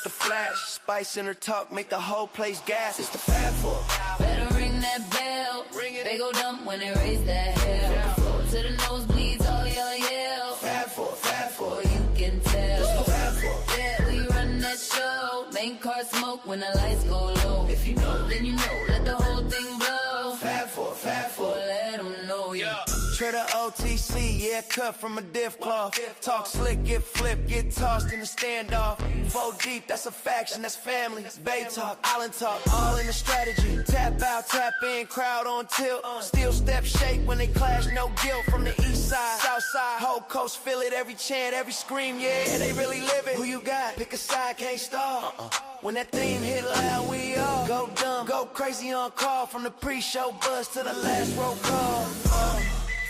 the flash. Spice in her talk, make the whole place gas. It's the Fab4. Better ring that bell. Ring it. They go dumb when they raise that hell. Floor to the nosebleeds, all y'all yell. Fab4. You can tell. It's the Fab4. Yeah, we run that show. Main car smoke when the lights go low. If you know, then you know. Let the whole thing blow. Fab4. Let them know, yeah. Treader OTC, yeah, cut from a diff cloth. Talk slick, get flipped, get tossed in the standoff. 4 deep, that's a faction, that's family. Bay talk, island talk, all in the strategy. Tap out, tap in, crowd on tilt. Still step shake when they clash, no guilt. From the east side, south side, whole coast feel it. Every chant, every scream, yeah, they really live it. Who you got? Pick a side, can't stop. When that theme hit loud, we all go dumb, go crazy on call. From the pre-show buzz to the last roll call.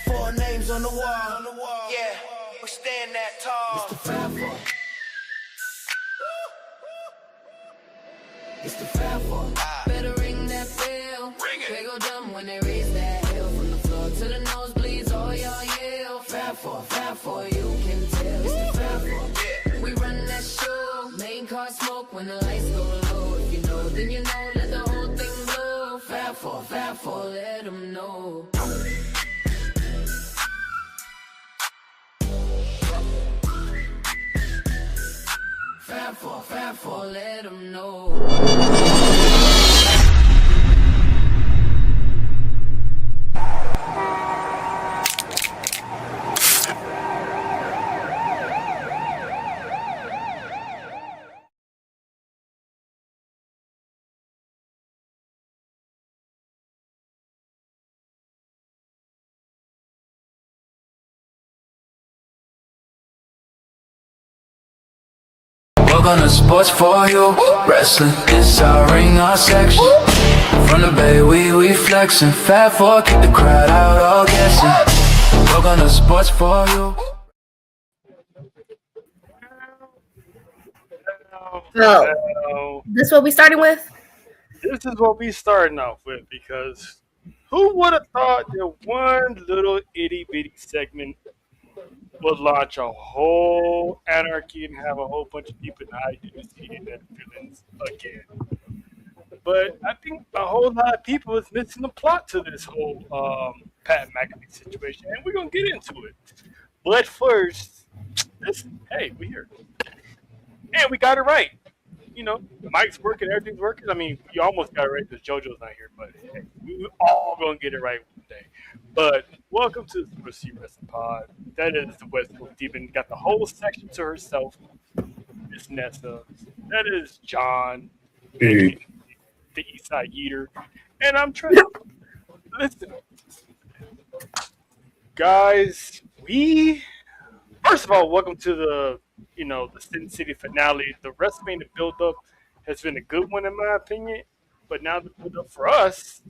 4 names on the wall. Yeah, we stand that tall. It's the Fab4. It's the Fab4. Better ring that bell. Ring it. They go dumb when they raise that hell. From the floor to the nosebleeds, all y'all yell. Fab4, you can tell. It's the Fab4. Yeah. We run that show. Main car smoke when the lights go low. If you know, then you know. Let the whole thing blow. Fab4, let them know. Fab4, let them know. Welcome to Sports4UWrestling. It's our ring, our section. From the bay, we flexing. Fab4, keep the crowd out, all guessing. Welcome to Sports4U. So, this is what we starting with? This is what we starting off with, because who would have thought that one little itty bitty segment would launch a whole anarchy and have a whole bunch of people die and their villains again. But I think a whole lot of people is missing the plot to this whole Pat McAfee situation, and we're gonna get into it. But first, listen, hey, we're here, and we got it right. You know, the mic's working, everything's working. I mean, you almost got it right because JoJo's not here, but hey, we all gonna get it right one day. But welcome to the Sports4U Wrestling Pod. That is the West Coast Demon. Got the whole section to herself. It's Nessa. That is John, the Eastside Yeeter, and I'm trying to listen, guys. We first of all, welcome to the the Sin City finale. The Wrestlemania build-up has been a good one in my opinion, but now the build-up for us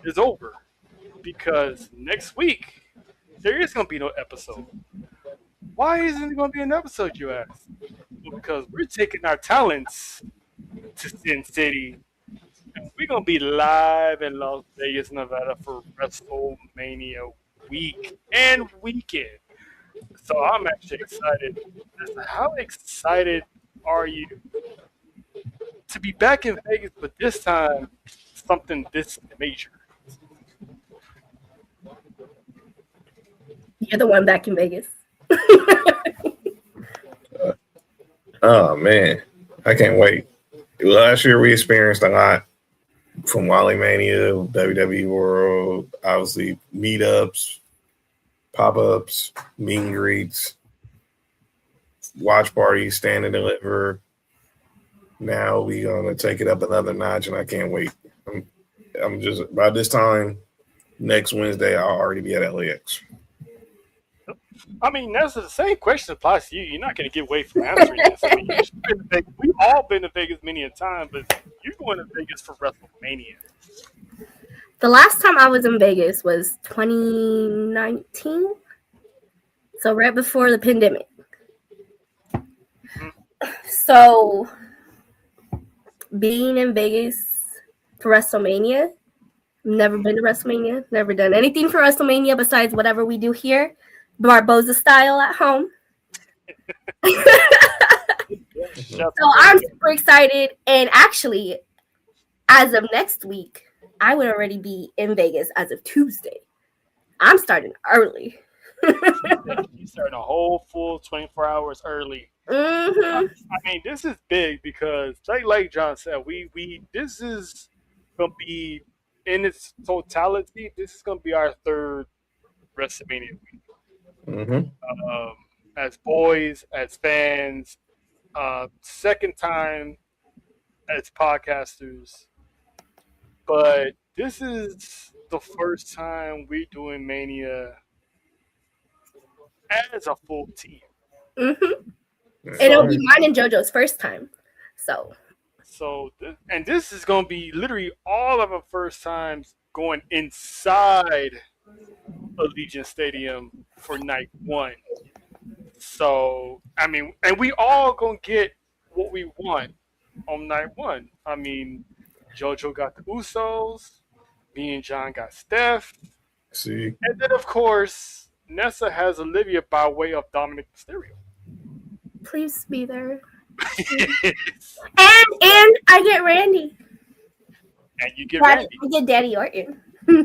is over because next week there is going to be no episode. Why isn't there going to be an episode, you ask? Well, because we're taking our talents to Sin City, and we're going to be live in Las Vegas, Nevada for Wrestlemania week and weekend. So I'm actually excited. How excited are you to be back in Vegas, but this time something this major? You're the one back in Vegas. Oh man, I can't wait. Last year we experienced a lot from Wrestlemania, WWE World, obviously meetups, pop-ups, meet and greets, watch parties, stand and deliver. Now we gonna take it up another notch, and I can't wait. I'm just by this time next Wednesday I'll already be at LAX. I mean, that's the same question applies to you. You're not going to get away from answering this. I mean, we've all been to Vegas many a time, but you're going to Vegas for WrestleMania. The last time I was in Vegas was 2019, so right before the pandemic. So being in Vegas for WrestleMania, never been to WrestleMania, never done anything for WrestleMania besides whatever we do here, Barboza style at home. Shout So I'm super excited. And actually, as of next week, I would already be in Vegas as of Tuesday. I'm starting early. you starting a whole full 24 hours early. Mm-hmm. I mean, this is big because, like John said, we this is gonna be in its totality. This is gonna be our third WrestleMania week. Um, as boys, as fans, second time as podcasters, but this is the first time we're doing Mania as a full team. Mm-hmm. And it'll be mine and JoJo's first time. So And this is going to be literally all of our first times going inside Allegiant Stadium for night one. So, I mean, and we all going to get what we want on night one. I mean, JoJo got the Usos, me and John got Steph. See, And then, of course, Nessa has Olivia by way of Dominic Mysterio. please be there. And I get Randy. And you get Randy. I get Daddy Orton.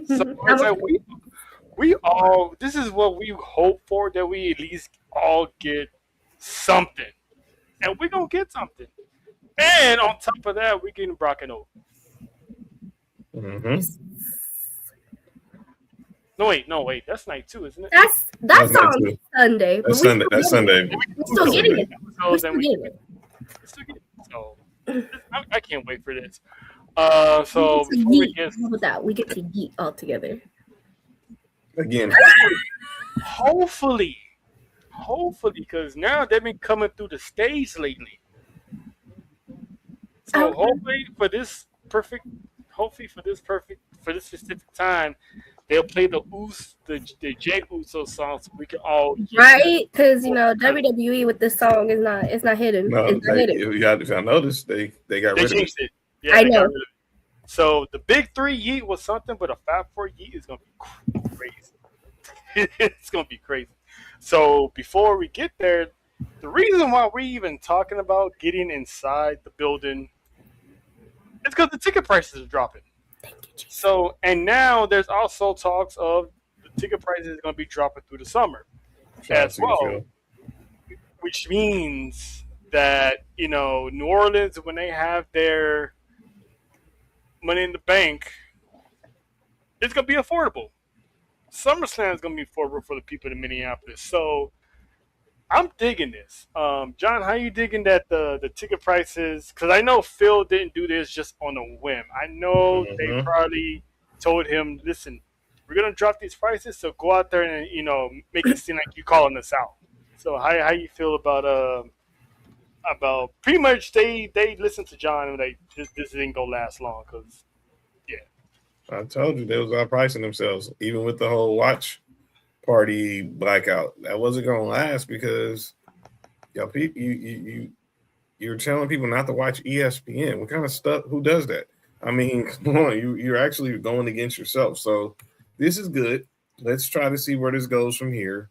So it's like we all, this is what we hope for, that we at least all get something. And we're going to get something. And on top of that, we're getting Brock and Oak. No, wait. That's night 2, isn't it? That's on Sunday. That's Sunday. That's Sunday. We're still getting it. We're still getting it. So I can't wait for this. So before we get that, we get to eat all together. Again. Hopefully, because now they've been coming through the stage lately. So hopefully for this specific time, they'll play the Jay Uso song, so we can all right, because WWE with this song is not hidden. No, it's not hidden. If y'all noticed, they got rid of it. Yeah, I know. So the big 3 yeet was something, but a Fab4 yeet is gonna be crazy. It's gonna be crazy. So before we get there, the reason why we're even talking about getting inside the building is because the ticket prices are dropping. So, and now there's also talks of the ticket prices are going to be dropping through the summer as well, which means that, New Orleans, when they have their Money in the Bank, it's going to be affordable. SummerSlam is going to be affordable for the people in Minneapolis. So I'm digging this. John, how you digging that the ticket prices? Because I know Phil didn't do this just on a whim. I know they probably told him, listen, we're going to drop these prices, so go out there and, make it seem like you're calling us out. So how you feel about pretty much they listened to John and this ain't going to last long because, yeah. I told you they was outpricing themselves, even with the whole watch party blackout. That wasn't gonna last because people you're telling people not to watch ESPN. What kind of stuff? Who does that? I mean, come on, you're actually going against yourself. So this is good. Let's try to see where this goes from here.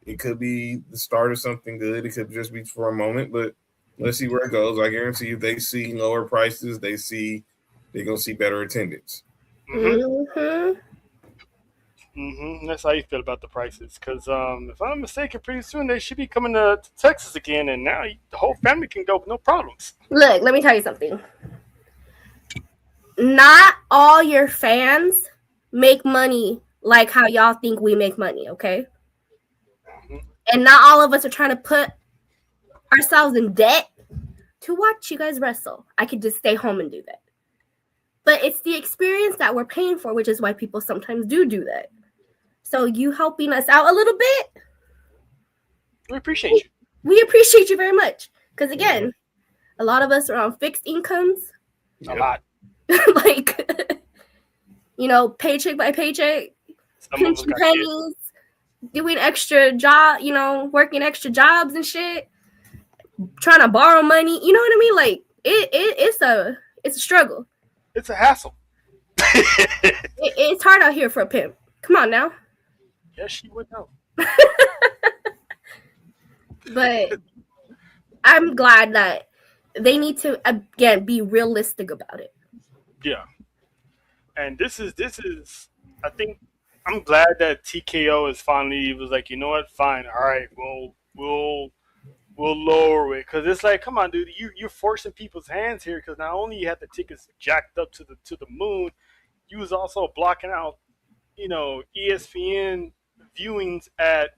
It could be the start of something good. It could just be for a moment, but let's see where it goes. I guarantee you, they see lower prices. They're gonna see better attendance. That's how you feel about the prices. Because if I'm not mistaken, pretty soon they should be coming to Texas again, and now the whole family can go with no problems. Look, let me tell you something. Not all your fans make money like how y'all think we make money, okay? And not all of us are trying to put ourselves in debt to watch you guys wrestle. I could just stay home and do that. But it's the experience that we're paying for, which is why people sometimes do that. So you helping us out a little bit, we appreciate you. We appreciate you very much. Because again, a lot of us are on fixed incomes. A lot. Like, paycheck by paycheck, pinching pennies, doing extra job, working extra jobs and shit, trying to borrow money. You know what I mean? Like it's a struggle. It's a hassle. It's hard out here for a pimp. Come on now. Yes, she would know. But I'm glad that they need to again be realistic about it. Yeah. And this is I think I'm glad that TKO is finally was like, you know what, fine, all right, we'll lower it because it's like, come on, dude, you're forcing people's hands here because not only you had the tickets jacked up to the moon, you was also blocking out, ESPN viewings at,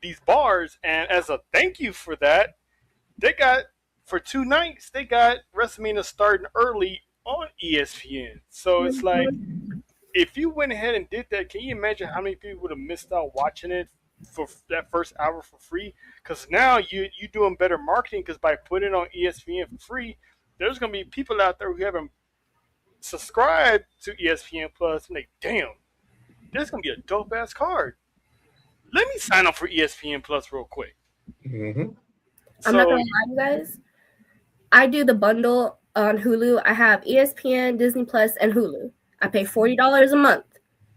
these bars, and as a thank you for that, they got for 2 nights they got WrestleMania starting early on ESPN. So it's like, if you went ahead and did that, can you imagine how many people would have missed out watching it for that first hour for free? Because now you're doing better marketing because by putting it on ESPN for free, there's going to be people out there who haven't subscribed to ESPN Plus and they, damn, there's going to be a dope ass card. Let me sign up for ESPN Plus real quick. Mm-hmm. I'm not going to lie, you guys. I do the bundle on Hulu. I have ESPN, Disney Plus, and Hulu. I pay $40 a month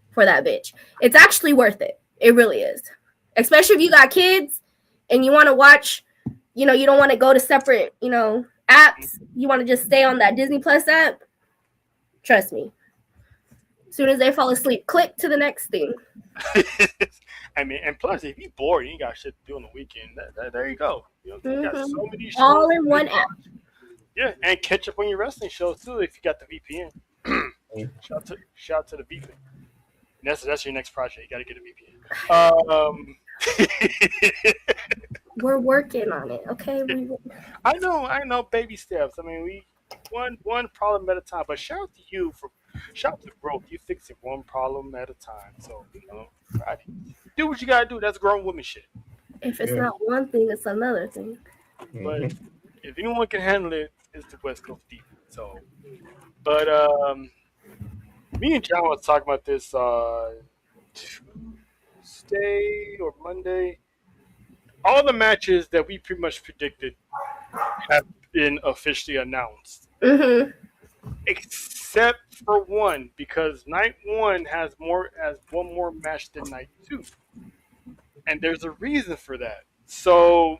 for that bitch. It's actually worth it. It really is. Especially if you got kids and you want to watch, you don't want to go to separate, apps. You want to just stay on that Disney Plus app. Trust me. As soon as they fall asleep, click to the next thing. I mean, and plus, if you're bored and you got shit to do on the weekend, there you go. You got so many shows. All in one app. Yeah, and catch up on your wrestling shows too if you got the VPN. Shout out to the VPN. That's your next project. You got to get a VPN. We're working on it, okay? I know, baby steps. I mean, we one problem at a time. But shout out to you shout out to growth. You fix it one problem at a time. So do what you gotta do. That's grown woman shit. If it's not one thing, it's another thing. But if anyone can handle it, it's the West Coast deep. So, but me and John was talking about this Tuesday or Monday. All the matches that we pretty much predicted have been officially announced. Mm-hmm. Except for one, because night one has one more match than night two. And there's a reason for that. So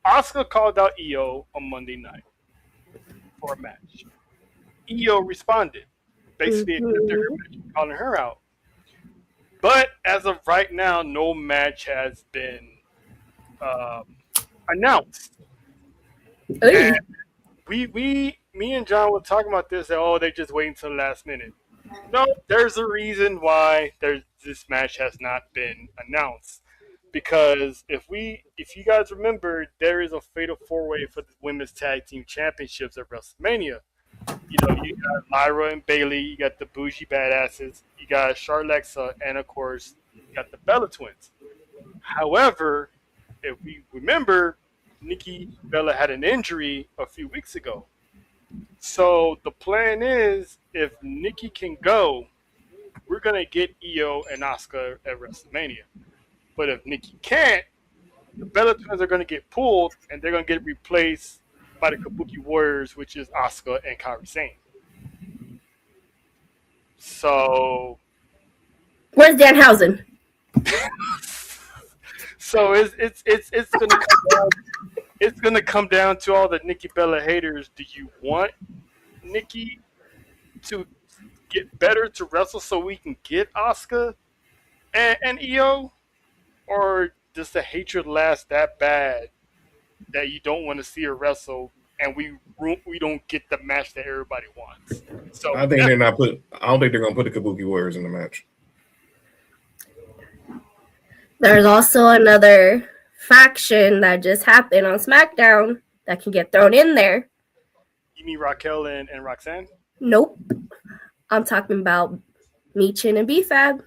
Asuka called out Io on Monday night for a match. Io responded, basically accepted her match, calling her out. But as of right now, no match has been announced. And me and John were talking about this. They're just waiting until the last minute. No, there's a reason why this match has not been announced. Because if you guys remember, there is a fatal 4-way for the women's tag team championships at WrestleMania. You got Lyra and Bayley, you got the Bougie Badasses, you got Charlexa, and of course, you got the Bella Twins. However, if we remember, Nikki Bella had an injury a few weeks ago. So the plan is, if Nikki can go, we're going to get Io and Asuka at WrestleMania. But if Nikki can't, the Bella Twins are going to get pulled, and they're going to get replaced by the Kabuki Warriors, which is Asuka and Kairi Sane. So, where's Danhausen? So it's gonna come down, it's gonna come down to all the Nikki Bella haters. Do you want Nikki to get better to wrestle so we can get Asuka and Io, or does the hatred last that bad that you don't want to see her wrestle, and we don't get the match that everybody wants? So I think I don't think they're gonna put the Kabuki Warriors in the match. There's also another faction that just happened on SmackDown that can get thrown in there. You mean Raquel and Roxanne? Nope. I'm talking about Michin and B-Fab.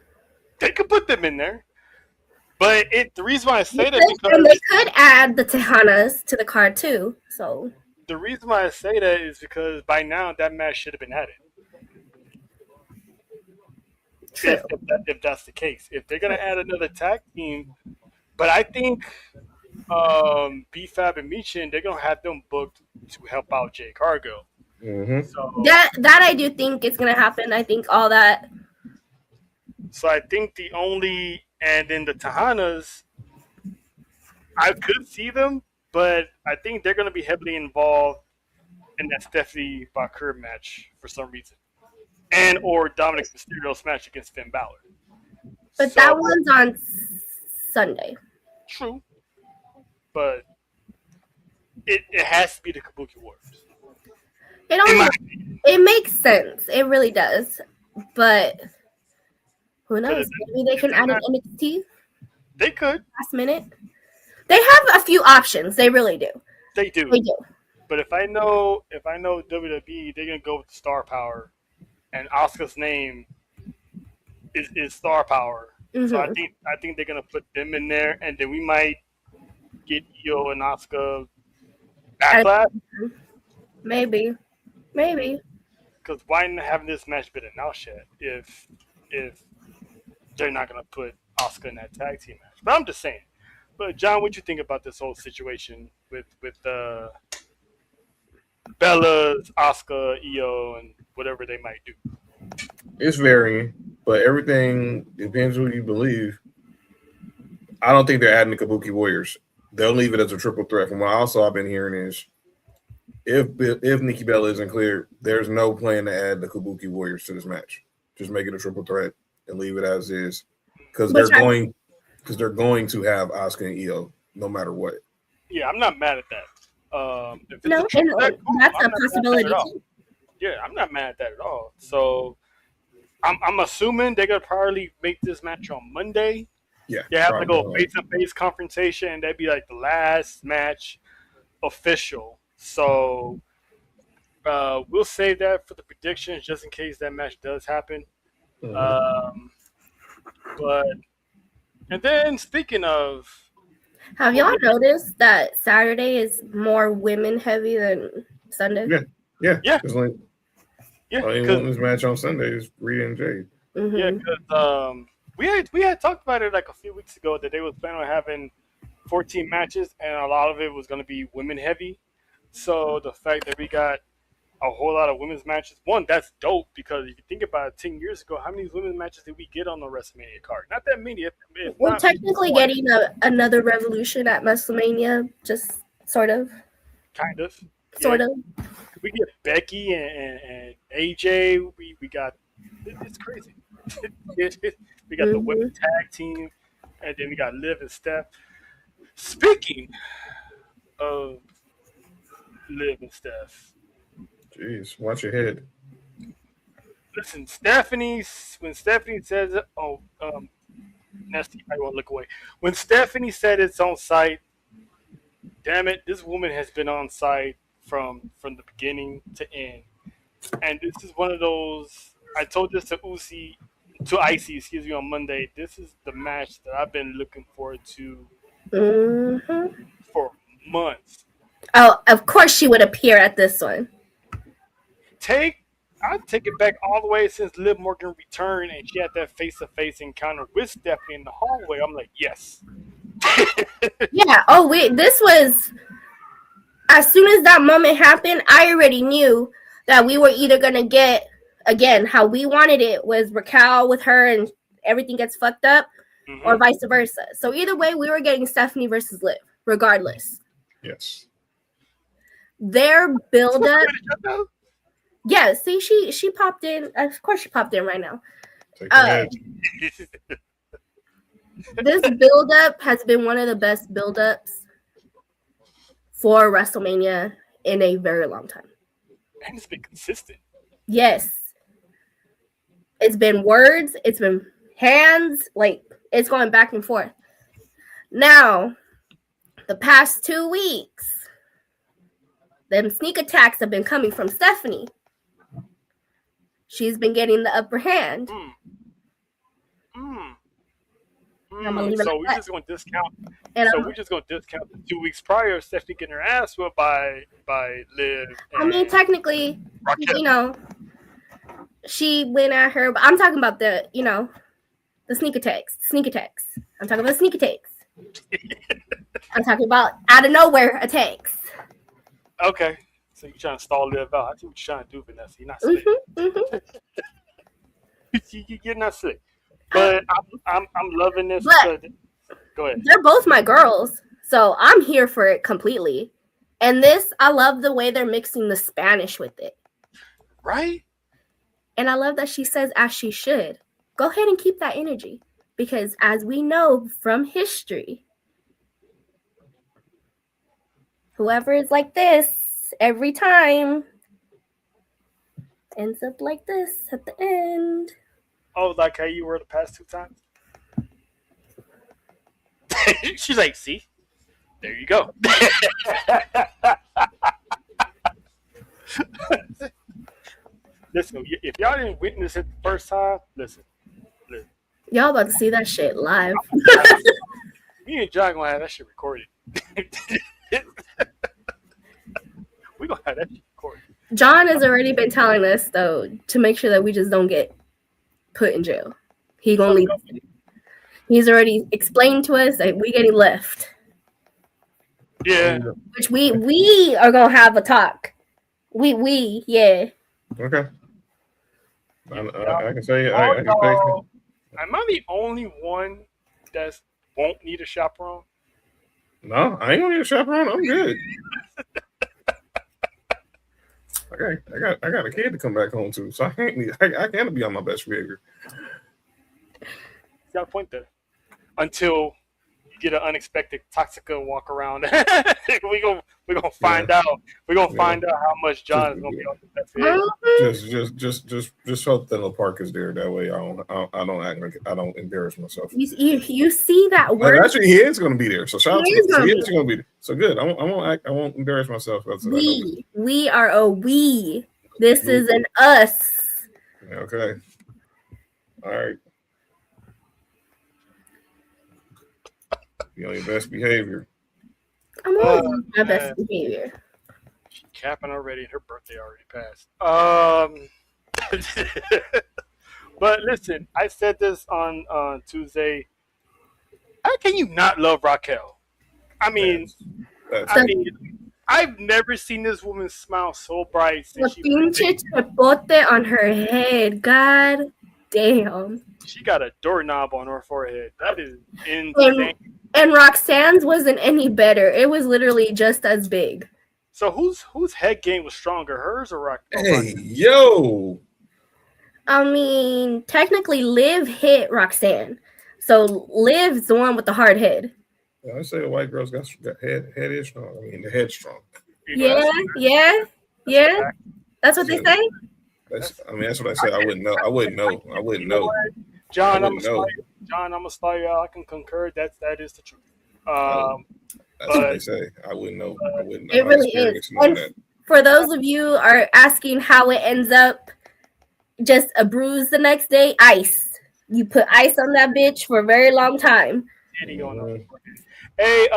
They could put them in there. But the reason why I say that And because they could add the Tejanas to the card too. So the reason why I say that is because by now that match should have been added. true. If that's the case, if they're gonna add another tag team, but I think B-Fab and Michin, they're gonna have them booked to help out Jay Cargill. Mm-hmm. So That I do think is gonna happen. I think all that. So I think and then the Tejanas, I could see them but I think they're going to be heavily involved in that Stephanie Bakir match for some reason, and or Dominic Mysterio's match against Finn Balor. But that one's on Sunday. True, but it has to be the Kabuki Warriors. It makes sense. It really does. But who knows? Maybe they can add an NXT. They could. Last minute. They have a few options. They really do. They do. But if I know WWE, they're gonna go with the star power, and Asuka's name is star power. Mm-hmm. So I think they're gonna put them in there, and then we might get Io and Asuka backlash. Maybe. Because why not having this match been announced yet if they're not gonna put Asuka in that tag team match? But I'm just saying. But John, what you think about this whole situation with Bella's, Asuka, Io, and whatever they might do? It's varying, but everything depends who you believe. I don't think they're adding the Kabuki Warriors. They'll leave it as a triple threat. From what I've been hearing is, if Nikki Bella isn't clear, there's no plan to add the Kabuki Warriors to this match. Just make it a triple threat and leave it as is, because they're going to have Asuka and Io no matter what. Yeah, I'm not mad at that. That's a possibility too. Yeah, I'm not mad at that at all. So I'm assuming they're gonna probably make this match on Monday. Yeah, they have to go face-to-face confrontation, and that'd be like the last match official. So we'll save that for the predictions just in case that match does happen. Mm-hmm. And then speaking of, have y'all noticed that Saturday is more women heavy than Sunday? Yeah. Only women's match on Sunday is Rhea and Jade. Mm-hmm. Yeah, because we had talked about it like a few weeks ago that they was planning on having 14 matches, and a lot of it was going to be women heavy. So the fact that we got a whole lot of women's matches, one, that's dope, because if you think about it, 10 years ago, how many women's matches did we get on the Wrestlemania card? Not that many. We're technically getting another Revolution at Wrestlemania, just sort of. Kind of. Sort of. We get Becky and AJ. We got, it's crazy. We got the women's tag team, and then we got Liv and Steph. Speaking of Liv and Steph, jeez, watch your head. Listen, when Stephanie says, Nasty, I won't look away. When Stephanie said it's on site, damn it, this woman has been on site from the beginning to end. And this is one of those, I told this to Icy, on Monday. This is the match that I've been looking forward to for months. Oh, of course she would appear at this one. I'd take it back all the way since Liv Morgan returned and she had that face-to-face encounter with Stephanie in the hallway. I'm like, yes. Yeah. Oh, wait. This was, as soon as that moment happened, I already knew that we were either going to get, again, how we wanted it was Raquel with her and everything gets fucked up, or vice versa. So either way, we were getting Stephanie versus Liv, regardless. Yes. Their build-up. Yeah, see, she popped in. Of course she popped in right now. This build-up has been one of the best build-ups for WrestleMania in a very long time. And it's been consistent. Yes. It's been words, it's been hands, like, it's going back and forth. Now, the past 2 weeks, them sneak attacks have been coming from Stephanie. She's been getting the upper hand. So we're just going to discount. We're just going to discount the 2 weeks prior, Stephanie getting her ass whipped by Liv. I mean, technically, she went at her, but I'm talking about the sneak attacks. I'm talking about sneak attacks. I'm talking about out of nowhere attacks. Okay. So you're trying to stall Liv out. I see what you're trying to do, Vanessa. You're not slick. You're not slick. But I'm loving this. But go ahead. They're both my girls. So I'm here for it completely. And this, I love the way they're mixing the Spanish with it. Right? And I love that she says, as she should. Go ahead and keep that energy. Because as we know from history, whoever is like this every time ends up like this at the end. Oh, like how you were the past 2 times? She's like, see? There you go. Listen, if y'all didn't witness it the first time, listen. Y'all about to see that shit live. Me and John gonna have that shit recorded. We gonna have that shit recorded. John has already been telling us, though, to make sure that we just don't get put in jail. He's already explained to us that we getting left. Yeah. Which we are gonna have a talk. Yeah. Okay. I can say it. I can say it. Am I the only one that won't need a chaperone? No, I ain't gonna need a chaperone. I'm good. I got a kid to come back home to, so I can't be on my best behavior. Got a point there. Until you get an unexpected Toxica walk around, we're gonna find out. We're gonna find out how much John is gonna be on the best behavior. Just hope that the park is there. That way, I don't act like I don't embarrass myself. You see that word? Actually, he is going to be there. So shout out to him. He is going to be there. So good. I won't embarrass myself. We are a we. This is an us. Okay. All right. Be on your best behavior. I'm always on my best behavior. She's capping already. Her birthday already passed. But listen, I said this on Tuesday. How can you not love Raquel? I mean, I've never seen this woman smile so bright since she chipote on her head. God damn. She got a doorknob on her forehead. That is insane. And Roxanne's wasn't any better. It was literally just as big. So whose head game was stronger, hers or Raquel? Hey, yo. I mean, technically, Liv hit Roxanne. So Liv's the one with the hard head. I say the white girl's got head is strong. I mean, the head's strong. Yeah. That's what they say? That's what I said. I wouldn't know. John, I'm gonna start you out. I can concur. That is the truth. That's what they say. I wouldn't know. It really is. And for those of you who are asking how it ends up, just a bruise the next day, ice. You put ice on that bitch for a very long time. Hey,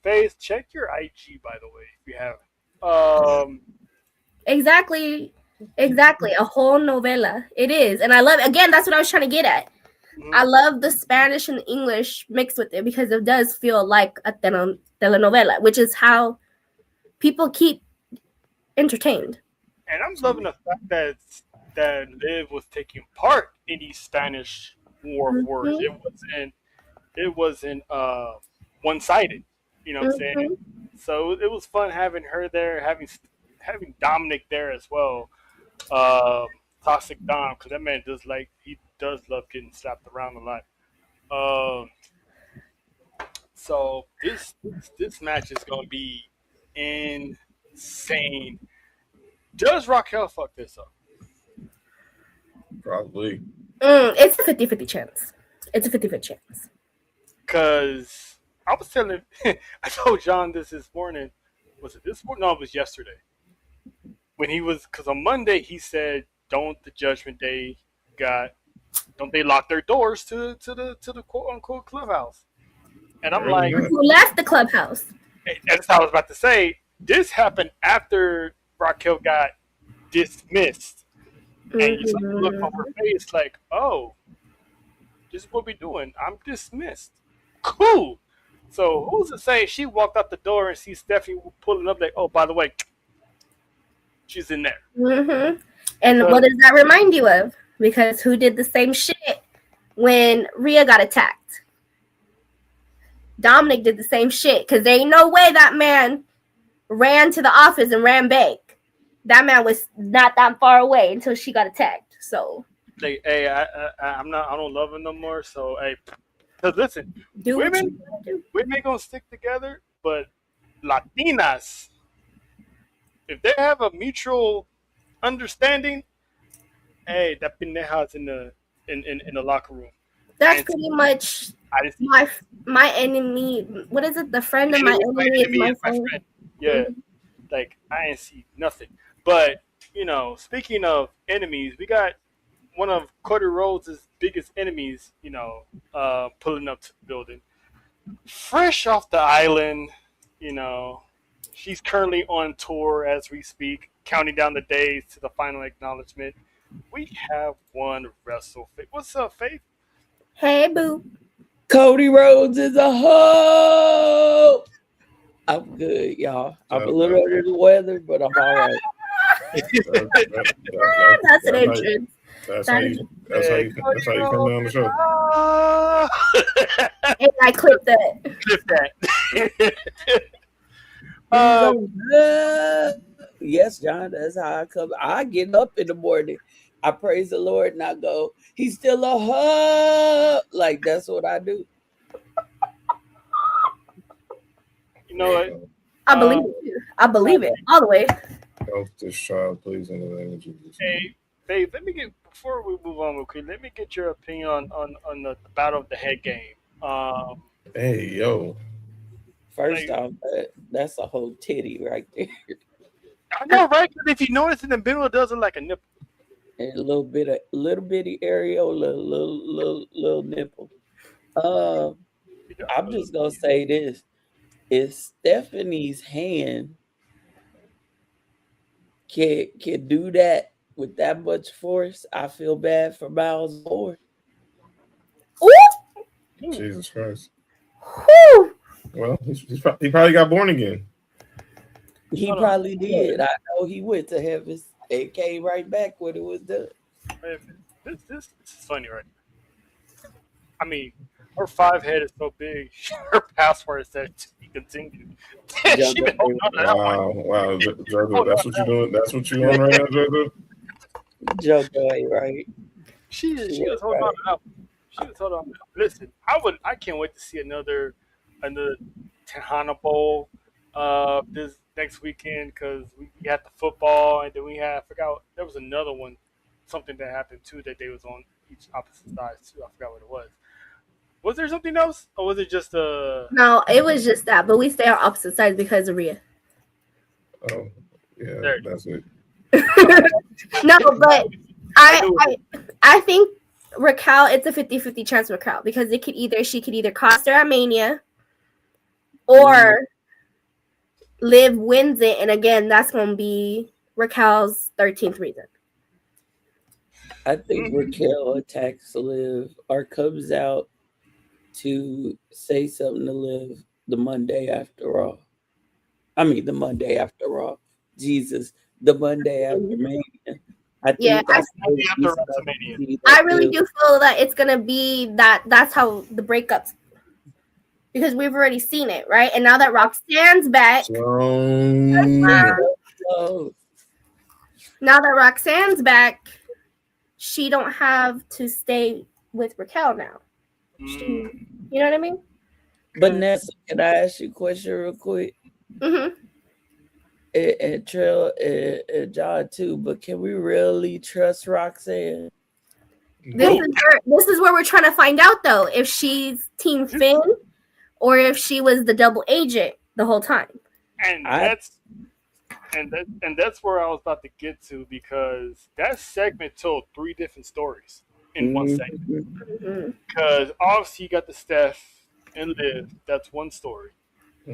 Faith, check your IG, by the way, if you have. Exactly. A whole novela. It is. And I love, again, that's what I was trying to get at. Mm-hmm. I love the Spanish and English mixed with it because it does feel like a telenovela, which is how people keep entertained. And I'm loving the fact that Liv was taking part in these Spanish war of words. It wasn't one-sided. You know what I'm saying? So it was fun having her there, having Dominic there as well. Toxic Dom, because that man does love getting slapped around a lot. So this match is gonna be insane. Does Raquel fuck this up? Probably. It's a 50-50 chance. Because I was telling, I told John this morning. Was it this morning? No, it was yesterday. When he was, because on Monday he said, "Don't the Judgment Day don't they lock their doors to the quote unquote clubhouse?" And I'm like, who left the clubhouse? That's what I was about to say. This happened after Raquel got dismissed, and you saw the look on her face like, "Oh, this is what we're doing. I'm dismissed." Cool. So who's to say she walked out the door and sees Stephanie pulling up like, "Oh, by the way, she's in there." Mm-hmm. And what does that remind you of? Because who did the same shit when Rhea got attacked? Dominic did the same shit because there ain't no way that man ran to the office and ran back. That man was not that far away until she got attacked. So, Like, hey, I'm not. I don't love him no more. So, hey, because listen, do what women, you want to do. women gonna stick together, but Latinas, if they have a mutual understanding, hey, that pendeja's in the locker room. That's And pretty much I just my enemy. What is it? The friend of my enemy is my friend. Yeah, like I ain't see nothing. But speaking of enemies, we got one of Cody Rhodes' biggest enemies. Pulling up to the building, fresh off the island. She's currently on tour as we speak, counting down the days to the final acknowledgement. We have one wrestle. What's up, Faith? Hey, boo. Cody Rhodes is a hoe. I'm good, y'all. I'm a little under the weather, but I'm all right. That's an entrance. That's how you come down the show. And I clipped that. Clip that. Yes, John, that's how I come. I get up in the morning. I praise the Lord and I go, he's still a hoe. Like, that's what I do. You know what? I believe it. I believe it all the way. Help this child, please, in the name of Jesus. Hey, Faith, before we move on real quick, let me get your opinion on the Battle of the Head game. Hey, yo. First off, that's a whole titty right there. I know, right? Because if you notice in the middle, it does look like a nipple. And a little bitty areola, little nipple. I'm just gonna say this: if Stephanie's hand can do that with that much force, I feel bad for Miles Moore. Ooh! Jesus Christ. Whew. Well, he probably got born again. He probably did. I know he went to heaven and came right back when it was done. This is funny, right? I mean, her 5 head is so big. Her password said to be continued. Wow, Jojo, that's what you're doing. That's what you're on right now, Jojo. Jojo ain't right. She was holding on to that. She was holding on to that. Listen, I can't wait to see another Tejana Bowl this next weekend because we had the football and then I forgot there was another one, something that happened too that they was on each opposite sides too. I forgot what it was. Was there something else, or was it just No, it was just that, but we stay on opposite sides because of Rhea. Oh, yeah, that's it. No, but I think Raquel, it's a 50-50 chance with Raquel because she could either cost her at Mania or Liv wins it, and again, that's going to be Raquel's 13th reason. I think Raquel attacks Liv or comes out to say something to Liv the Monday after Raw. I mean, the Monday after Raw. Jesus, the Monday after Mania. I think I really do feel that it's gonna be that's how the breakups, because we've already seen it, right? And now that Roxanne's back, she don't have to stay with Raquel now. You know what I mean? But Nessa, can I ask you a question real quick? Mm-hmm. And Trill and John too, but can we really trust Roxanne? This is where we're trying to find out though, if she's Team Finn or if she was the double agent the whole time. And that's where I was about to get to, because that segment told 3 different stories in one segment. Because obviously you got the Steph and Liv, that's one story.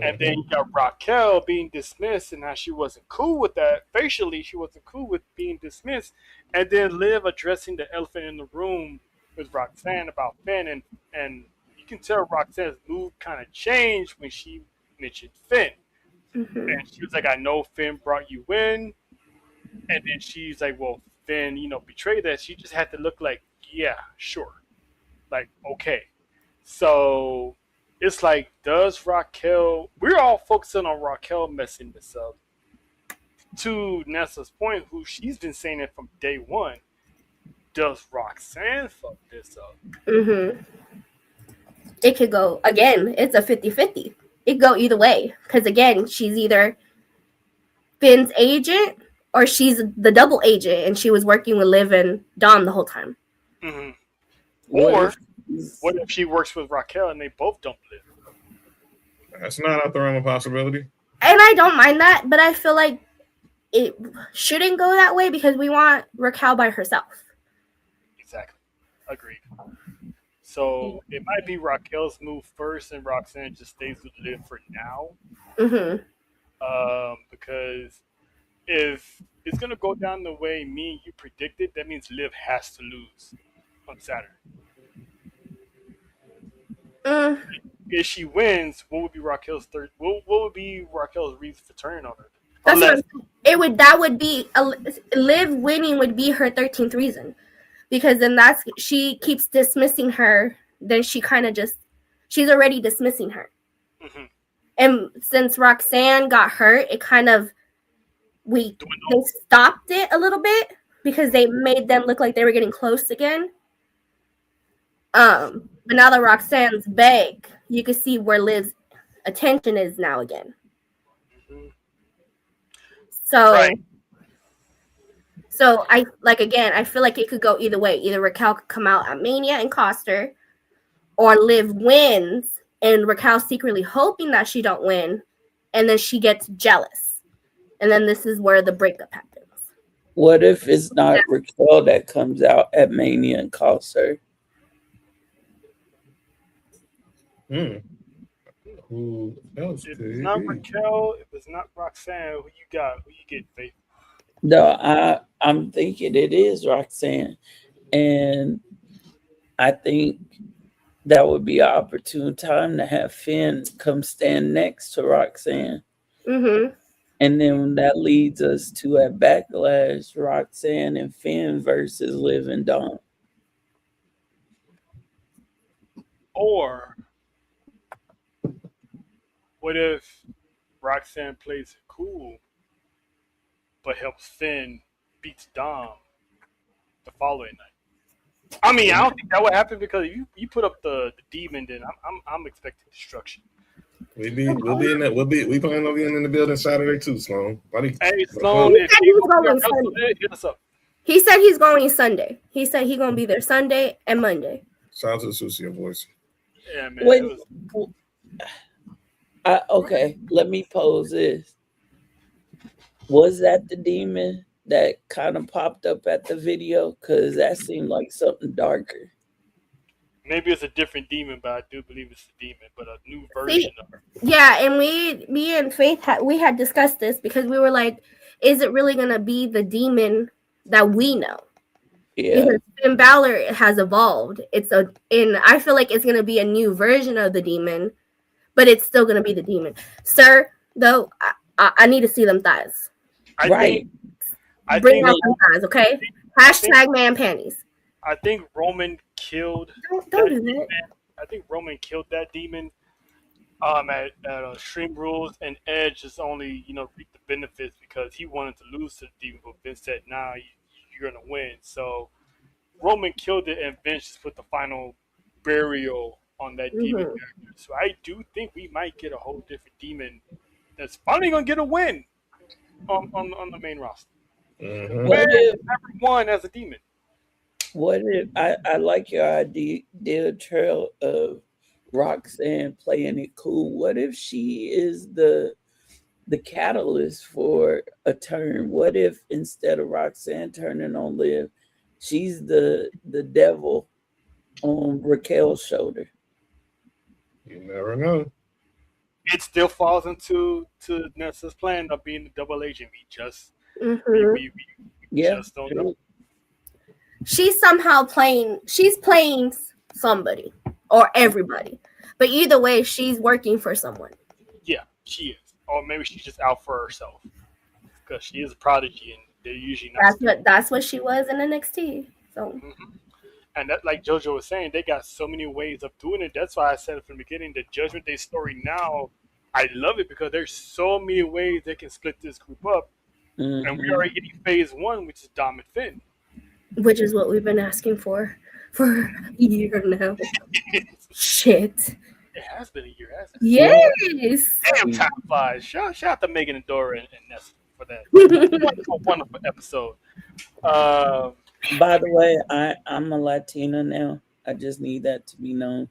And then you got Raquel being dismissed and how she wasn't cool with that. Facially, she wasn't cool with being dismissed. And then Liv addressing the elephant in the room with Roxanne about Finn. And you can tell Roxanne's mood kind of changed when she mentioned Finn. And she was like, I know Finn brought you in. And then she's like, well, Finn, betrayed that. She just had to look like, yeah, sure. Like, okay. So it's like, does Raquel? We're all focusing on Raquel messing this up. To Nessa's point, who she's been saying it from day one. Does Roxanne fuck this up? Mm-hmm. It could go again. It's a 50-50. It could go either way because again, she's either Finn's agent or she's the double agent, and she was working with Liv and Dom the whole time. Mm-hmm. Or what if she works with Raquel and they both don't live? That's not out the realm of possibility. And I don't mind that, but I feel like it shouldn't go that way because we want Raquel by herself. Exactly. Agreed. So it might be Raquel's move first, and Roxanne just stays with Liv for now. Mm-hmm. Because if it's gonna go down the way me and you predicted, that means Liv has to lose on Saturday. If she wins, what would be Raquel's third? What would be Raquel's reason for turning on her? That's what that would be Liv winning would be her 13th reason, because then she keeps dismissing her. Then she kind of she's already dismissing her. Mm-hmm. And since Roxanne got hurt, it kind of they stopped it a little bit because they made them look like they were getting close again. But now that Roxanne's back, you can see where Liv's attention is now again. Mm-hmm. So I feel like it could go either way. Either Raquel could come out at Mania and cost her, or Liv wins and Raquel secretly hoping that she don't win, and then she gets jealous, and then this is where the breakup happens. What if it's not Raquel that comes out at Mania and costs her? Who else? If it's not Raquel, if it's not Roxanne, who you got? Who you get, Faith? No, I'm thinking it is Roxanne, and I think that would be an opportune time to have Finn come stand next to Roxanne. Mm-hmm. And then that leads us to a Backlash, Roxanne and Finn versus Liv and Dom. Or what if Roxanne plays it cool, but helps Finn beats Dom the following night? I mean, I don't think that would happen because you put up the demon, then I'm expecting destruction. We plan on being in the building Saturday too, Sloan. Hey, Sloan, he said he's going Sunday. He said he's gonna be there Sunday and Monday. Shout out to the Susie voice. Yeah, man. Okay, let me pose this. Was that the demon that kind of popped up at the video? Because that seemed like something darker. Maybe it's a different demon, but I do believe it's a demon, but a new version of her. Yeah, and me and Faith had discussed this because we were like, is it really gonna be the demon that we know? Yeah. Because Finn Balor has evolved. And I feel like it's gonna be a new version of the demon, but it's still gonna be the demon. Sir, though, I need to see them thighs. Bring out some thighs, okay? Hashtag man panties. I think Roman killed. Don't do that. I think Roman killed that demon. At Extreme Rules, and Edge just only reaped the benefits because he wanted to lose to the demon, but Vince said, "Nah, you're gonna win." So Roman killed it, and Vince just put the final burial on that demon character. So I do think we might get a whole different demon that's finally gonna get a win on the main roster. Mm-hmm. Never won as a demon. What if I like your idea, Trail, of Roxanne playing it cool? What if she is the catalyst for a turn? What if instead of Roxanne turning on Liv, she's the devil on Raquel's shoulder? You never know. It still falls into Nessa's plan of being the double agent. We just just don't know. She's playing somebody or everybody. But either way, she's working for someone. Yeah, she is. Or maybe she's just out for herself. Because she is a prodigy and they're usually not. That's what she was in NXT. So And that, like JoJo was saying, they got so many ways of doing it. That's why I said from the beginning, the Judgment Day story now, I love it because there's so many ways they can split this group up. Mm-hmm. And we already getting phase 1, which is Dom and Finn. Which is what we've been asking for a year now. Shit. It has been a year, hasn't it? Yes. Damn, time flies. Shout out to Megan and Dora and Nessa for that wonderful episode. By the way, I'm a Latina now. I just need that to be known.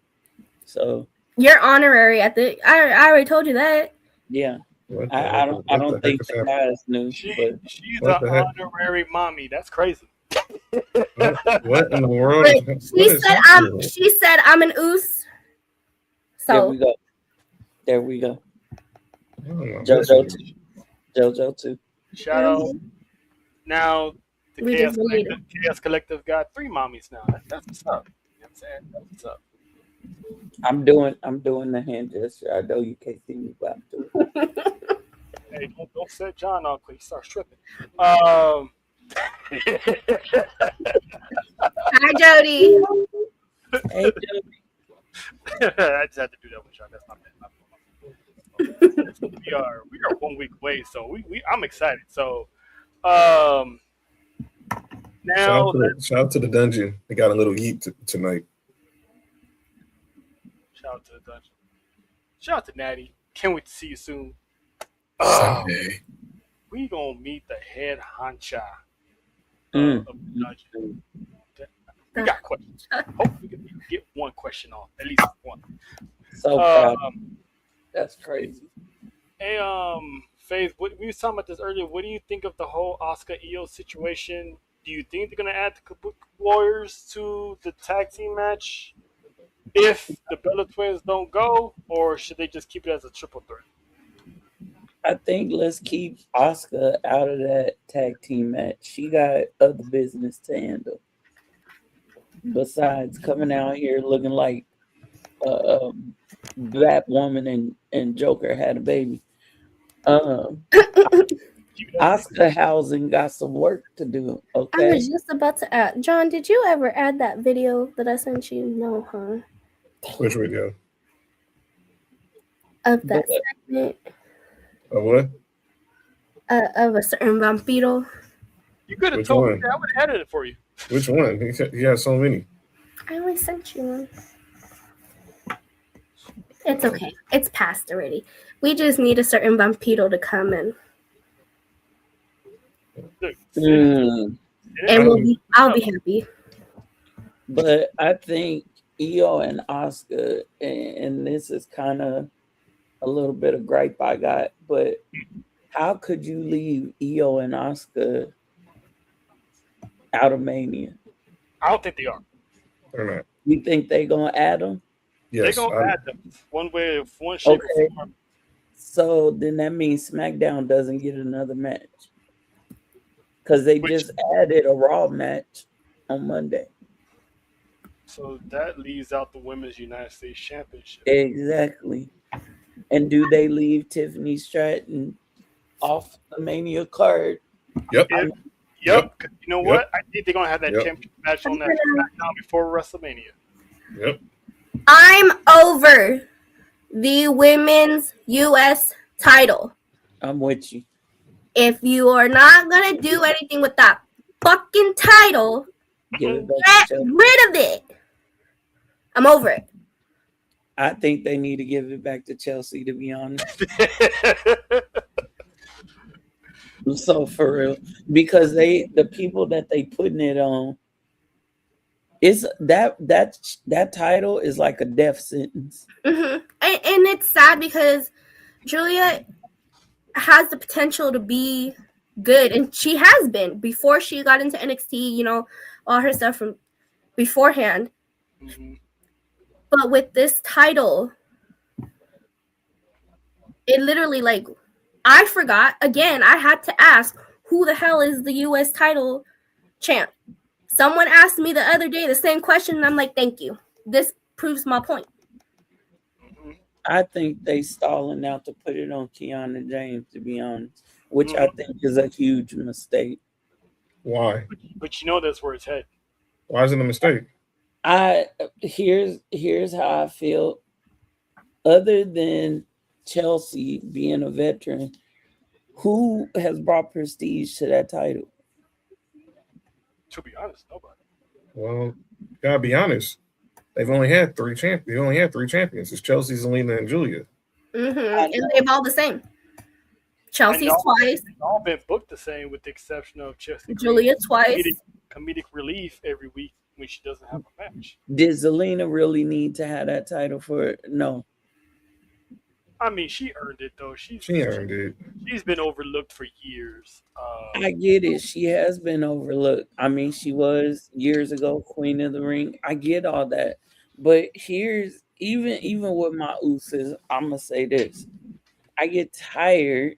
So You're honorary at the. I already told you that. yeah, I don't think the guys knew. She's But an honorary mommy. That's crazy. What in the world? She said I'm an oos. So there we go. JoJo JoJo too. Shout out. Now the We just Chaos Collective got 3 mommies now. That's what's up. You know what I'm saying? That's what's up. I'm doing the hand gesture. I know you can't see me, but I'm doing it. Hey, don't set John off because he starts tripping. hi Jody. Hey, Jody. I just had to do that with y'all. That's not bad. We are 1 week away, so I'm excited. So now shout out to the dungeon. They got a little heat tonight. Shout out to the dungeon. Shout out to Natty. Can't wait to see you soon. Sunday. We gonna meet the head honcha Mm. of the dungeon. We got questions. Hope we can get one question off, at least one. So proud. That's crazy. Hey, Faith, we were talking about this earlier. What do you think of the whole Asuka Io situation? Do you think they're gonna add the Kabuki Warriors to the tag team match if the Bella Twins don't go, or should they just keep it as a triple threat? I think let's keep Asuka out of that tag team match. She got other business to handle. Besides coming out here looking like Batwoman and Joker had a baby. Asuka Housing got some work to do. Okay. I was just about to add. John, did you ever add that video that I sent you? No, huh? Which video? Of that segment. Of what? Of a certain vampiro. You could have Which told one? me that. I would have edited it for you. Which one? He has so many. I only sent you one. It's okay. It's past already. We just need a certain vampiro to come in. Look, Mm. And I'll be happy. But I think Io and Asuka, and this is kind of a little bit of gripe I got, but how could you leave Io and Asuka out of Mania? I don't think they are. They're not. You think they gonna add them? Yes. They're gonna add them one way, one shape Okay. or form. So then that means SmackDown doesn't get another match because they just added a Raw match on Monday. So that leaves out the Women's United States Championship. Exactly. And do they leave Tiffany Stratton off the Mania card? Yep. Yep. You know what? I think they're gonna have that championship match on that SmackDown before WrestleMania. Yep. I'm over the women's U.S. title. I'm with you. If you are not gonna do anything with that fucking title, Give it back get to Chelsea. rid of it. I'm over it. I think they need to give it back to Chelsea, to be honest. So for real, because the people that they putting it on, is that title is like a death sentence. Mm-hmm. And it's sad because Julia has the potential to be good, and she has been before she got into NXT. You know, all her stuff from beforehand. Mhm. But with this title, it literally, like, I forgot. Again, I had to ask, who the hell is the U.S. title champ? Someone asked me the other day the same question, and I'm like, thank you. This proves my point. I think they stalling out to put it on Kiana James, to be honest, which I think is a huge mistake. Why? But you know that's where it's headed. Why is it a mistake? Here's how I feel. Other than Chelsea being a veteran, who has brought prestige to that title? To be honest, nobody. Well, gotta be honest. They've only had three champions. They only had three champions. It's Chelsea, Zelina, and Julia. And they've all the same. Chelsea's twice. They've all been booked the same, with the exception of Chelsea. Julia twice. Comedic relief every week when she doesn't have a match. Did Zelina really need to have that title for no? I mean, she earned it though. She earned it. She's been overlooked for years. I get it. She has been overlooked. I mean, she was years ago Queen of the Ring. I get all that, but here's even with my uses, I'm gonna say this: I get tired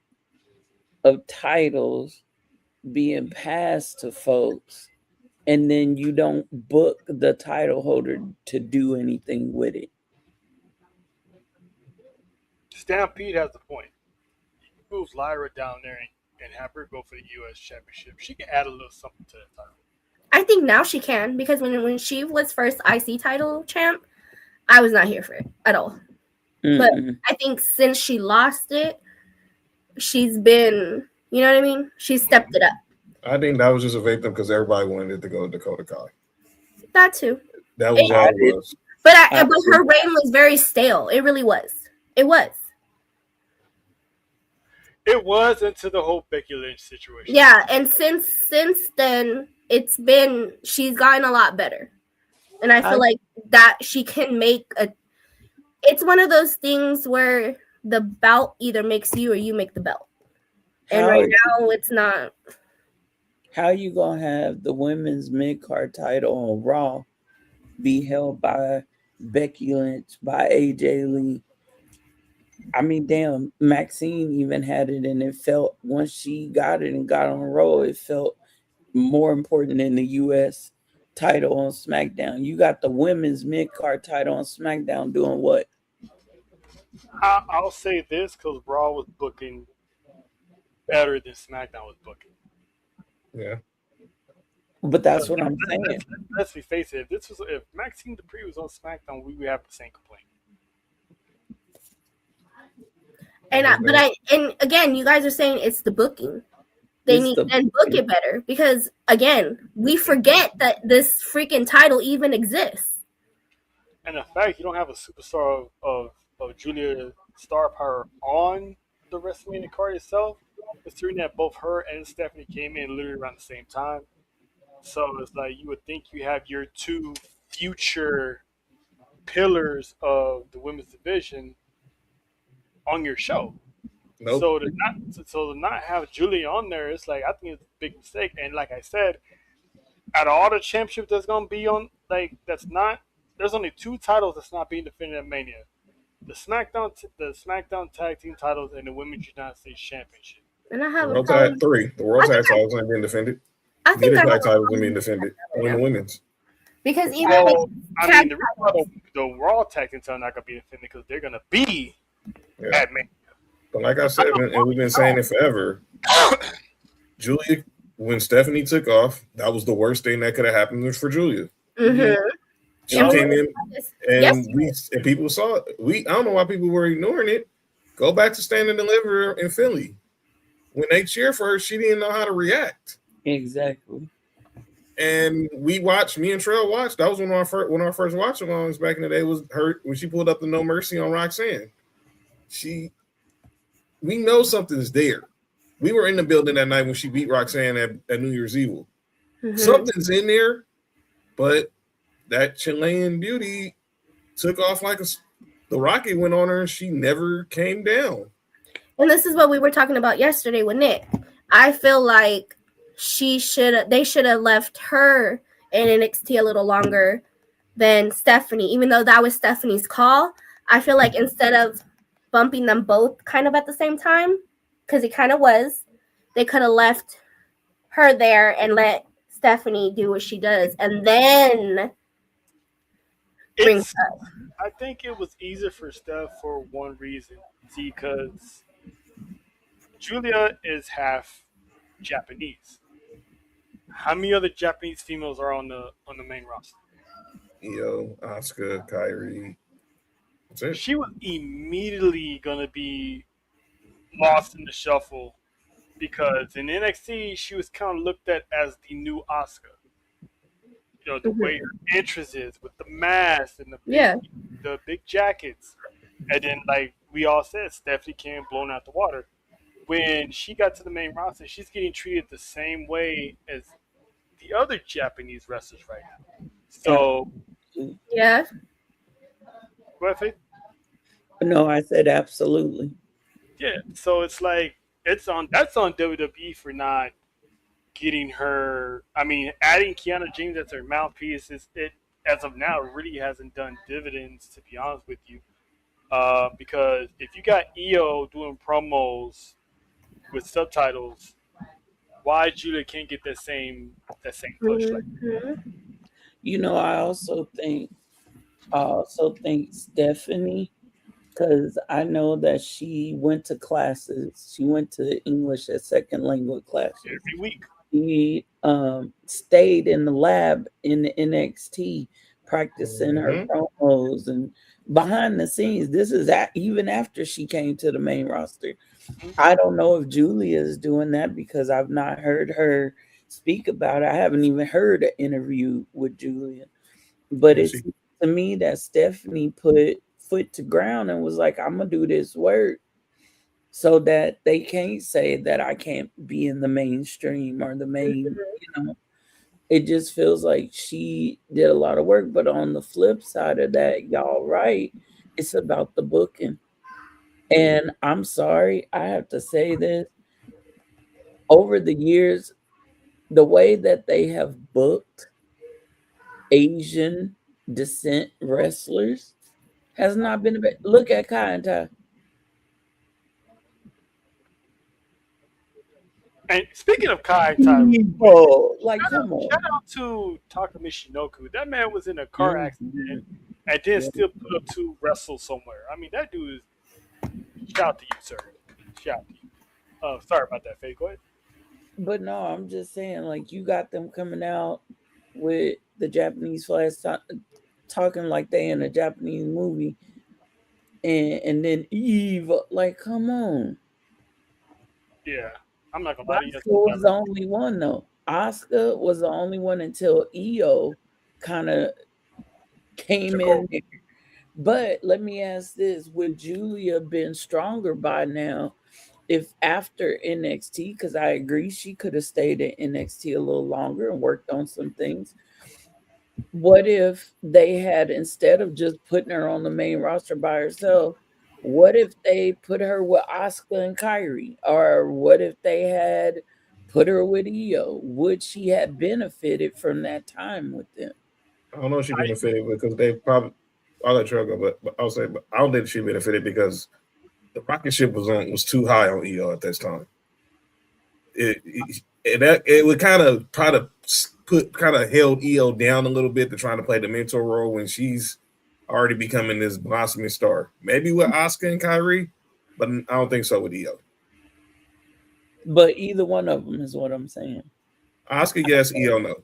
of titles being passed to folks, and then you don't book the title holder to do anything with it. Stampede has a point. You can move Lyra down there and have her go for the U.S. Championship. She can add a little something to that title. I think now she can, because when she was first IC title champ, I was not here for it at all. Mm-hmm. But I think since she lost it, she's been, you know what I mean? She stepped it up. I think that was just a victim because everybody wanted to go to Dakota Kai. That too. That was all it was. But her reign was very stale. It really was. It was. It was until the whole Becky Lynch situation. Yeah, and since then, she's gotten a lot better. And I feel like that she can make it's one of those things where the belt either makes you or you make the belt. And right now, it's not. How you going to have the women's mid-card title on Raw be held by Becky Lynch, by AJ Lee? I mean, damn, Maxine even had it, and it felt, once she got it and got on a roll, it felt more important than the U.S. title on SmackDown. You got the women's mid-card title on SmackDown doing what? I'll say this, because Raw was booking better than SmackDown was booking. Yeah. But that's what I'm saying. Let's be face it. If Maxine Dupree was on SmackDown, we would have the same complaint. And again, you guys are saying it's the booking. They need to book it better, because again, we forget that this freaking title even exists. And the fact you don't have a superstar of Julia star power on the Wrestlemania card itself, considering that both her and Stephanie came in literally around the same time. So it's like you would think you have your two future pillars of the women's division on your show. Nope. So to not have Julia on there, it's like, I think it's a big mistake. And like I said, out of all the championships that's gonna be on, there's only two titles that's not being defended at Mania: the SmackDown tag team titles and the Women's United States Championship. And I have three. The World Tag titles ain't being defended. I think the tag titles are being defended. Only the women's. Because even the reason why the Raw tag team titles are not gonna be defended because they're gonna be at Mania. But like I said, and we've been saying it forever, Julia, when Stephanie took off, that was the worst thing that could have happened for Julia. Mm-hmm. She came in, and people saw it. I don't know why people were ignoring it. Go back to Stand and Deliver in Philly. When they cheered for her, she didn't know how to react. Exactly. And me and Trell watched. That was one of our first watch-alongs back in the day. Was her when she pulled up the No Mercy on Roxanne. We know something's there. We were in the building that night when she beat Roxanne at New Year's Eve. Mm-hmm. Something's in there, but that Chilean beauty took off like the rocket went on her, and she never came down. And this is what we were talking about yesterday with Nick. I feel like they should have left her in NXT a little longer than Stephanie, even though that was Stephanie's call. I feel like instead of bumping them both kind of at the same time, because it kind of was, they could have left her there and let Stephanie do what she does, and then bring her up. I think it was easier for Steph for one reason. See, because Julia is half Japanese. How many other Japanese females are on the main roster? Io, Asuka, Kyrie. That's it. She was immediately gonna be lost in the shuffle because in NXT she was kind of looked at as the new Asuka. You know, the way her entrance is with the mask and the big jackets, and then like we all said, Stephanie came blown out the water. When she got to the main roster, she's getting treated the same way as the other Japanese wrestlers right now. So, Yeah. go ahead, Faith. No, I said absolutely. Yeah. So it's like that's on WWE for not getting her. I mean, adding Kiana James as her mouthpiece it as of now really hasn't done dividends, to be honest with you. Because if you got Io doing promos with subtitles, why Julia can't get that same push? Like, You know, I also think Stephanie, because I know that she went to classes. She went to English as second language classes. every week. She stayed in the lab in the NXT practicing her promos and behind the scenes. This is even after she came to the main roster. I don't know if Julia is doing that because I've not heard her speak about it. I haven't even heard an interview with Julia. But it's to me that Stephanie put foot to ground and was like, I'm gonna do this work so that they can't say that I can't be in the mainstream or the main, you know. It just feels like she did a lot of work. But on the flip side of that, y'all right, it's about the booking. And I'm sorry, I have to say this. Over the years, the way that they have booked Asian descent wrestlers has not been look at Kai and Tai. And speaking of Kai and Tai, Like, come on. shout out to Taka Michinoku. That man was in a car accident and then still put up to wrestle somewhere. I mean, that dude is. Shout out to you, sir. Shout out to you. Sorry about that, Faye. Go ahead. But no, I'm just saying, like, you got them coming out with the Japanese flags talking like they in a Japanese movie, and then Eve, like, come on. Yeah, I'm not gonna lie to you. Asuka was the only one though. Asuka was the only one until Io kind of came in there. But let me ask this: would Julia been stronger by now if after NXT? Because I agree she could have stayed at NXT a little longer and worked on some things. What if they had, instead of just putting her on the main roster by herself, what if they put her with Asuka and Kyrie? Or what if they had put her with Io? Would she have benefited from that time with them? I don't know if she benefited because they probably I'll let you go, but I'll say, but I don't think she benefited because the rocket ship was too high on Io at this time. It would kind of try to held Io down a little bit to try to play the mentor role when she's already becoming this blossoming star. Maybe with Asuka and Kyrie, but I don't think so with Io. But either one of them is what I'm saying. Asuka, yes. Io, no.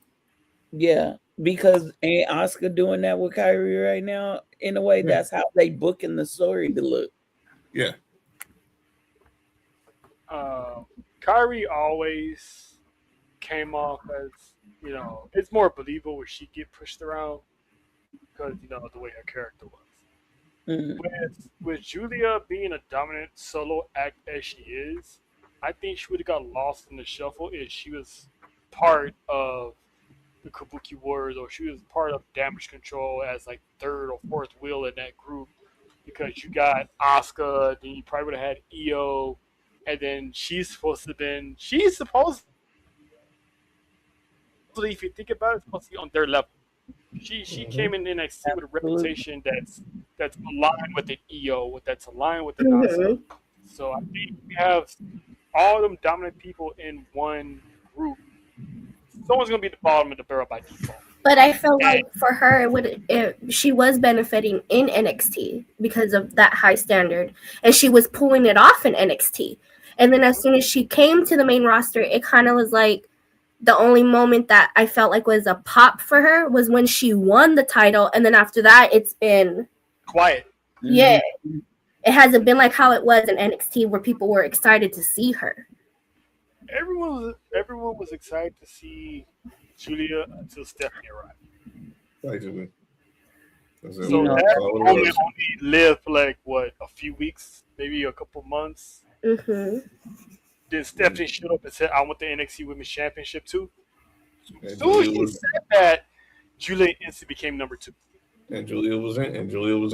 Yeah, because ain't Asuka doing that with Kyrie right now? In a way, that's how they booking the story to look. Yeah. Kyrie always came off as, you know, it's more believable when she get pushed around because, you know, the way her character was. With Julia being a dominant solo act as she is, I think she would have got lost in the shuffle if she was part of the Kabuki Warriors or she was part of Damage Control as like third or fourth wheel in that group, because you got Asuka, then you probably would have had Io, and then she's supposed, if you think about it, supposed to be on their level. She came in NXT with a reputation that's aligned with the Io, that's aligned with the Asuka. So I think we have all them dominant people in one group. Someone's gonna be at the bottom of the barrel by default. But I feel like for her, she was benefiting in NXT because of that high standard, and she was pulling it off in NXT. And then as soon as she came to the main roster, it kind of was like the only moment that I felt like was a pop for her was when she won the title, and then after that, it's been quiet. Yeah, it hasn't been like how it was in NXT where people were excited to see her. Everyone was excited to see Julia until Stephanie arrived. Basically. So that moment only lived for like what, a few weeks, maybe a couple months. Mm-hmm. Then Stephanie showed up and said, "I want the NXT Women's Championship too." As soon as she said that, Julia instantly became number 2. And Julia was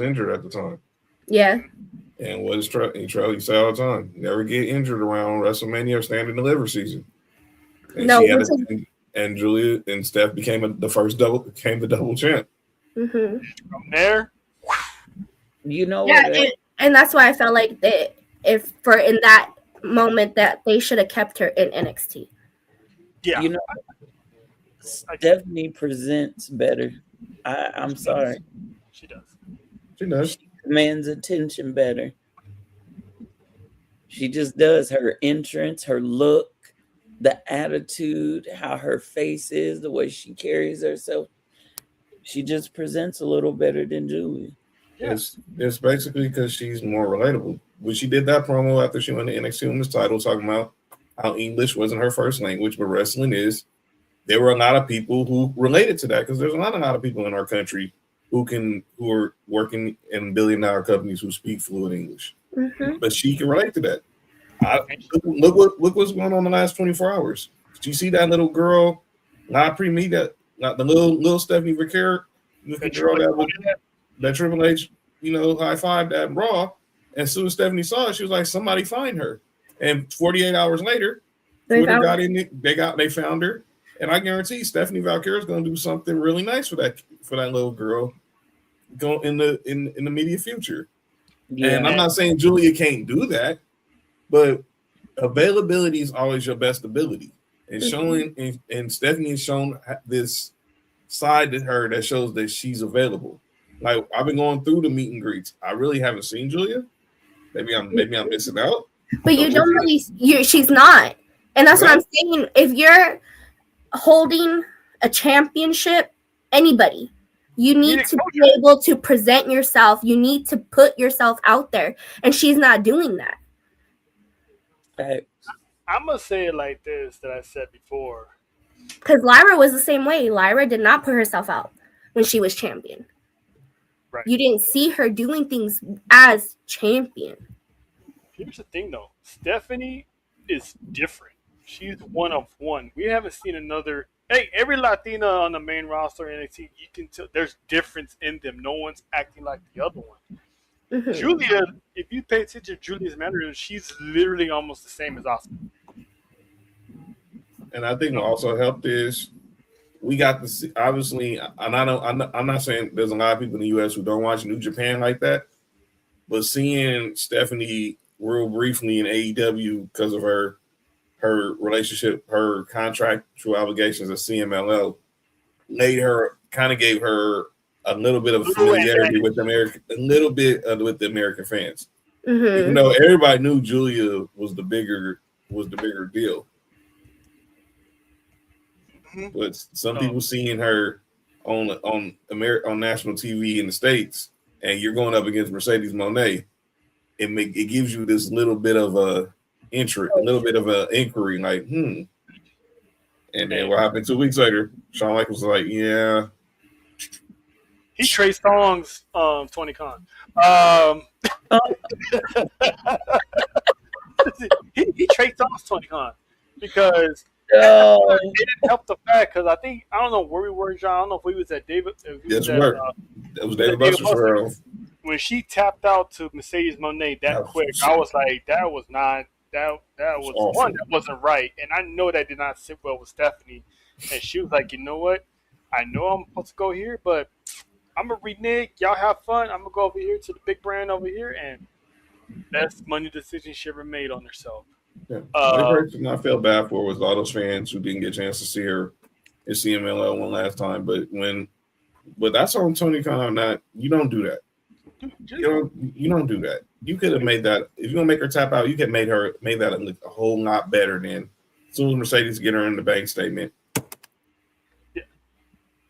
injured at the time. Yeah. And what is Charlie say all the time? Never get injured around WrestleMania or stand and deliver season. And and Julia and Steph became the double champ. Mm-hmm. From there, you know, and that's why I felt like in that moment that they should have kept her in NXT. Yeah, you know, Stephanie presents better. I'm sorry, she does. She does. She commands attention better. She just does. Her entrance, her look, the attitude, how her face is, the way she carries herself. She just presents a little better than Julia. It's basically because she's more relatable. When she did that promo after she won the NXT Women's title, talking about how English wasn't her first language, but wrestling is, there were a lot of people who related to that because there's not a lot of people in our country who are working in billion-dollar companies who speak fluent English. Mm-hmm. But she can relate to that. Look what's going on in the last 24 hours. Did you see that little girl, not the little Stephanie Vaquer, the girl that Triple H, high five that Raw. And as soon as Stephanie saw it, she was like, "Somebody find her." And 48 hours later, Twitter got in it. They found her, and I guarantee Stephanie Vaquer is going to do something really nice for that little girl, go in the immediate future. Yeah. And I'm not saying Julia can't do that, but availability is always your best ability. And showing and Stephanie has shown this side to her that shows that she's available. Like, I've been going through the meet and greets. I really haven't seen Julia. Maybe I'm missing out. But you don't really. She's not, and that's what I'm saying. If you're holding a championship, anybody, you need to be able to present yourself. You need to put yourself out there, and she's not doing that. I'm gonna say it like this that I said before. Because Lyra was the same way. Lyra did not put herself out when she was champion. Right. You didn't see her doing things as champion. Here's the thing, though. Stephanie is different. She's one of one. We haven't seen another. Hey, every Latina on the main roster in NXT, you can tell there's difference in them. No one's acting like the other one. Mm-hmm. Julia, if you pay attention to Julia's mannerisms, she's literally almost the same as Asuka. And I think what also helped is we got to see, obviously, and I'm not saying there's a lot of people in the U.S. who don't watch New Japan like that, but seeing Stephanie real briefly in AEW because of her relationship, her contractual obligations at CMLL, gave her a little bit of familiarity with the American fans. Mm-hmm. Even though everybody knew Julia was the bigger deal. But some people seeing her on national TV in the States, and you're going up against Mercedes Moné, it gives you this little bit of a inquiry, like, And then what happened 2 weeks later? Shawn Michaels was like, yeah. He Trey Songz Tony Khan. he Trey Songz Tony Khan because it didn't help the fact because I don't know where we were, John. I don't know if we was at David. That was David Buster's. When she tapped out to Mercedes Moné that quick, I was like, that was awful. One that wasn't right, and I know that did not sit well with Stephanie. And she was like, you know what? I know I'm supposed to go here, but I'm gonna renege. Y'all have fun. I'm gonna go over here to the big brand over here, and best money decision she ever made on herself. Yeah. The person I felt bad for was all those fans who didn't get a chance to see her in CMLL one last time. But that's on Tony Khan. You don't do that. You don't do that. You could have made that. If you're gonna make her tap out, you could have made that a whole lot better than As soon as Mercedes get her in the bank statement. Yeah.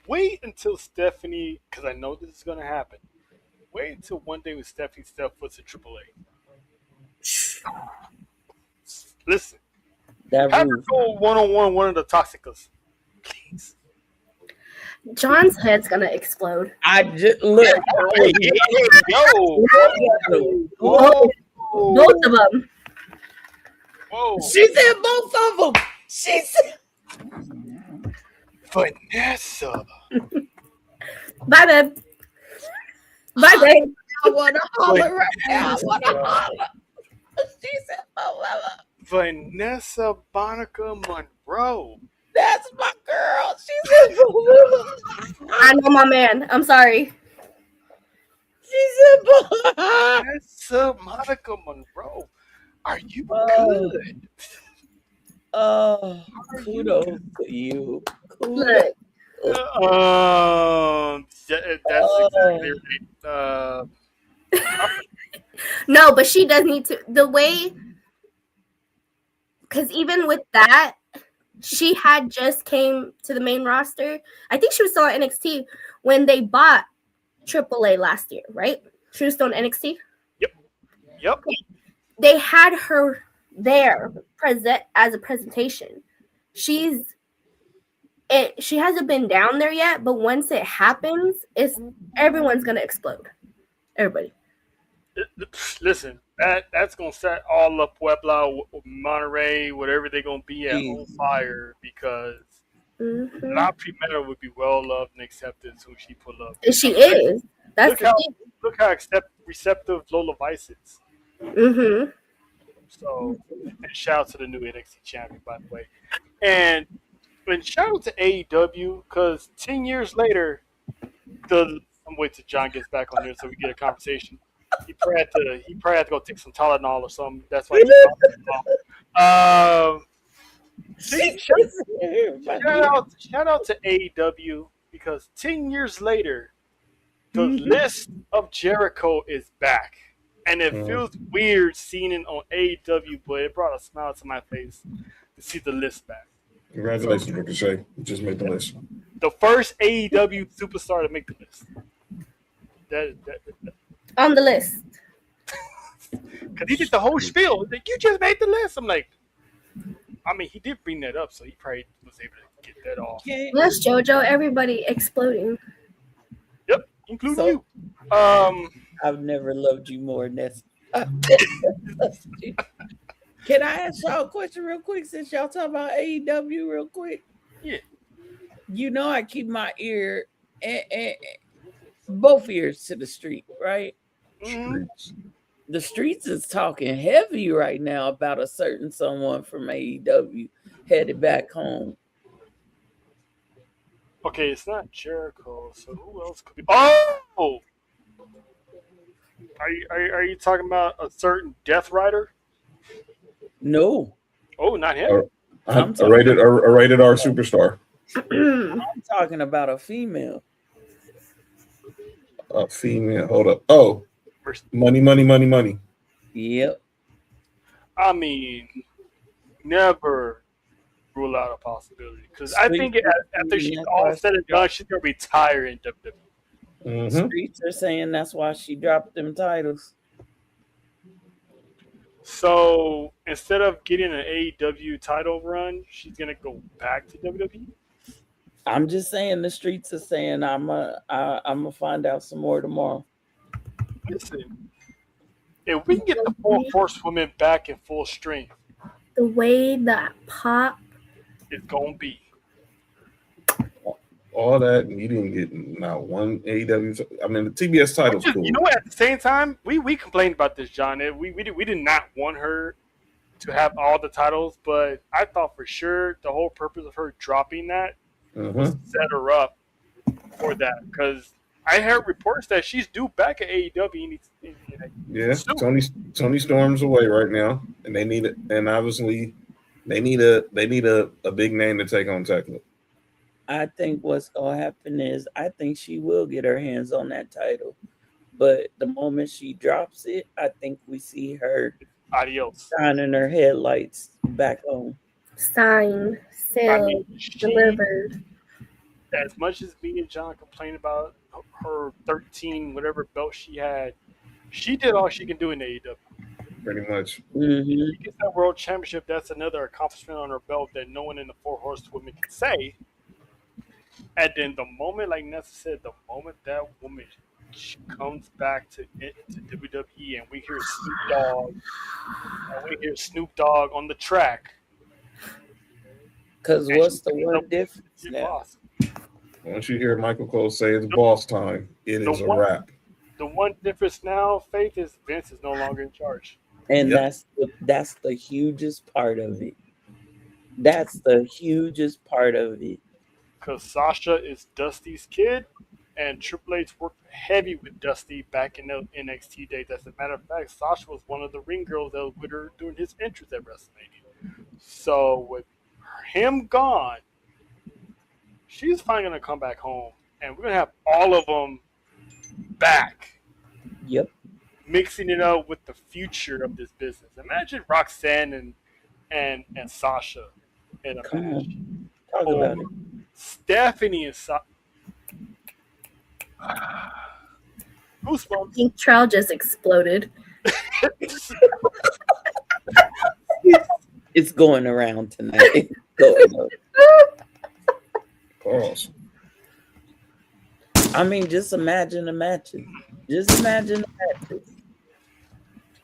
Wait until Stephanie, because I know this is going to happen. Wait until one day when Stephanie steps foot to AAA. Listen, That have her roof. go one-on-one one of the Toxicas. Please. John's head's gonna explode. I just look. Yo. Both of them. Whoa. She said both of them. She said. Vanessa. Bye, babe. Bye, babe. I want to holler right now. I want to holler. She said both of them. Vanessa Monica Monroe. That's my girl. She said both of them. I know my man. I'm sorry. She said both of them. Vanessa Monica Monroe. Are you good? Oh, kudos to you. Kudos. Look, That's exactly right. no, but she does need to. The way, because even with that, she had just came to the main roster. I think she was still on NXT when they bought AAA last year, right? She was still on NXT. Yep. They had her there present as a presentation. She hasn't been down there yet, but once it happens, everyone's gonna explode. Everybody. Listen, that's gonna set all of Puebla, Monterey, whatever they're gonna be at on fire because La Primera would be well loved and accepted as soon as she pull up. She is. That's look how receptive Lola Vice is. Mm-hmm. So, and shout out to the new NXT champion, by the way. And shout out to AEW because 10 years later, I'm waiting till John gets back on here so we get a conversation. He probably had to go take some Tylenol or something. That's why he's shout out to AEW because 10 years later, the list of Jericho is back. And it feels weird seeing it on AEW, but it brought a smile to my face to see the list back. Congratulations, Ricochet. You just made the list. The first AEW superstar to make the list. That On the list. Because he did the whole spiel. Like, you just made the list. I'm like, I mean, he did bring that up, so he probably was able to get that off. Yes, JoJo. Everybody exploding. Yep, including you. I've never loved you more than this. Can I ask y'all a question real quick since y'all talk about AEW real quick? Yeah. You know I keep my ear and both ears to the street, right? Mm-hmm. The streets is talking heavy right now about a certain someone from AEW headed back home. Okay, it's not Jericho, so who else could be? Oh! Are you talking about a certain Death Rider? No. Oh, not him. A rated R superstar. I'm talking about a female. A female. Hold up. Oh, money. Yep. I mean, never rule out a possibility because I think after she's all said and done, she's gonna retire in WWE. Mm-hmm. Streets are saying that's why she dropped them titles. So instead of getting an AEW title run, she's gonna go back to WWE. I'm just saying the streets are saying I'm gonna find out some more tomorrow. Listen, if we can get the 4 Horsewomen back in full strength, The way that pop. it's gonna be. All that, and you didn't get not one AEW. I mean, the TBS title's cool. You know what? At the same time, we complained about this, John. We did not want her to have all the titles, but I thought for sure the whole purpose of her dropping that was to set her up for that. Because I heard reports that she's due back at AEW. Yeah, Tony Storm's away right now, and they need it. And obviously, they need a big name to take on Tekla. I think what's gonna happen is I think she will get her hands on that title, but the moment she drops it, I think we see her Adios. shining her headlights back on. Signed, sealed, delivered. As much as me and John complained about her 13 whatever belt she had, she did all she can do in AEW. Pretty much. Mm-hmm. She gets that world championship. That's another accomplishment on her belt that no one in the Four Horsewomen can say. And then the moment, like Nessa said, the moment that woman comes back to WWE and we hear Snoop Dogg on the track. Because what's the one difference now? Once you hear Michael Cole say it's boss time, it is a wrap. The one difference now, Faith, is Vince is no longer in charge. And that's the hugest part of it. That's the hugest part of it. Because Sasha is Dusty's kid, and Triple H worked heavy with Dusty back in the NXT days. As a matter of fact, Sasha was one of the ring girls that was with her during his entrance at WrestleMania. So with him gone, she's finally going to come back home, and we're going to have all of them back. Yep. Mixing it up with the future of this business. Imagine Roxanne and Sasha in a match. Talk about it. I Stephanie and Goosebumps. think Troll just exploded. It's going around tonight. Pause. I mean, just imagine the matches. Just imagine the matches.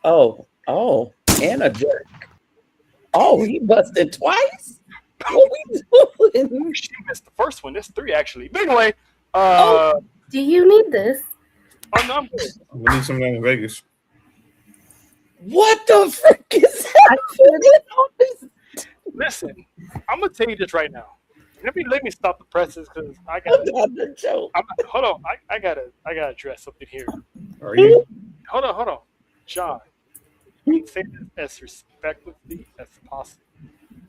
Oh, and a jerk. Oh, he busted twice? What we doing? She missed the first one. There's 3 actually. But anyway, Do you need this? I'm not good. I'm gonna need some of that in Vegas. What the frick is that? Listen, I'm gonna tell you this right now. Let me stop the presses because I got Another joke. hold on. I gotta address something here. Are you? Hold on. John, we say this as respectfully as possible.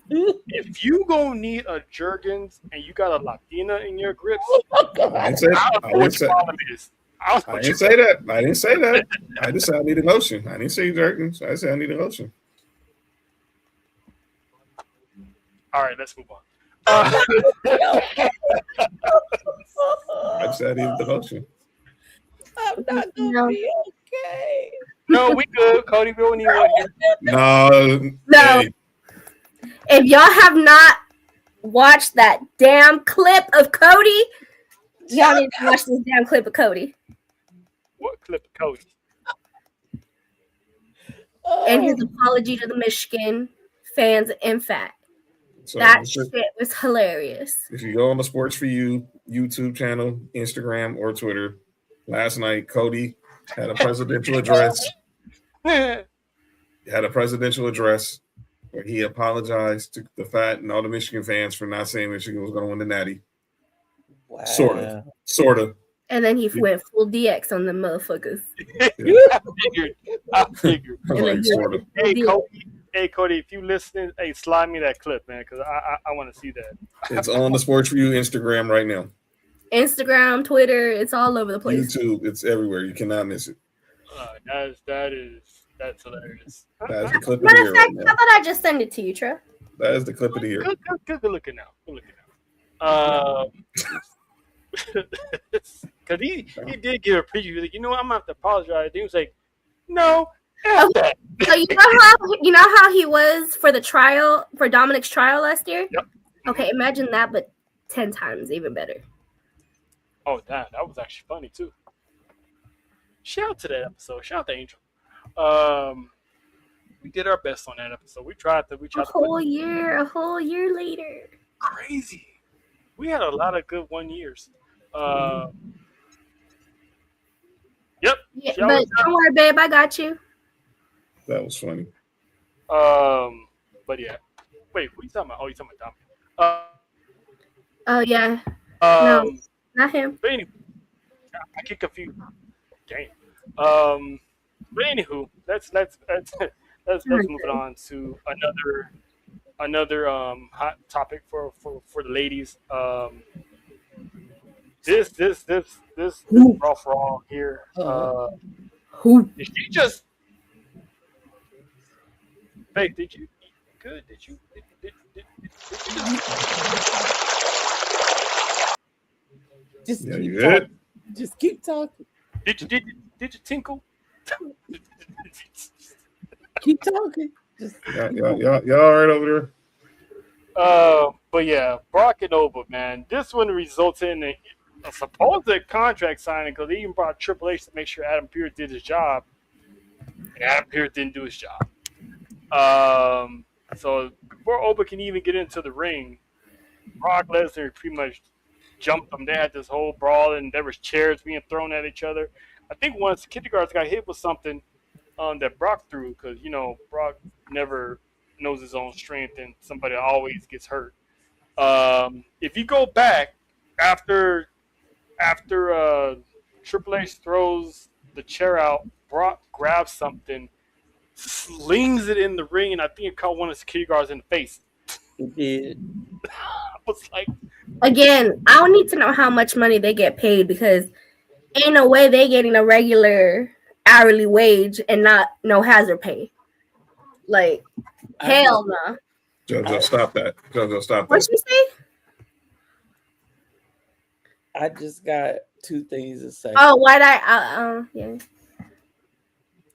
If you gonna need a Jergens and you got a Latina in your grips, I didn't say that. I didn't say that. I just said I need a lotion. I didn't say Jerkins. I said I need a lotion. All right, let's move on. I just said I needed the lotion. I'm not gonna be okay. No, we good, Cody. We don't need one here. No. No. If y'all have not watched that damn clip of Cody, y'all need to watch this damn clip of Cody. What clip of Cody? And his apology to the Michigan fans and Fat. So That shit was hilarious. if you go on the Sports4U YouTube channel, Instagram, or Twitter, last night Cody had a presidential address. Where he apologized to the Fat and all the Michigan fans for not saying Michigan was going to win the Natty. Wow. Sort of. And then he went full DX on the motherfuckers. I figured. Like, sort of. Hey, Cody, if you listening, hey, slide me that clip, man, because I want to see that. It's on the Sports4U Instagram right now. Instagram, Twitter, it's all over the place. YouTube, it's everywhere. You cannot miss it. That's hilarious. That is the clip of the Matter year of fact, right how now. about I just send it to you, Tre? That is the clip of the year. Good looking now. Because he did give a preview. He was like, I'm gonna have to apologize. He was like, no, F that. So you know how he was for the trial, for Dominic's trial last year? Yep. Okay, imagine that, but 10 times even better. Oh, that was actually funny too. Shout out to that episode. Shout out to Angel. We did our best on that episode. We tried to A whole year later. crazy. We had a lot of good 1 years. Yep. Yeah, but don't worry, babe, I got you. That was funny. But yeah. Wait, what are you talking about? Oh, you're talking about Dominic. Oh yeah. No, not him. But anyway, I get confused. Damn. But anywho, let's move it on to another hot topic for the ladies. This Raw for All here. Who? Did you just? Hey, did you eat good? Just Yeah, keep you talking. good? Just keep talking. Did you tinkle? Keep talking. Just Y'all all right over there? But yeah, Brock and Oba, man, this one resulted in a supposed contract signing because they even brought Triple H to make sure Adam Pearce did his job. And Adam Pearce didn't do his job. So before Oba can even get into the ring, Brock Lesnar pretty much jumped them. They had this whole brawl, and there was chairs being thrown at each other. I think once Kindergarten got hit with something that Brock threw, because Brock never knows his own strength, and somebody always gets hurt. If you go back after Triple H throws the chair out, Brock grabs something, slings it in the ring, and I think it caught one of the security guards in the face. it did. I was like, Again, I don't need to know how much money they get paid because ain't no way they getting a regular hourly wage and not no hazard pay. Like, hell no. JoJo, stop that. JoJo, stop What that. you say? I just got two things to say. Oh, why'd I? Yeah.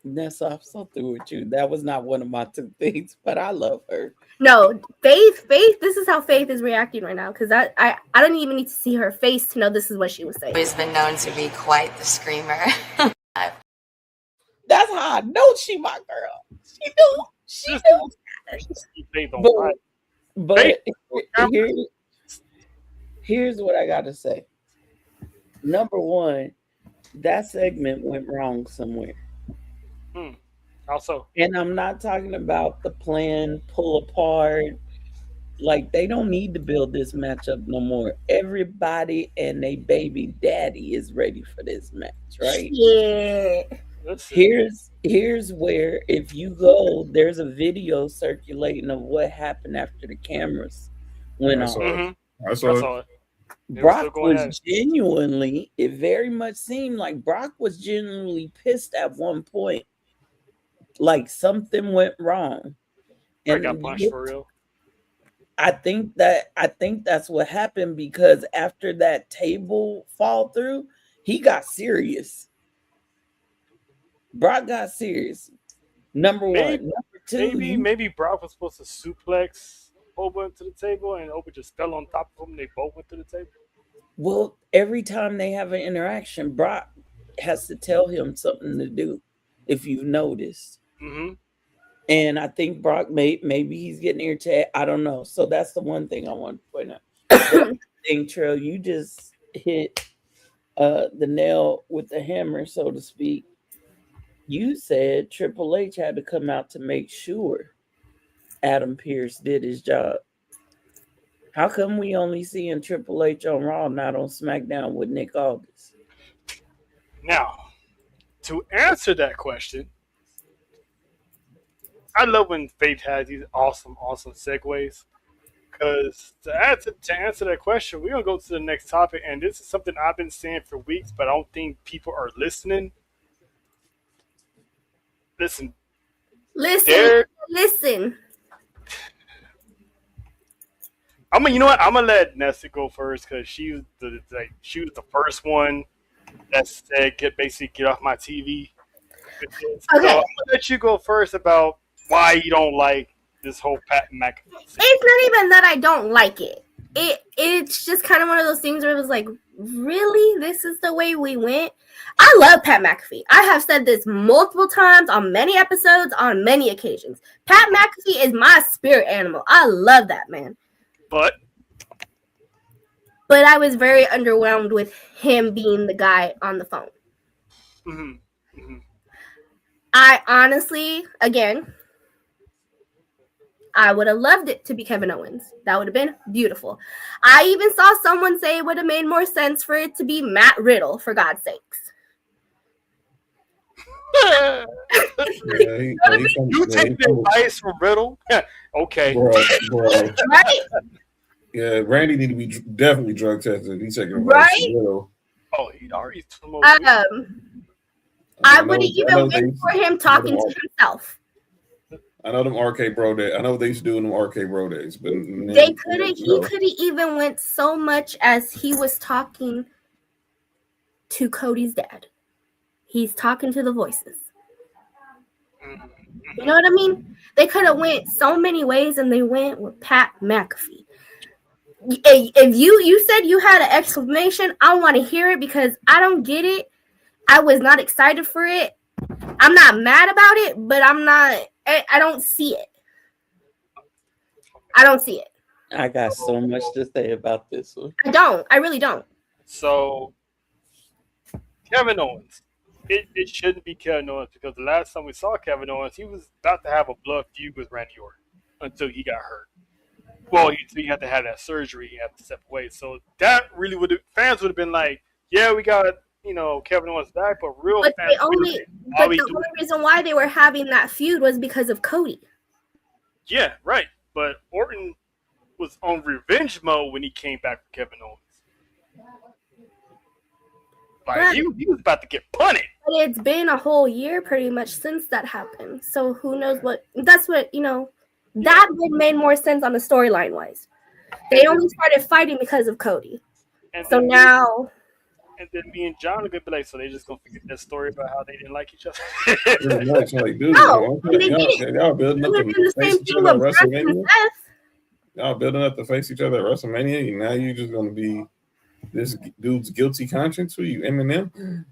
Nessa, I'm so through with you. That was not one of my two things, but I love her. No, Faith. This is how Faith is reacting right now because I don't even need to see her face to know this is what she was saying. Always been known to be quite the screamer. That's how I know she my girl. She do. But here's what I gotta say. Number one, that segment went wrong somewhere. Also, and I'm not talking about the plan pull apart. Like, they don't need to build this matchup no more. Everybody and they baby daddy is ready for this match, right? Yeah. Here's where, if you go, there's a video circulating of what happened after the cameras went on. I saw it. Brock was genuinely, it very much seemed like Brock was genuinely pissed at one point. Like something went wrong. And I got punched for real. I think that's what happened, because after that table fall through, he got serious. Brock got serious. Number one. Number two, maybe Brock was supposed to suplex Oba into the table, and Oba just fell on top of him. They both went to the table. Well, every time they have an interaction, Brock has to tell him something to do, if you've noticed. Mm-hmm. And I think Brock maybe he's getting irritated. I don't know. So that's the one thing I want to point out. I think, Trail, you just hit the nail with the hammer, so to speak. You said Triple H had to come out to make sure Adam Pearce did his job. How come we only seeing Triple H on Raw, not on SmackDown with Nick Aldis? Now, to answer that question, I love when Faith has these awesome segues. Because to answer that question, we're going to go to the next topic. And this is something I've been saying for weeks, but I don't think people are listening. Listen. You know what? I'm gonna let Nessa go first because she was the first one that said get off my TV. Okay. So I'm gonna let you go first about why you don't like this whole Pat McAfee. It's not even that I don't like it. It's just kind of one of those things where it was like, really? This is the way we went? I love Pat McAfee. I have said this multiple times on many episodes, on many occasions. Pat McAfee is my spirit animal. I love that man. But I was very underwhelmed with him being the guy on the phone. Mm-hmm. Mm-hmm. I honestly, again, I would have loved it to be Kevin Owens. That would have been beautiful. I even saw someone say it would have made more sense for it to be Matt Riddle, for God's sakes. You take the advice from Riddle? Okay. Bro. Right? Yeah, Randy need to be definitely drug tested. He's taking advice from Riddle. Oh, he already I would have even waited for him talking to himself. I know them arcade bro days. I know what they used to do in them arcade bro days, but They couldn't. He could have even went so much as he was talking to Cody's dad. He's talking to the voices. You know what I mean? They could have went so many ways, and they went with Pat McAfee. If you said you had an exclamation, I want to hear it because I don't get it. I was not excited for it. I'm not mad about it, but I don't see it. I don't see it. I got so much to say about this one. I don't. I really don't. So, Kevin Owens. It shouldn't be Kevin Owens because the last time we saw Kevin Owens, he was about to have a blood feud with Randy Orton until he got hurt. Well, he had to have that surgery. He had to step away. So that really fans would have been like, yeah, we got Kevin Owens back, but fans. The only reason why they were having that feud was because of Cody. Yeah, right. But Orton was on revenge mode when he came back with Kevin Owens. Like, he was about to get punted. But it's been a whole year pretty much since that happened. So who knows what... That's what, that would made more sense on the storyline wise. They only started fighting because of Cody. And so now... And then me and John are going to be like, so they just going to forget that story about how they didn't like each other? Pretty much, like, dude. No, y'all building up to face each other at WrestleMania. Y'all building up to face each other at WrestleMania. And now you're just going to be this dude's guilty conscience. Who you, Eminem?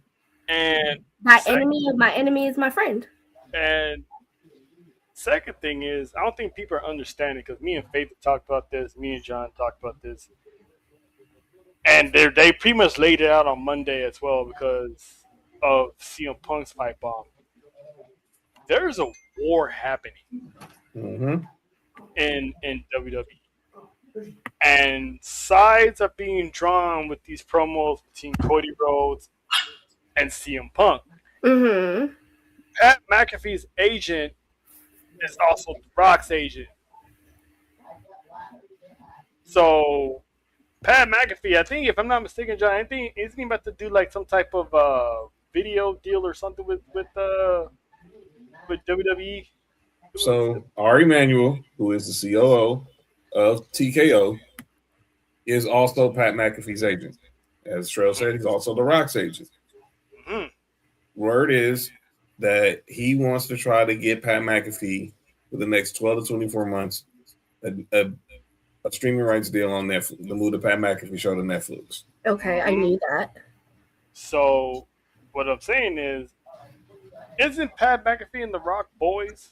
And my enemy is my friend. And second thing is, I don't think people are understanding because me and Faith talked about this. Me and John talked about this. And they pretty much laid it out on Monday as well because of CM Punk's fight bomb. There's a war happening in WWE. And sides are being drawn with these promos between Cody Rhodes and CM Punk. Mm-hmm. Pat McAfee's agent is also The Rock's agent. So Pat McAfee, I think, if I'm not mistaken, John, isn't he about to do like some type of video deal or something with WWE? So Ari Emanuel, who is the COO of TKO, is also Pat McAfee's agent. As Trell said, he's also The Rock's agent. Mm-hmm. Word is that he wants to try to get Pat McAfee for the next 12 to 24 months a streaming rights deal on Netflix, the move the Pat McAfee show to Netflix. Okay, I knew that. So what I'm saying is, isn't Pat McAfee and The Rock boys?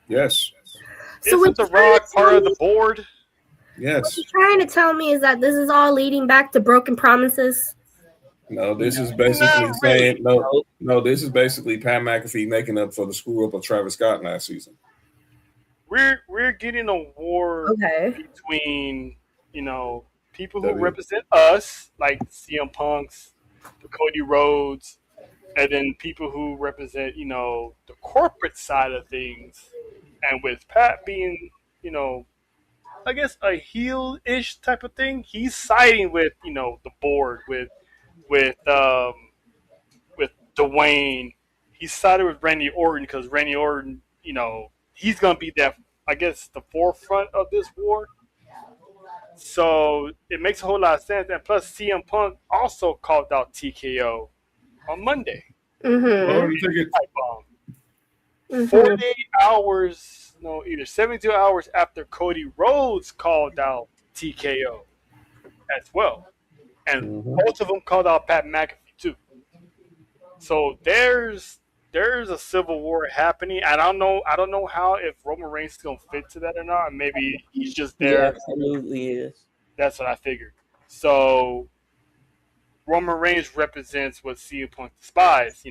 Yes. So isn't The Rock part of the board? Yes. What you're trying to tell me is that this is all leading back to broken promises? No, this is basically saying no. This is basically Pat McAfee making up for the screw up of Travis Scott last season. We're getting a war between people who represent us, like CM Punk's, the Cody Rhodes, and then people who represent the corporate side of things. And with Pat being I guess a heel-ish type of thing, he's siding with the board with Dwayne. He sided with Randy Orton because Randy Orton, he's going to be that, I guess, the forefront of this war. So it makes a whole lot of sense. And plus, CM Punk also called out TKO on Monday. Mm-hmm. 48 hours, either 72 hours after Cody Rhodes called out TKO as well. And both of them called out Pat McAfee too. So there's a civil war happening. I don't know how, if Roman Reigns is gonna fit to that or not. Maybe he's just there. He absolutely is. That's what I figured. So Roman Reigns represents what CM Punk despises.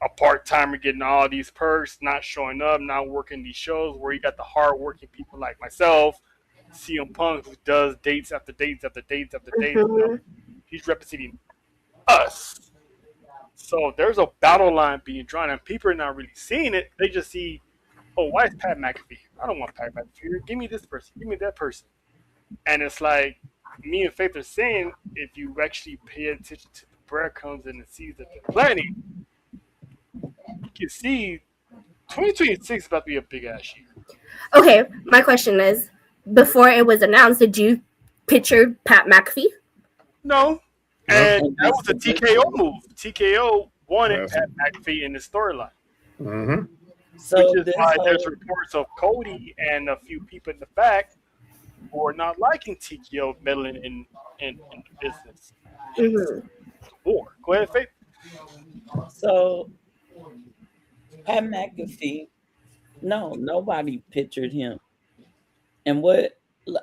A part-timer getting all these perks, not showing up, not working these shows where you got the hard-working people like myself, CM Punk, who does dates after dates after dates after dates. He's representing us. So there's a battle line being drawn, and people are not really seeing it. They just see, oh, why is Pat McAfee? I don't want Pat McAfee. Give me this person. Give me that person. And it's like me and Faith are saying, if you actually pay attention to the breadcrumbs and the seeds that they're planting, you can see 2026 is about to be a big ass year. Okay, my question is, before it was announced, did you picture Pat McAfee? No, No. and that was a TKO move. TKO wanted Yes. Pat McAfee in the storyline, Mm-hmm. So which is this why there's whole, reports of Cody and a few people in the back who are not liking TKO meddling in the business and Mm-hmm. the war. Go ahead, Faith. so Pat McAfee, no, nobody pictured him. And what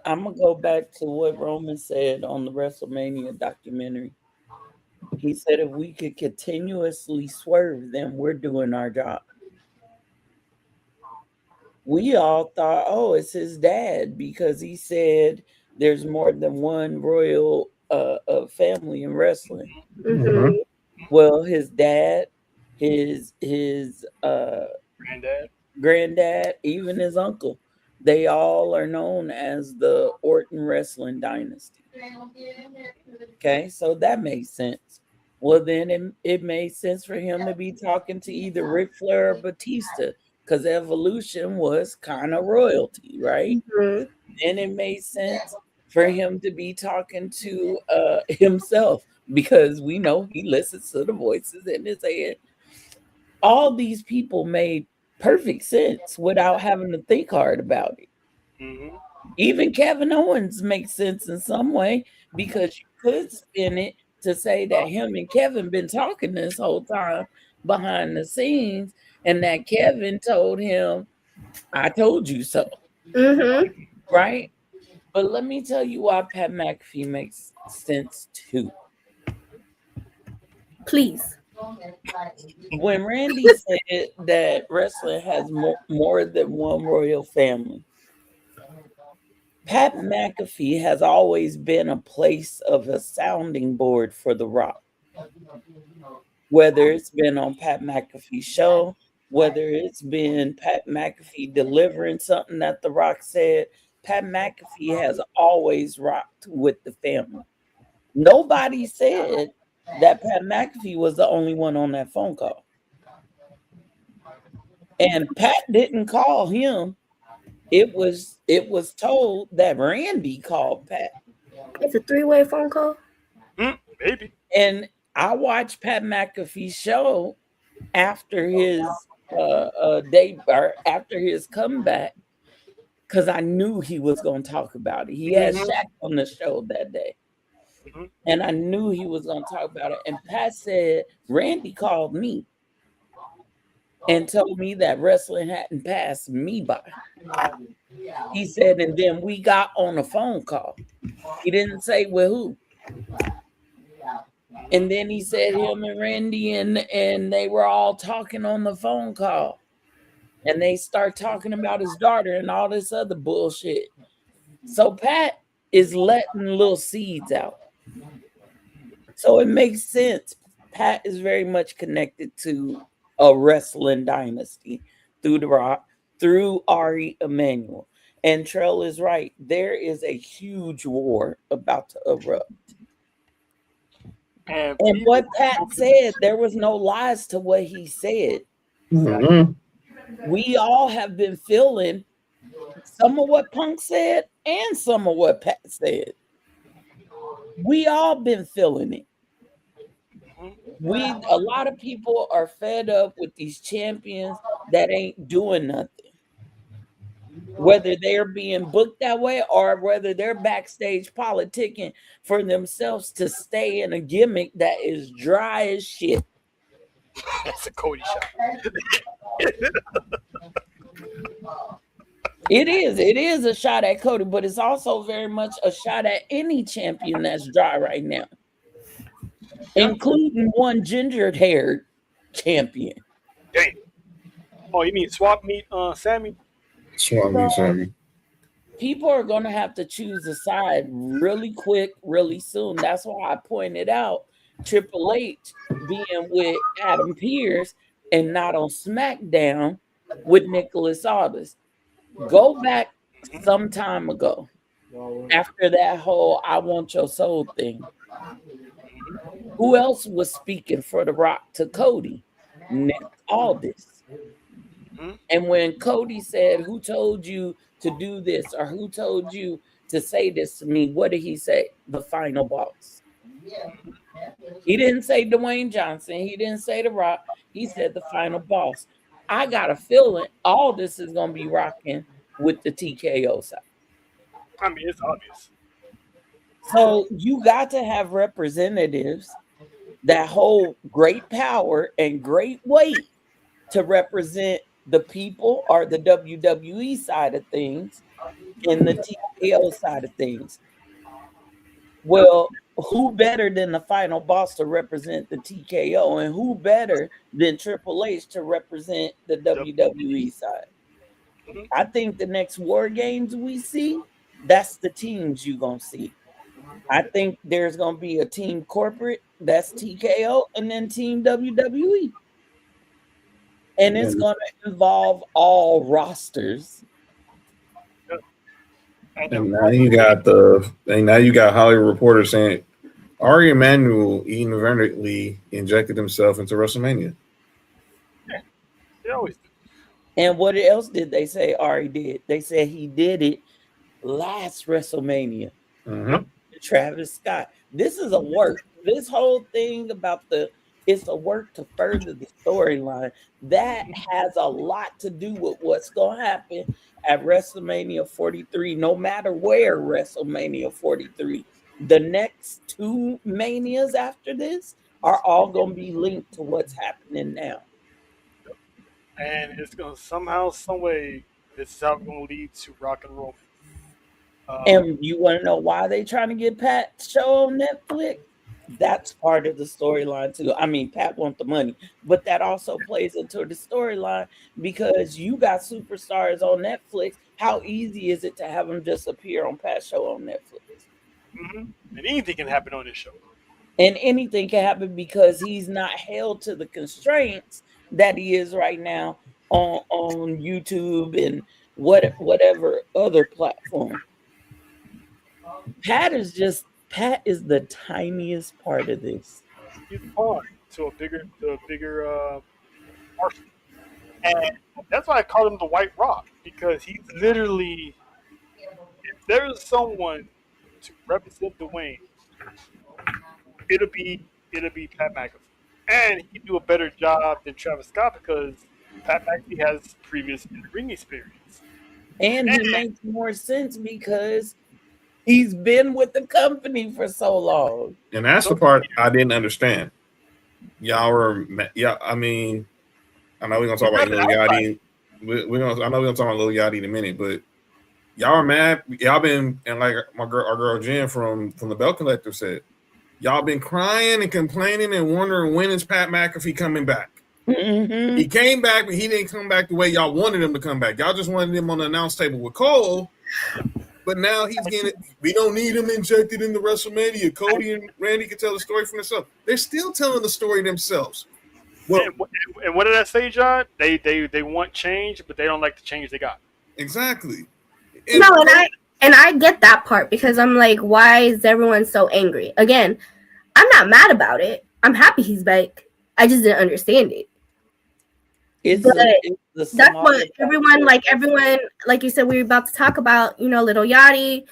I'm gonna go back to what Roman said on the Wrestlemania documentary. He said if we could continuously swerve them, we're doing our job. We all thought, oh, it's his dad because he said there's more than one royal family in wrestling. Mm-hmm. Well, his dad, his Granddad. granddad, even his uncle, they all are known as the Orton wrestling dynasty. Okay, so that makes sense. Well, then it made sense for him to be talking to either Ric Flair or Batista because Evolution was kind of royalty, right? Mm-hmm. And it made sense for him to be talking to himself because we know he listens to the voices in his head. All these people made perfect sense without having to think hard about it. Mm-hmm. Even Kevin Owens makes sense in some way because you could spin it to say that him and Kevin been talking this whole time behind the scenes and that Kevin told him, I told you so, Mm-hmm. right? But let me tell you why Pat McAfee makes sense too. Please. When Randy said that wrestling has more than one royal family, Pat McAfee has always been a place of a sounding board for The Rock. Whether it's been on Pat McAfee's show, whether it's been Pat McAfee delivering something that The Rock said, Pat McAfee has always rocked with the family. Nobody said that Pat McAfee was the only one on that phone call. And Pat didn't call him. It was told that Randy called Pat. It's a three-way phone call. Maybe. And I watched Pat McAfee's show after his day or after his comeback because I knew he was going to talk about it. He had Shaq on the show that day. Mhm. And I knew he was going to talk about it. And Pat said, Randy called me and told me that wrestling hadn't passed me by. He said, and then we got on a phone call. He didn't say with who. And then he said him and Randy and they were all talking on the phone call. And they start talking about his daughter and all this other bullshit. So Pat is letting little seeds out. So it makes sense. Pat is very much connected to a wrestling dynasty through The Rock, through Ari Emanuel. And Trell is right. There is a huge war about to erupt. And And people what Pat said, there was no lies to what he said. Mm-hmm. We all have been feeling some of what Punk said and some of what Pat said. We all been feeling it. A lot of people are fed up with these champions that ain't doing nothing. Whether they're being booked that way or whether they're backstage politicking for themselves to stay in a gimmick that is dry as shit. That's a Cody shot. It is a shot at Cody, but it's also very much a shot at any champion that's dry right now, including one ginger-haired champion. Damn. Oh, you mean swap meet Sammy? Swami, Sammy. People are going to have to choose a side really quick, really soon. That's why I pointed out Triple H being with Adam Pearce and not on SmackDown with Nicholas Aldis. Go back some time ago after that whole I Want Your Soul thing. Who else was speaking for The Rock to Cody? Nick Aldis. And when Cody said, "Who told you to do this?" or "Who told you to say this to me?" what did he say? The final boss. He didn't say Dwayne Johnson. He didn't say The Rock. He said the final boss. I got a feeling all this is going to be rocking with the TKO side. I mean, it's obvious. So you got to have representatives that hold great power and great weight to represent the people or the WWE side of things and the TKO side of things. Well, who better than the final boss to represent the TKO, and who better than Triple H to represent the WWE side? I think the next War Games we see, that's the teams you're going to see. I think there's going to be a team corporate, that's TKO, and then team WWE. And it's going to involve all rosters. And now you got Hollywood Reporter saying Ari Emanuel inadvertently injected himself into WrestleMania. Yeah, they always do. And what else did they say Ari did? They said he did it last WrestleMania. Travis Scott. This is a work. This whole thing about it's a work to further the storyline. That has a lot to do with what's going to happen at WrestleMania 43, no matter where WrestleMania 43. The next two Manias after this are all going to be linked to what's happening now. And it's going to somehow, some way, this is how it's going to lead to Rock and Roll. And you want to know why they trying to get Pat's show on Netflix? That's part of the storyline too. I mean, Pat wants the money, but that also plays into the storyline because you got superstars on Netflix. How easy is it to have them just appear on Pat's show on Netflix? And anything can happen on this show. And anything can happen because he's not held to the constraints that he is right now on YouTube and whatever other platform. Pat is the tiniest part of this. He's a pawn to a bigger arsenal. And that's why I call him the White Rock, because he's literally, if there's someone to represent Dwayne, it'll be Pat McAfee. And he can do a better job than Travis Scott because Pat McAfee has previous ring experience. And he makes more sense because he's been with the company for so long. And that's the part I didn't understand. I know we're gonna talk about Lil Yachty. I know we're gonna talk about Lil Yachty in a minute, but y'all are mad. Y'all been, and like our girl Jen from the Belt Collector said, y'all been crying and complaining and wondering when is Pat McAfee coming back. Mm-hmm. He came back, but he didn't come back the way y'all wanted him to come back. Y'all just wanted him on the announce table with Cole. But now he's getting it. We don't need him injected in the WrestleMania. Cody and Randy can tell the story for themselves. They're still telling the story themselves. Well, and what did I say, John? They want change, but they don't like the change they got. Exactly. And I get that part because I'm like, why is everyone so angry? Again, I'm not mad about it. I'm happy he's back. I just didn't understand it. That's what everyone, like you said, we were about to talk about, Little Yachty.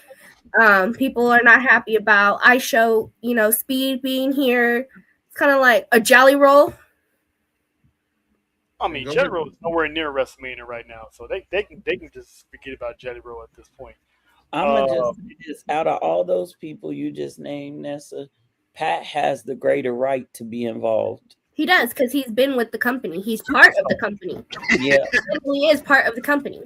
People are not happy about iShow, Speed being here. It's kind of like a Jelly Roll. I mean, Jelly Roll is nowhere near WrestleMania right now, so they can just forget about Jelly Roll at this point. I'm gonna just out of all those people you just named, Nessa, Pat has the greater right to be involved. He does, because he's been with the company. He's part of the company. Yeah. He is part of the company.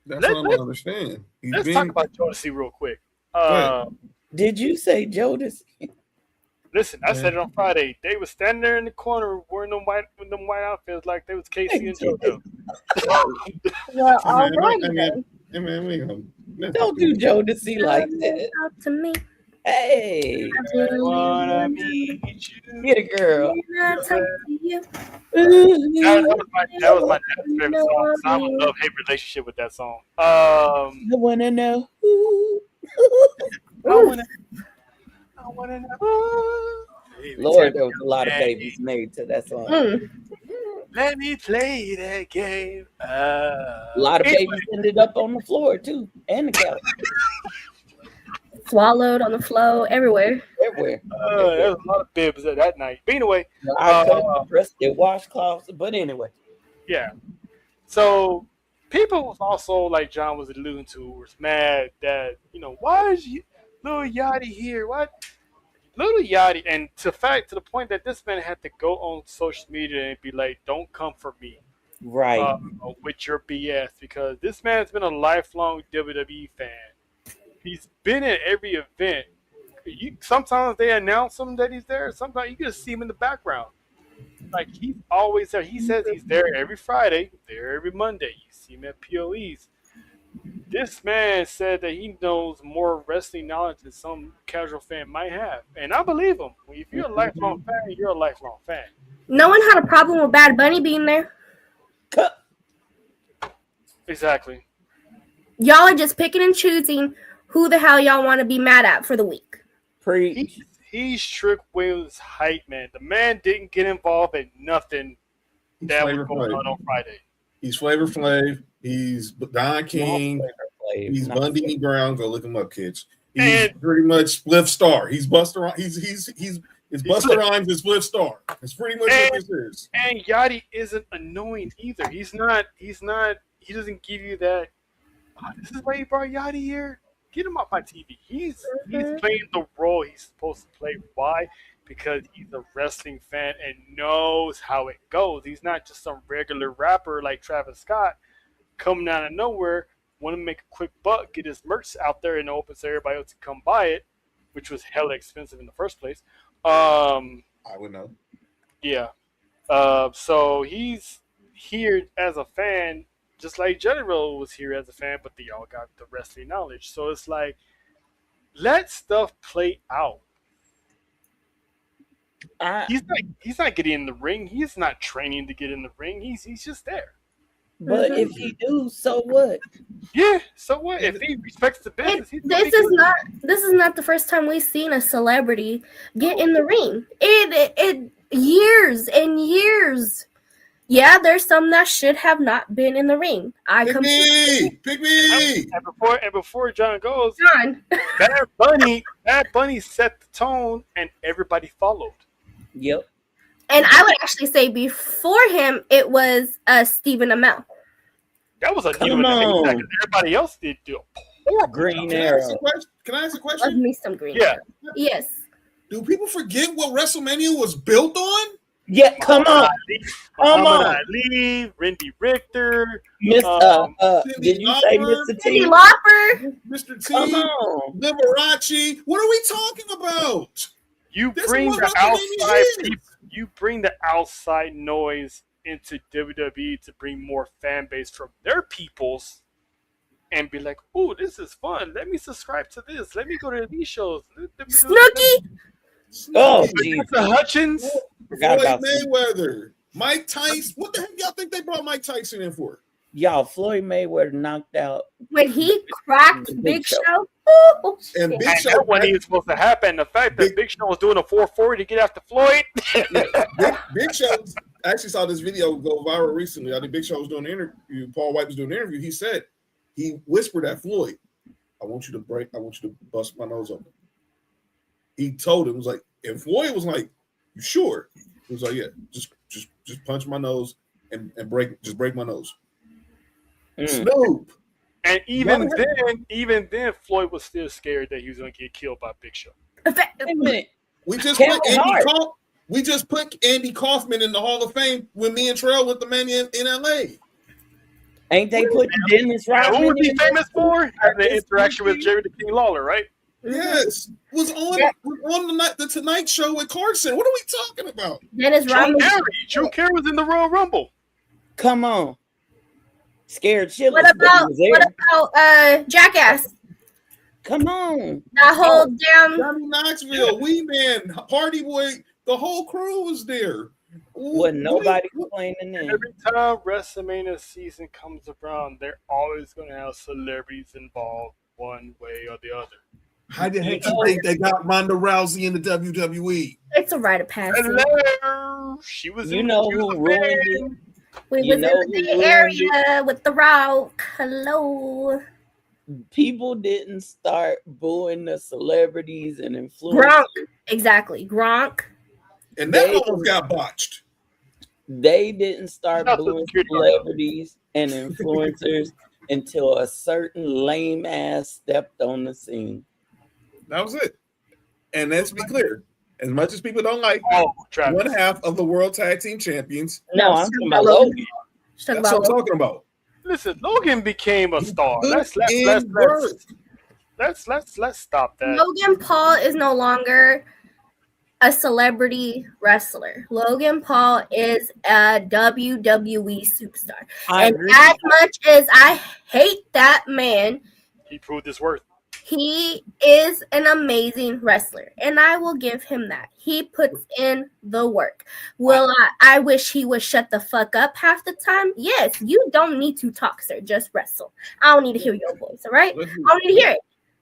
That's what I don't understand. Let's talk about Jodeci real quick. Did you say Jodeci? Listen, I said it on Friday. They was standing there in the corner wearing them white outfits like they was Casey and JoJo. Well, alrighty then. Don't do Jodeci like that. Talk to me. Hey, I wanna meet you. Get a girl. That was my dad's favorite song. So I would love-hate relationship with that song. I wanna know. I wanna know. Lord, there was a lot of babies made to that song. Let me play that game. A lot of babies ended up on the floor too, and the couch. Swallowed on the floor, everywhere. Everywhere. There was a lot of bibs that night. But anyway, I pressed the washcloths, but anyway. yeah. So people was also, like John was alluding to, was mad that, why is Lil Yachty here? What? Lil Yachty, and to the point that this man had to go on social media and be like, don't come for me. Right. With your BS, because this man's been a lifelong WWE fan. He's been at every event. Sometimes they announce him that he's there. Sometimes you just see him in the background. Like, he's always there. He says he's there every Friday, there every Monday. You see him at POEs. This man said that he knows more wrestling knowledge than some casual fan might have. And I believe him. If you're a lifelong fan, you're a lifelong fan. No one had a problem with Bad Bunny being there. Exactly. Y'all are just picking and choosing who the hell y'all want to be mad at for the week. He's Trick Williams' hype man. The man didn't get involved in nothing that was going on Friday. He's Flavor Flav. He's Don King. He's Bundy Brown. Go look him up, kids. He's pretty much Spliff Star. He's Buster. It's Buster Rhymes and Spliff Star. That's pretty much what this is. And Yachty isn't annoying either. He's not. He doesn't give you that. Oh, this is why you brought Yachty here. Get him off my TV. He's playing the role he's supposed to play. Why? Because he's a wrestling fan and knows how it goes. He's not just some regular rapper like Travis Scott coming out of nowhere, want to make a quick buck, get his merch out there in the open so everybody else can come buy it, which was hella expensive in the first place. I would know. Yeah. So he's here as a fan, just like General was here as a fan, but they all got the wrestling knowledge. So it's like, let stuff play out. He's not getting in the ring. He's not training to get in the ring. He's just there. But if he do, so what? Yeah, so what? If he respects the business, This is not the first time we've seen a celebrity get in the ring. It years and years. Yeah, there's some that should have not been in the ring. Pick me. And before John goes, John. Bad Bunny set the tone, and everybody followed. Yep. And I would actually say before him, it was Stephen Amell. That was a new one. Everybody else did do a Green Arrow. Can I ask a question? Love me some Green Arrow. Yes. Do people forget what WrestleMania was built on? Yeah, come on. Ali, Randy Richter, did you say Mr. T? Cyndi Lauper, Mr. T, Liberace. What are we talking about? You bring the outside noise into WWE to bring more fan base from their peoples and be like, "Oh, this is fun. Let me subscribe to this. Let me go to these shows." Snooki. Oh, the Hutchins. Floyd Mayweather. Mike Tyson. What the heck y'all think they brought Mike Tyson in for? Y'all, Floyd Mayweather knocked out when he cracked Big Show. And Big Show, that wasn't even supposed to happen. The fact that Big Show was doing a 440 to get after Floyd. Big Show. I actually saw this video go viral recently. I think Big Show was doing an interview. Paul White was doing an interview. He whispered at Floyd, "I want you to bust my nose open." He told him, it was like, and Floyd was like, "You sure?" He was like, "Yeah, just punch my nose and break my nose." Snoop. And even then, Floyd was still scared that he was going to get killed by Big Show. We just put Andy Kaufman in the Hall of Fame when me and Trail went to Mania in LA. Ain't they putting Dennis Rodman? Who was he famous for? The interaction with Jerry the King Lawler, right? Yes, was on the Tonight Show with Carson. What are we talking about? Dennis Rodman. Drew Carey was in the Royal Rumble. Come on, scared shitless. What about Jackass? Come on, that whole damn Johnny Knoxville, Wee Man, Hardy Boy, the whole crew was there. Wasn't nobody complaining then. Every time WrestleMania season comes around, they're always going to have celebrities involved one way or the other. How the heck you think they got Ronda Rousey in the WWE? It's a rite of passage. Hello. She was You in know she was who a ruined fan. it? We You was know in the who Bay ruined it? Area with the Rock. Hello. People didn't start booing the celebrities and influencers. Gronk. Exactly. Gronk. And that They almost got botched. They didn't start Shout out to booing security guard, though. celebrities and influencers until a certain lame ass stepped on the scene. That was it. And let's be clear. As much as people don't like Oh, Travis. one half of the World Tag Team Champions, No, I'm talking about Logan. She's talking that's what about I'm Logan. talking about. Listen, Logan became a star. Let's stop that. Logan Paul is no longer a celebrity wrestler. Logan Paul is a WWE superstar. I And agree. as much as I hate that man, He proved his worth. he is an amazing wrestler. And I will give him that. He puts in the work. I wish he would shut the fuck up half the time. Yes, you don't need to talk, sir. Just wrestle. I don't need to hear your voice, all right? I don't need to hear it.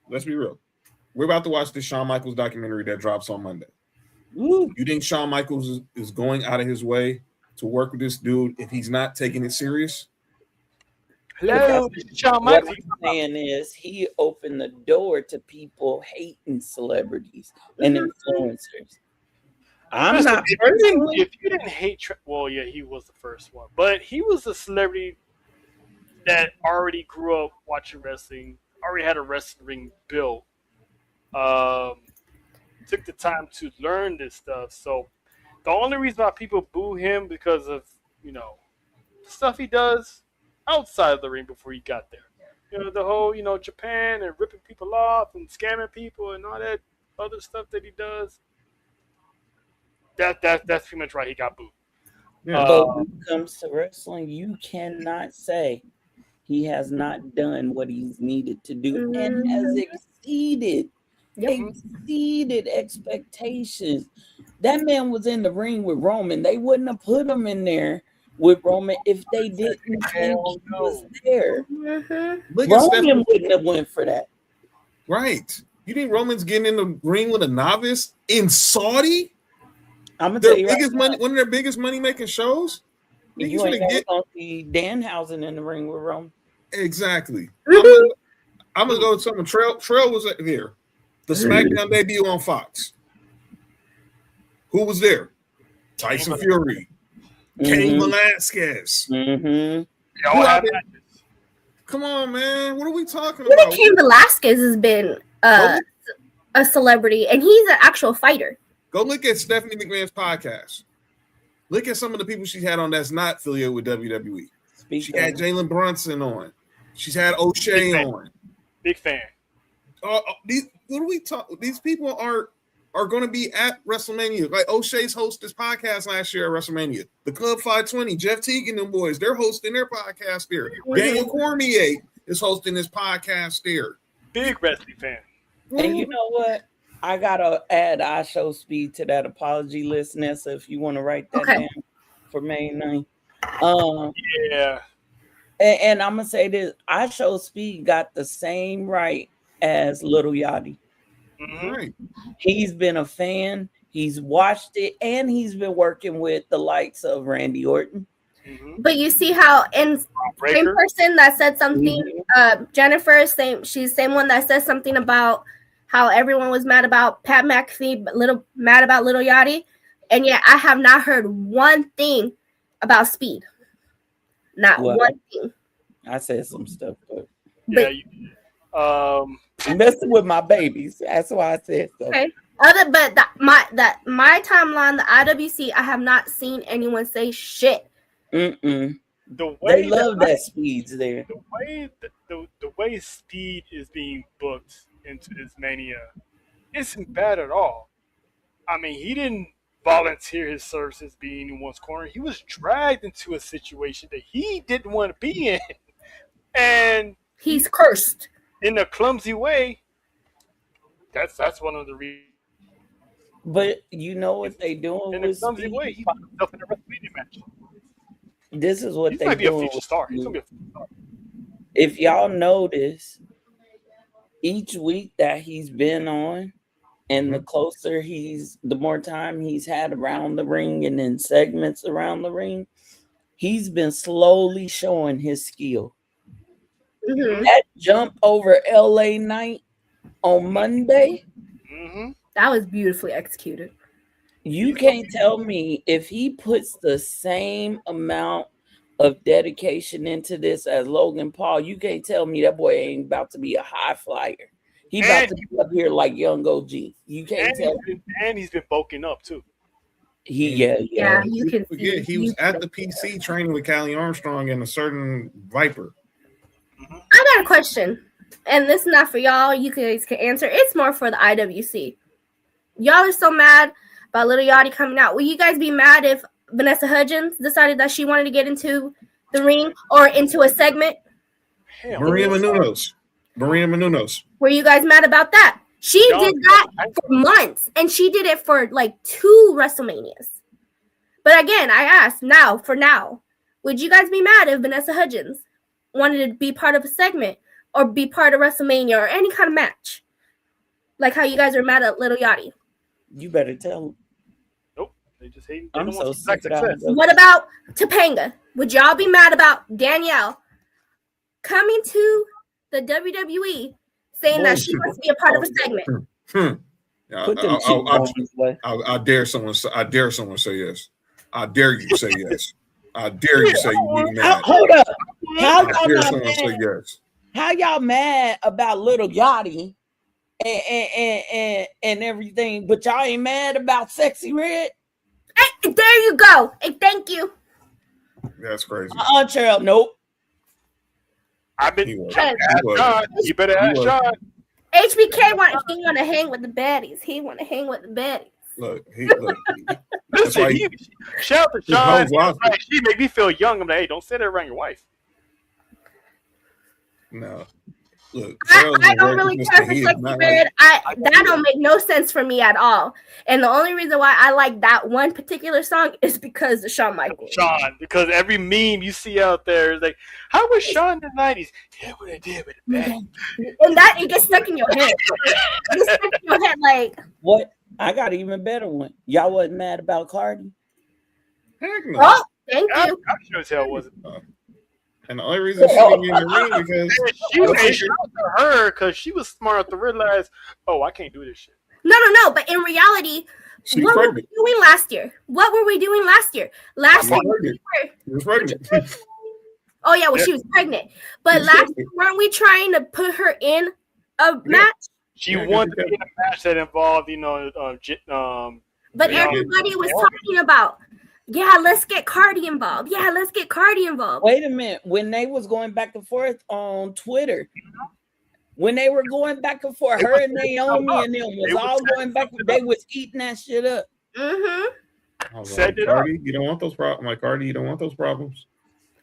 Let's be real. We're about to watch the Shawn Michaels documentary that drops on Monday. Woo. You think Shawn Michaels is going out of his way to work with this dude if he's not taking it serious? Hello, Shawn What Michaels. I'm saying is he opened the door to people hating celebrities and influencers. I'm Listen, not if you didn't hate, well, yeah, he was the first one, but he was a celebrity that already grew up watching wrestling, already had a wrestling ring built, took the time to learn this stuff. So the only reason why people boo him because of the stuff he does outside of the ring before he got there. The whole Japan and ripping people off and scamming people and all that other stuff that he does. That's pretty much right. He got booed. Yeah. But when it comes to wrestling, you cannot say he has not done what he's needed to do and has exceeded expectations. That man was in the ring with Roman. They wouldn't have put him in there with Roman if they didn't think he was there. Look at Roman wouldn't have went for that. Right. You think Roman's getting in the ring with a novice in Saudi? I'm gonna tell you one of their biggest money making shows. You ain't never gonna see Danhausen in the ring with Roman. Exactly. I'm gonna go with someone. Trail was there. The SmackDown debut on Fox. Who was there? Tyson Fury, Cain Velasquez. Come on, man. What are we talking about? Cain Velasquez has been a celebrity, and he's an actual fighter. Go look at Stephanie McMahon's podcast. Look at some of the people she's had on that's not affiliated with WWE. She had Jalen Brunson on. She's had O'Shea on. Big fan. What do we talk? These people are going to be at WrestleMania. Like O'Shea's hosted this podcast last year at WrestleMania. The Club 520, Jeff Teague and them boys, they're hosting their podcast there. Daniel Cormier is hosting his podcast there. Big wrestling fan. And you know what? I gotta add I Show Speed to that apology list, Nessa, if you want to write that down for May 9th. Yeah. And I'm gonna say this: I Show Speed got the same right as Little Yachty. Right. He's been a fan, he's watched it, and he's been working with the likes of Randy Orton. But you see how same person that said something, Jennifer, she's the same one that said something about how everyone was mad about Pat McAfee, but mad about Little Yachty, and yet I have not heard one thing about Speed. Not one thing. I said some stuff, but messing with my babies. That's why I said so. Okay. My timeline, the IWC, I have not seen anyone say shit. They love that Speed's there. The way Speed is being booked into this Mania isn't bad at all. I mean, he didn't volunteer his services being in one's corner. He was dragged into a situation that he didn't want to be in, and he's cursed in a clumsy way. That's one of the reasons. But you know what they doing in a with clumsy Speed? way? He found himself in a WrestleMania match. This is what He's they gonna be a doing. future star. He's gonna be a future star. If y'all notice, each week that he's been on, And the closer the more time he's had around the ring and in segments around the ring, he's been slowly showing his skill. Mm-hmm. That jump over LA Knight on Monday, That was beautifully executed. you can't tell me if he puts the same amount of dedication into this as Logan Paul, you can't tell me that boy ain't about to be a high flyer. He about to be up here like young OG. You can't tell me. And he's been bulking up too. Yeah, you can forget he was at the PC training with Callie Armstrong and a certain Viper. I got a question, and this is not for y'all. You guys can answer. It's more for the IWC. Y'all are so mad about Little Yachty coming out. Will you guys be mad if Vanessa Hudgens decided that she wanted to get into the ring or into a segment? Maria Menounos. Were you guys mad about that? She did that for months, and she did it for like 2 WrestleManias. But again, I asked for now, would you guys be mad if Vanessa Hudgens wanted to be part of a segment or be part of WrestleMania or any kind of match? Like how you guys are mad at Little Yachty. You better tell them. Nope. They just hate. I'm so sick of that. What about Topanga? Would y'all be mad about Danielle coming to the WWE saying that she wants to be a part of a segment? I dare someone say yes. I dare you say yes. I dare you say you be mad. Hold up. How y'all mad about Little Yachty and everything, but y'all ain't mad about Sexy Red? Hey, there you go. Hey, thank you. That's crazy. Cheryl, nope. I've been. You better ask Sean. HBK want to hang with the baddies. He want to hang with the baddies. Look. Listen, shout out to Sean. Like, she make me feel young. I'm like, hey, don't say that around your wife. No. Look, I don't really care for Sexy Red. That don't make no sense for me at all. And the only reason why I like that one particular song is because of Shawn Michaels. Because every meme you see out there is like, how was Shawn in the 90s? Yeah, what I did with it, man. And that it gets stuck in your head. It gets stuck in your head like what? I got an even better one. Y'all wasn't mad about Cardi? Heck no. Oh, thank you. I sure as hell wasn't. And the only reason she didn't get in the ring because shout out to her because she was smart enough to realize, oh, I can't do this shit. No. But in reality, what were we doing last year? Last year, she was pregnant. Oh yeah, well she was pregnant. But last year, weren't we trying to put her in a match? She wanted to be in a match that involved, but everybody was talking about. Yeah, let's get Cardi involved. Wait a minute. When they was going back and forth on Twitter, when they were going back and forth, her and Naomi and them was all going back. They was eating that shit up. Mm-hmm. Said it Cardi, you don't want those problems. Like Cardi, you don't want those problems.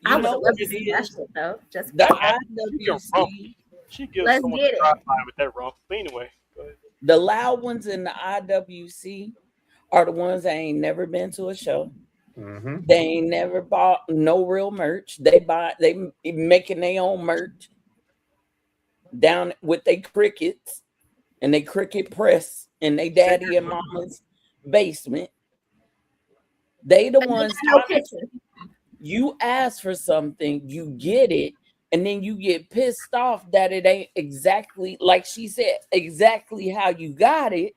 I would love to see that shit though. Just the IWC. She gives let's someone get a drive by with that rump. But anyway, go ahead. The loud ones in the IWC are the ones that ain't never been to a show. Mm-hmm. They ain't never bought no real merch. They making their own merch down with their crickets and they cricket press in their daddy and mama's basement. They the ones you ask for something, you get it, and then you get pissed off that it ain't exactly like she said, exactly how you got it.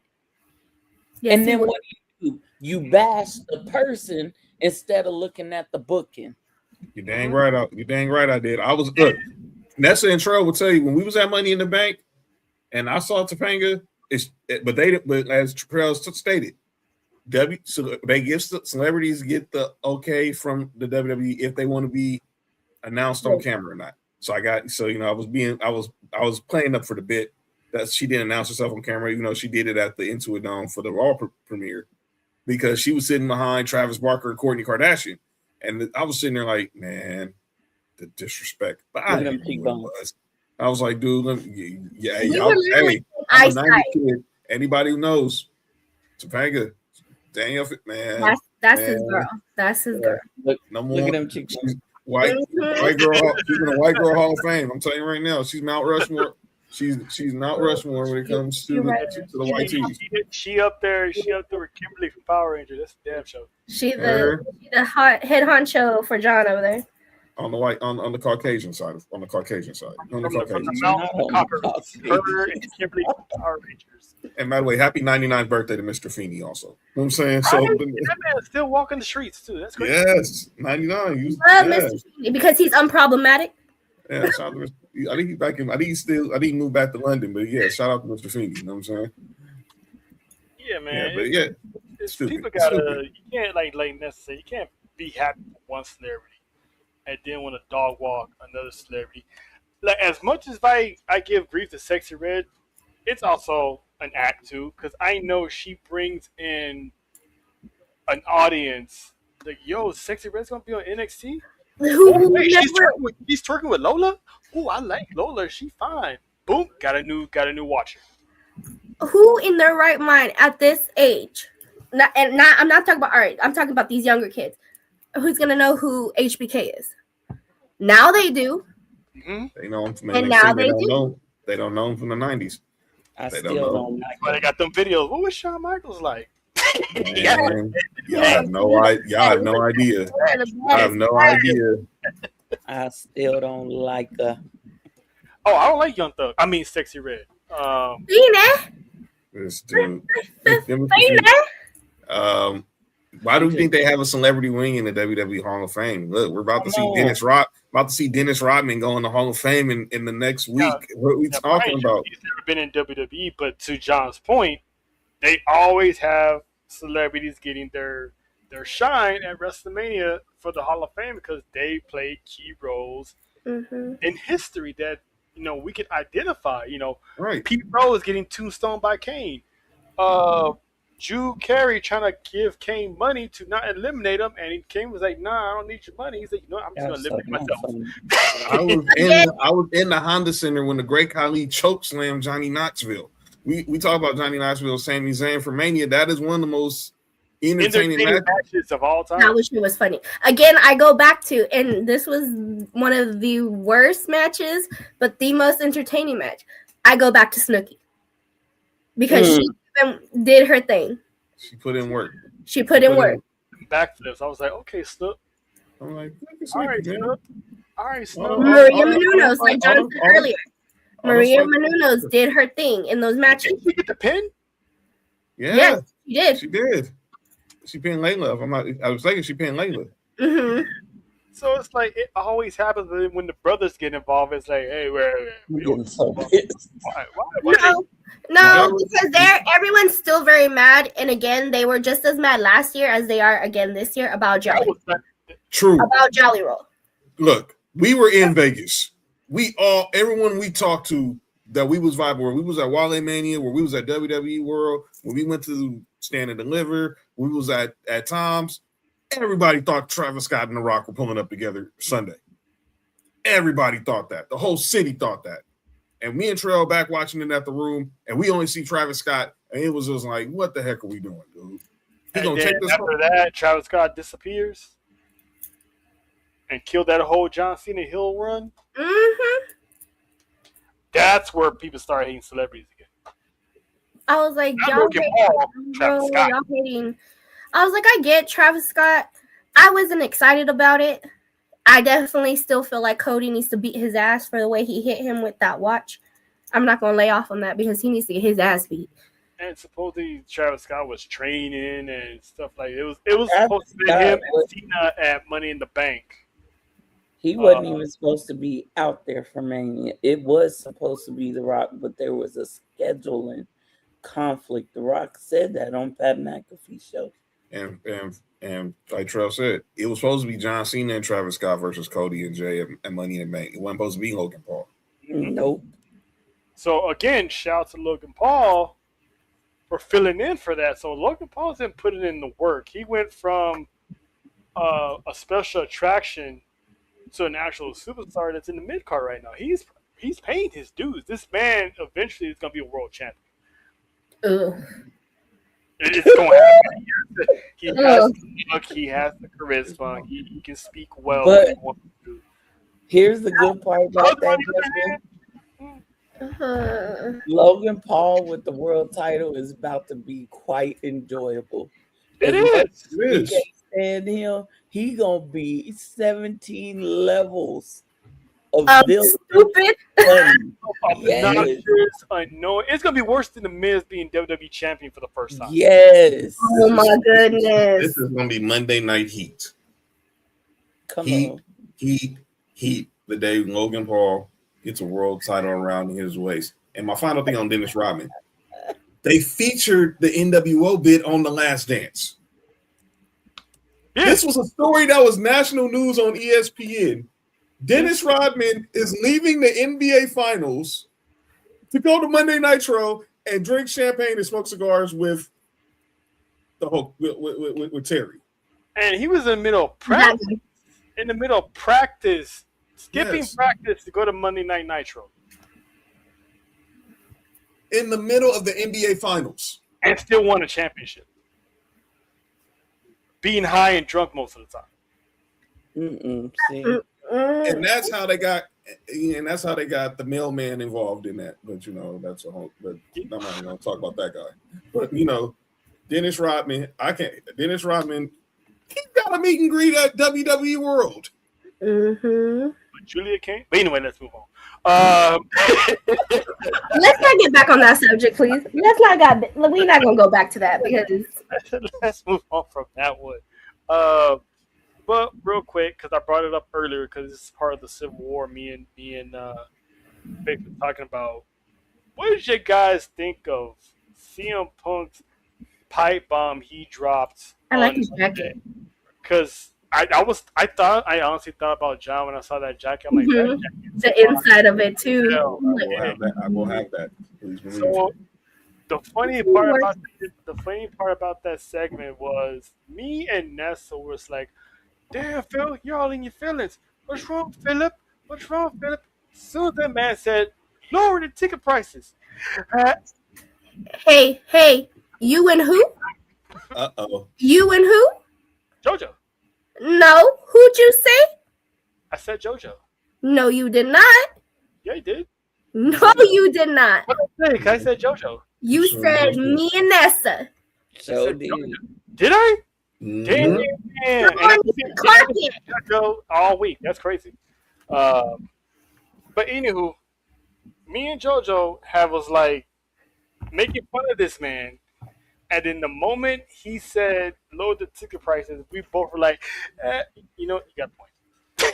Yes, and then what do? You bash the person instead of looking at the booking. You dang right. I did. I was good. Nessa and Trell will tell you when we was at Money in the Bank, and I saw Topanga. But as Trell stated, so they give celebrities get the okay from the WWE if they want to be announced on camera or not. So I was playing up for the bit that she didn't announce herself on camera, even though she did it at the Intuit Dome for the Raw premiere. Because she was sitting behind Travis Barker and Kourtney Kardashian. And I was sitting there like, man, the disrespect. But I didn't know what it was. I was like, dude, I'm a 90 kid. Anybody who knows, Topanga, Daniel, man. That's his girl. That's his girl. Look at them chicks. White girl. She's in a white girl Hall of Fame. I'm telling you right now, she's Mount Rushmore. She's not Rushmore when it comes to the white tees. She up there with Kimberly from Power Rangers. That's a damn show. She the hot head honcho for John over there. On the white, on the Caucasian side, on the Caucasian side. Her and Kimberly from Power Rangers. And by the way, happy 99th birthday to Mr. Feeney also. You know what I'm saying? So that man is still walking the streets too. That's great. Yes, 99. Mr. Feeney because he's unproblematic. Yeah, shout out to Mr. I think he's back in. I think he moved back to London, but yeah, shout out to Mr. Feeney. You know what I'm saying? Yeah, man. Yeah, but people gotta. You can't like necessarily. You can't be happy with one celebrity and then want to dog walk another celebrity. Like as much as I give grief to Sexy Red, it's also an act too because I know she brings in an audience. Like, yo, Sexy Red's gonna be on NXT. She's twerking with Lola. Oh, I like Lola. She fine. Boom, got a new watcher. Who in their right mind at this age? I'm not talking about art. I'm talking about these younger kids. Who's gonna know who HBK is? Now they do. Mm-hmm. They know him from and now they do. They don't know him from the 90s. I still don't like. But they got them videos. What was Shawn Michaels like? Y'all have no idea. I have no idea. I still don't like her. Oh, I don't like Young Thug. I mean, Sexy Red. This dude. Why do you think they have a celebrity wing in the WWE Hall of Fame? Look, we're about to see Dennis Rodman go in the Hall of Fame in the next week. What are we talking about? He's never been in WWE, but to John's point, they always have celebrities getting their shine at WrestleMania for the Hall of Fame because they played key roles in history that we can identify. Right. Pete Rose getting tombstone by Kane. Drew Carey trying to give Kane money to not eliminate him, and Kane was like, "Nah, I don't need your money." He's like, I'm just gonna eliminate myself. I was in the Honda Center when the Great Khali choke slammed Johnny Knoxville. We talk about Johnny Knoxville, Sami Zayn for Mania. That is one of the most entertaining matches of all time. I wish it was funny. Again, I go back to, and this was one of the worst matches, but the most entertaining match. I go back to Snooki because she did her thing. She put in work. Backflips. I was like, okay, Snook. I'm like, all right, Snook. All right, Snook. Maria Menounos, like John said earlier. Maria Menounos did her thing in those matches. Did she get the pin? Yeah, yes, she did. She did. She pinned Layla. I was thinking she pinned Layla. Mm-hmm. So it's like it always happens when the brothers get involved. It's like, hey, we're getting so pissed. Why? No, because everyone's still very mad. And again, they were just as mad last year as they are again this year about Jolly. True. About Jolly Roll. Look, we were in Vegas. Everyone we talked to that we was vibing where we was at Wrestlemania, where we was at WWE World, when we went to Stand and Deliver, we was at Tom's. Everybody thought Travis Scott and The Rock were pulling up together Sunday. Everybody thought that. The whole city thought that. And me and Trail back watching it at the room, and we only see Travis Scott, and it was just like, what the heck are we doing, dude? He's gonna take this after that, Travis Scott disappears and killed that whole John Cena Hill run. Mm-hmm. That's where people start hating celebrities again. I was like, y'all hating. I was like, I get Travis Scott. I wasn't excited about it. I definitely still feel like Cody needs to beat his ass for the way he hit him with that watch. I'm not going to lay off on that because he needs to get his ass beat. And supposedly Travis Scott was training and stuff like it was supposed to be him and Cena at Money in the Bank. He wasn't even supposed to be out there for Mania. It was supposed to be The Rock, but there was a scheduling conflict. The Rock said that on Pat McAfee show. And like Trell said, it was supposed to be John Cena and Travis Scott versus Cody and Jay and Money in the Bank. It wasn't supposed to be Logan Paul. Nope. So again, shout out to Logan Paul for filling in for that. So Logan Paul's been putting in the work. He went from a special attraction to an actual superstar that's in the mid card right now. He's paying his dues. This man eventually is going to be a world champion. It's going to happen. He has the look. He has the charisma. He can speak well. But here's the good part about that, Justin. Logan Paul with the world title is about to be quite enjoyable. It As much is. as we can't stand him, he gonna be 17 levels of villain Stupid. funny. Obnoxious, annoying. It's gonna be worse than the Miz being WWE champion for the first time. Yes. Oh my goodness. This is gonna be Monday Night Heat. Come Heat, on. Heat. The day Logan Paul gets a world title around his waist. And my final thing on Dennis Rodman. They featured the NWO bit on The Last Dance. Yeah. This was a story that was national news on ESPN. Dennis Rodman is leaving the NBA Finals to go to Monday Nitro and drink champagne and smoke cigars with the whole with Terry. And he was in the middle of practice. Skipping practice to go to Monday Night Nitro. In the middle of the NBA Finals. And still won a championship. Being high and drunk most of the time. See? And that's how they got the mailman involved in that. But that's a whole. But I'm not even gonna talk about that guy. But Dennis Rodman, he got a meet and greet at WWE World. But Julia came. But anyway, let's move on. Let's not get back on that subject, please. We're not gonna go back to that because let's move on from that one. But real quick, because I brought it up earlier, because this is part of the Civil War. Me and Vic were talking about. What did you guys think of CM Punk's pipe bomb he dropped? I like his jacket. Because I honestly thought about John when I saw that jacket. I'm like, that jacket's the inside of it too. I will have that. So the funny part about that segment was me and Nessa was like, "Damn, Phil, you're all in your feelings. What's wrong, Philip? What's wrong, Philip?" As soon as that man said, "Lower the ticket prices." Hey, you and who? You and who? JoJo. No, who'd you say? I said JoJo. No, you did not. Yeah, you did. No, you did not. What did I say? I said JoJo. You said me and Nessa. So did. Did I? Mm-hmm. Damn. And I said JoJo all week. That's crazy. But anywho, me and JoJo was like making fun of this man. And then the moment he said lower the ticket prices, we both were like, you got a point.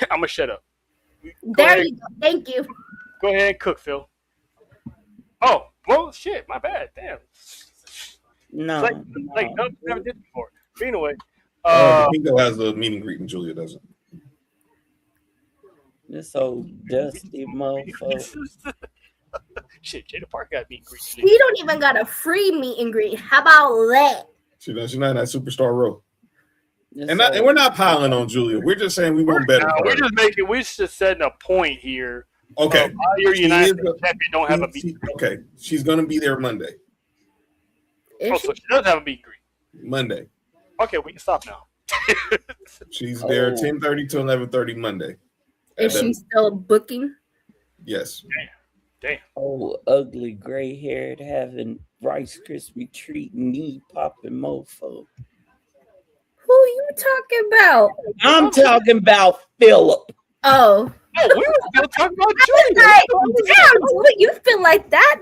I'm going to shut up. There you go. Thank you. Go ahead and cook, Phil. Oh, well, shit. My bad. Damn. No. Like nothing I never did before. But anyway. Pingo has a meet and greet and Julia doesn't. This old dusty mofo. Shit, Jada Park got meet and greet. He don't even got a free meet and greet. How about that? She's not in that superstar row. And we're not piling on Julia. We're just saying we want better. We're just setting a point here. Okay. Your United States champion don't have a meet and greet. Okay. She's going to be there Monday. So she does have a meet and greet. Monday. Okay, we can stop now. She's there 10:30 to 11:30 Monday. Is she still booking? Yes. Damn. Oh, ugly gray haired having Rice Krispie treat knee popping mofo. Who are you talking about? I'm talking about Philip. Oh. Oh, we were still talking about Julia. Damn, you feel like that?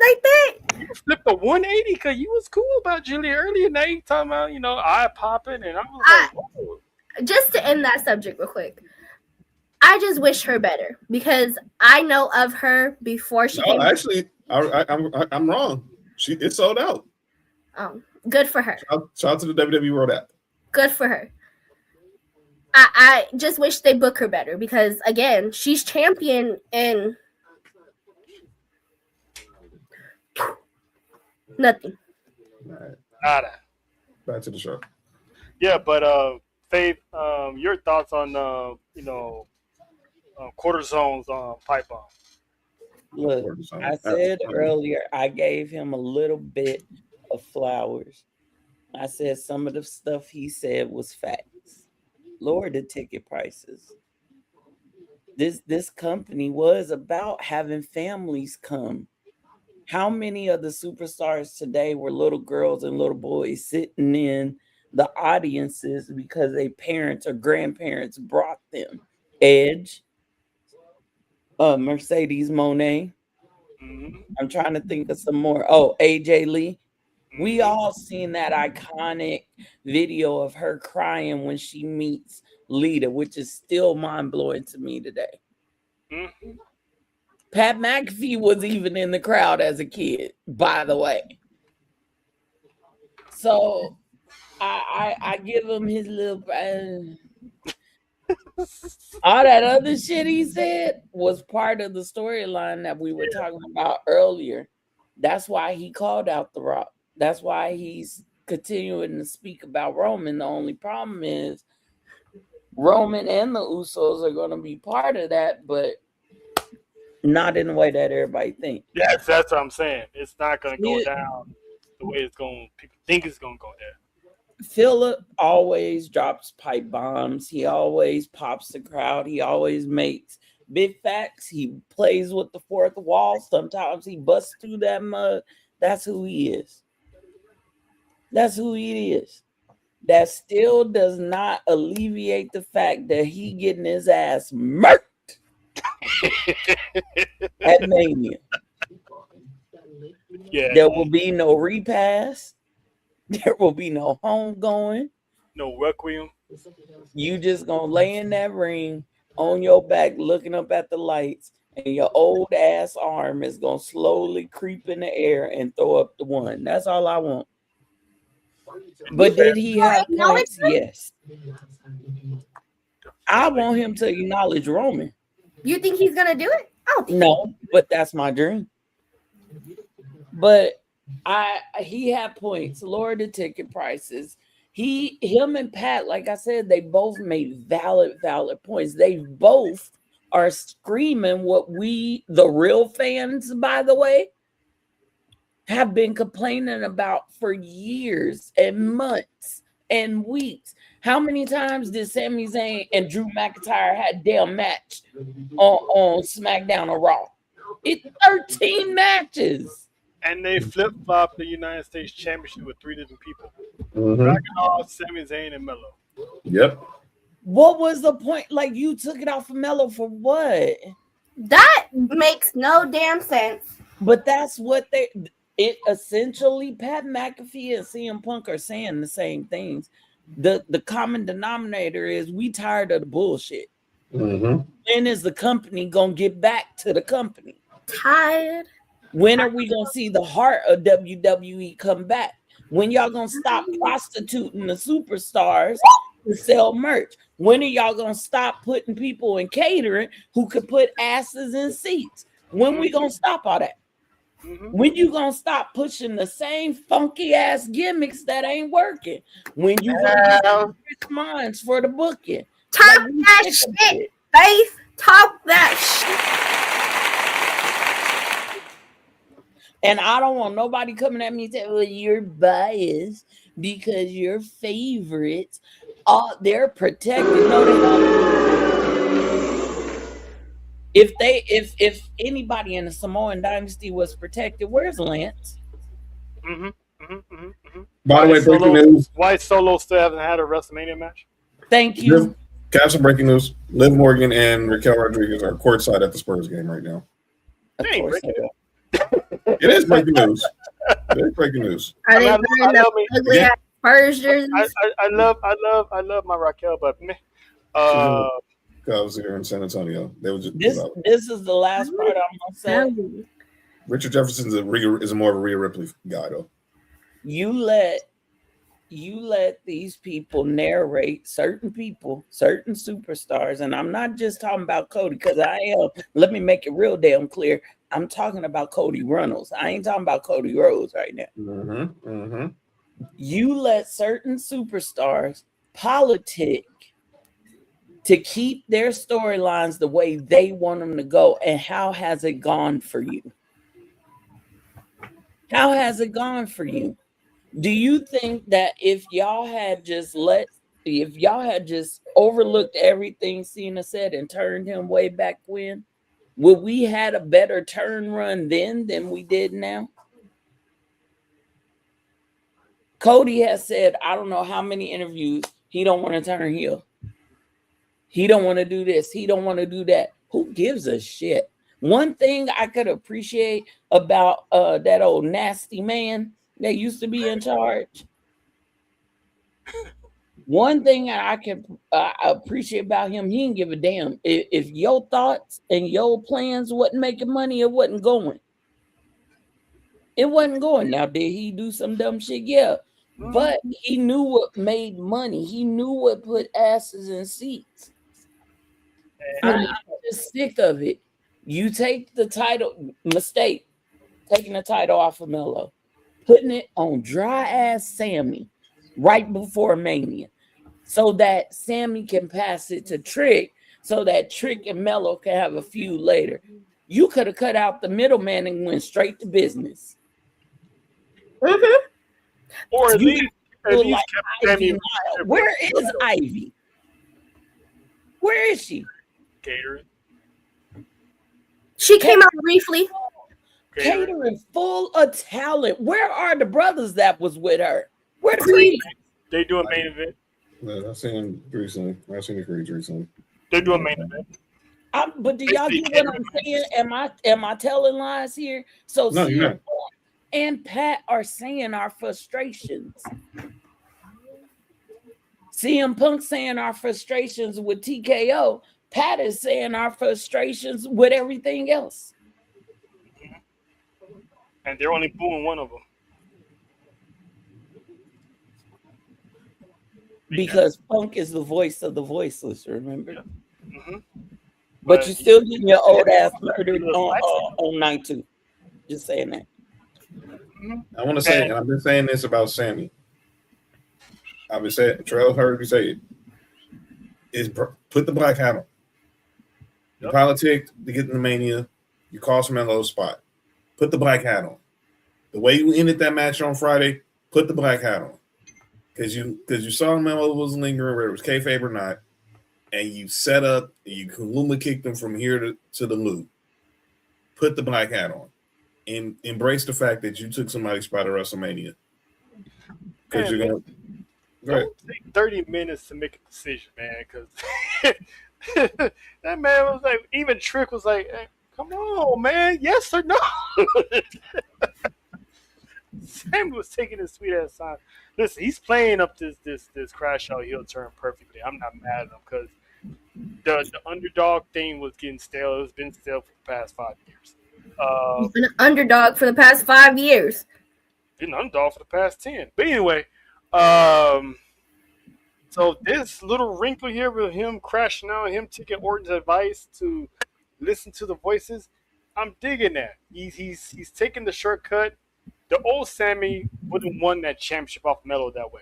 You flipped a 180 because you was cool about Julia earlier. Now you talking about, eye popping, and I was like, whoa. Just to end that subject real quick. I just wish her better because I know of her before she came. Actually, I'm wrong. It's sold out. Oh, good for her. Shout out to the WWE World app. Good for her. I just wish they book her better because again, she's champion and nothing. Right. Nada. Back to the show. Yeah, but Faith, your thoughts on quarter zones on pipe bomb? Look, I said earlier I gave him a little bit of flowers. I said some of the stuff he said was facts. Lower the ticket prices. This company was about having families come How many of the superstars today were little girls and little boys sitting in the audiences because their parents or grandparents brought them? Edge, Mercedes Monet. I'm trying to think of some more. Oh, AJ Lee. We all seen that iconic video of her crying when she meets Lita, which is still mind-blowing to me today. Pat McAfee was even in the crowd as a kid, by the way. So I give him his little all that other shit he said was part of the storyline that we were talking about earlier. That's why he called out The Rock. That's why he's continuing to speak about Roman. The only problem is Roman and the Usos are going to be part of that, but not in the way that everybody thinks. Yes, that's what I'm saying. It's not going to go down the way it's going. People think it's going to go down. Philip always drops pipe bombs. He always pops the crowd. He always makes big facts. He plays with the fourth wall. Sometimes he busts through that mud. That's who he is. That's who he is. That still does not alleviate the fact that he getting his ass murked at Mania. Yeah. There will be no repass. There will be no homegoing. No requiem. You just gonna lay in that ring on your back looking up at the lights, and your old ass arm is gonna slowly creep in the air and throw up the one. That's all I want. But did he have points? Yes. I want him to acknowledge Roman. You think he's gonna do it? I don't think No, but that's my dream. But he had points, lowered the ticket prices. Him and Pat, like I said, they both made valid points. They both are screaming what we, the real fans, by the way, have been complaining about for years and months and weeks. How many times did Sami Zayn and Drew McIntyre had a damn match on SmackDown or Raw? It's 13 matches. And they flip-flopped the United States Championship with 3 different people. Dragunov, Sami Zayn, and Melo. Yep. What was the point? Like, you took it off of Melo for what? that makes no damn sense. But that's what it essentially, Pat McAfee and CM Punk are saying the same things. The common denominator is we tired of the bullshit. When is the company gonna get back to the company? Tired. When are we gonna see the heart of WWE come back? When y'all gonna stop prostituting the superstars to sell merch? When are y'all gonna stop putting people in catering who could put asses in seats? When we gonna stop all that? When you gonna stop pushing the same funky ass gimmicks that ain't working? When you gonna get rich minds for the booking? Talk that shit, Faith. Talk that shit. And I don't want nobody coming at me saying, well, you're biased because your favorites, they're protected. No, they're not. If anybody in the Samoan dynasty was protected, where's Lance? By the way, breaking news. Why Solo still haven't had a WrestleMania match? Thank you. Have some breaking news. Liv Morgan and Raquel Rodriguez are courtside at the Spurs game right now. Of course they are. It is breaking news. It is breaking news. Are they wearing the ugly ass Spurs jerseys? I love my Raquel, but meh. Cubs here in San Antonio. They were just This is the last part I'm gonna say. Richard Jefferson is more of a Rhea Ripley guy though. You let these people narrate certain people, certain superstars, and I'm not just talking about Cody because I am. Let me make it real damn clear. I'm talking about Cody Runnels. I ain't talking about Cody Rhodes right now. You let certain superstars politic to keep their storylines the way they want them to go. And how has it gone for you? How has it gone for you? Do you think that if y'all had just overlooked everything Cena said and turned him way back when, Would we had a better turn run then than we did now? Cody has said, I don't know how many interviews, he don't want to turn heel. He don't want to do this. He don't want to do that. Who gives a shit? One thing I could appreciate about that old nasty man that used to be in charge. One thing I can appreciate about him, he didn't give a damn. If your thoughts and your plans wasn't making money, it wasn't going. It wasn't going. Now, did he do some dumb shit? Yeah. But he knew what made money. He knew what put asses in seats. I'm just sick of it. You take the title, mistake, taking the title off of Melo, putting it on dry ass Sammy right before Mania, so that Sammy can pass it to Trick, so that Trick and Melo can have a feud later. You could have cut out the middleman and went straight to business. Mm-hmm. Or at least Like kept Ivy Sammy. Nile. Where is Ivy? Where is she? Catering. She came out briefly. Catering, full of talent. Where are the brothers that was with her? Where the Creed? They do a main event. No, I've seen him recently. I've seen the Creeds recently. They do a main event. But do y'all get what I'm saying? Am I telling lies here? So No, you're not. and Pat are saying our frustrations. CM Punk saying our frustrations with TKO. Pat is saying our frustrations with everything else. And they're only booing one of them. Because Punk is the voice of the voiceless, remember? Yeah. Mm-hmm. But you're still getting your old ass murdered on night 2. Just saying that. I want to say, and I've been saying this about Sammy. I've been saying, Terrell heard me say it. Is put the black hat on. You politic to get in the Mania. You cost Melo's spot. Put the black hat on. The way you ended that match on Friday, put the black hat on. Because you saw Melo was lingering, whether it was kayfabe or not, and you set up, you Kaluma kicked him from here to the loop. Put the black hat on. And embrace the fact that you took somebody's spot at WrestleMania. Because you're going to... Don't take 30 minutes to make a decision, man, because that man was like, even Trick was like, hey, come on, man, yes or no? Sammy was taking his sweet ass time. Listen, he's playing up this crash out heel turn perfectly. I'm not mad at him because the underdog thing was getting stale. It's been stale for the past 5 years. He's been an underdog for the past 5 years. Been an underdog for the past 10. But anyway, so this little wrinkle here with him crashing out, him taking Orton's advice to listen to the voices, I'm digging that. He's taking the shortcut. The old Sammy wouldn't have won that championship off Melo that way.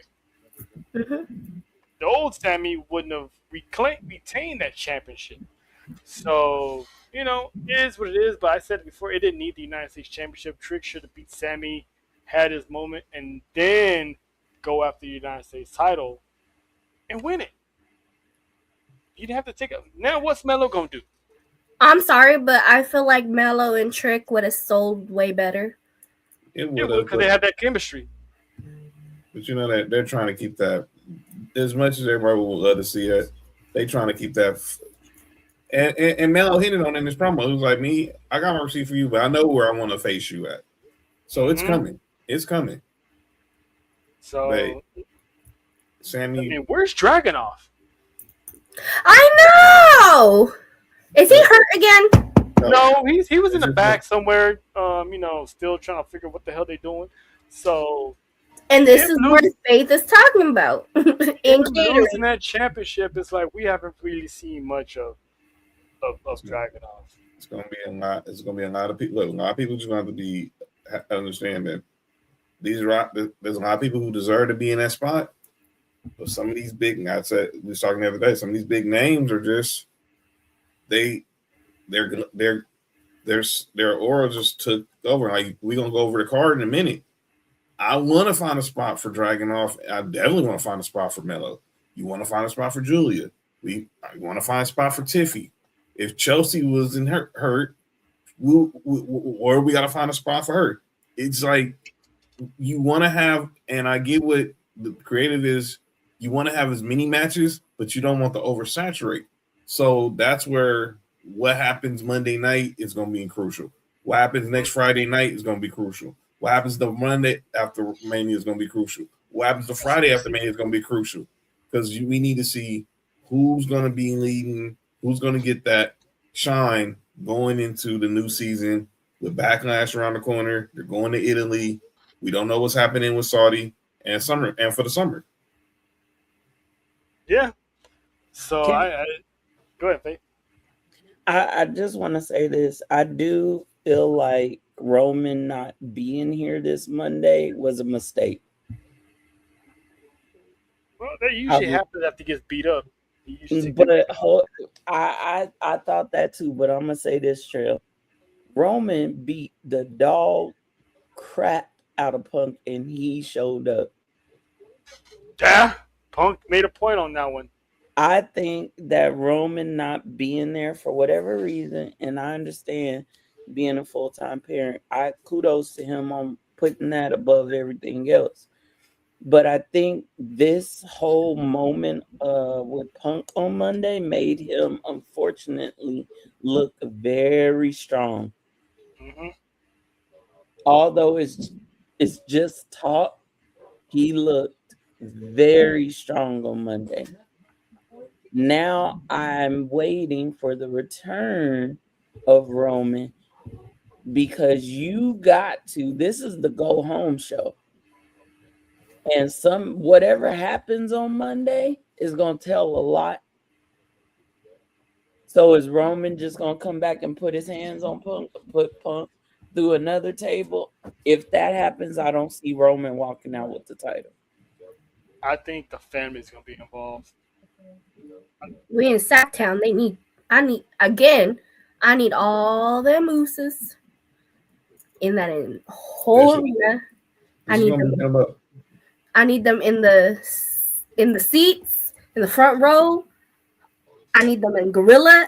Mm-hmm. The old Sammy wouldn't have retained that championship. So, it is what it is. But I said before, it didn't need the United States Championship. Trick should have beat Sammy, had his moment, and then go after the United States title and win it. You didn't have to take it. Now, what's Melo going to do? I'm sorry, but I feel like Melo and Trick would have sold way better. It would have, because they had that chemistry. But you know that they're trying to keep that, as much as everybody would love to see it, they trying to keep that. And Melo hit it on in this promo. It was like, me, I got my receipt for you, but I know where I want to face you at. So it's coming. It's coming. So, but Sammy, where's Dragunov? I know. Is he hurt again? No, he was in the back somewhere, still trying to figure what the hell they're doing. So, and this is what Faith is talking about. In losing that championship, it's like we haven't really seen much of Dragunov. It's gonna be a lot. It's gonna be a lot of people. Look, a lot of people just have to understand that there's a lot of people who deserve to be in that spot. But some of these big, I said we were talking the other day, some of these big names are just their aura just took over. Like, we're gonna go over the card in a minute. I want to find a spot for Dragunov. I definitely want to find a spot for Melo. You want to find a spot for Julia. I want to find a spot for Tiffy. If Chelsea wasn't hurt, or we got to find a spot for her. It's like you want to have, and I get what the creative is. You want to have as many matches, but you don't want to oversaturate. So that's where what happens Monday night is going to be crucial. What happens next Friday night is going to be crucial. What happens the Monday after Mania is going to be crucial. What happens the Friday after Mania is going to be crucial because we need to see who's going to be leading, who's going to get that shine going into the new season with Backlash around the corner. They're going to Italy. We don't know what's happening with Saudi and summer and for the summer. Yeah. So I go ahead, Faith. I just want to say this. I do feel like Roman not being here this Monday was a mistake. Well, they usually happen after he gets beat up. But I thought that too. But I'm gonna say this, Trail. Roman beat the dog crap out of Punk, and he showed up. Yeah, Punk made a point on that one. I think that Roman not being there for whatever reason, and I understand being a full-time parent. I kudos to him on putting that above everything else. But I think this whole moment with Punk on Monday made him, unfortunately, look very strong. Mm-hmm. Although it's just talk, he looked very strong on Monday. Now I'm waiting for the return of Roman because you got to. This is the go home show. And whatever happens on Monday is going to tell a lot. So is Roman just going to come back and put his hands on Punk, put Punk through another table? If that happens, I don't see Roman walking out with the title. I think the family's going to be involved. We in Southtown. I need all them mooses in that whole arena. I need them in the seats, in the front row. I need them in Gorilla.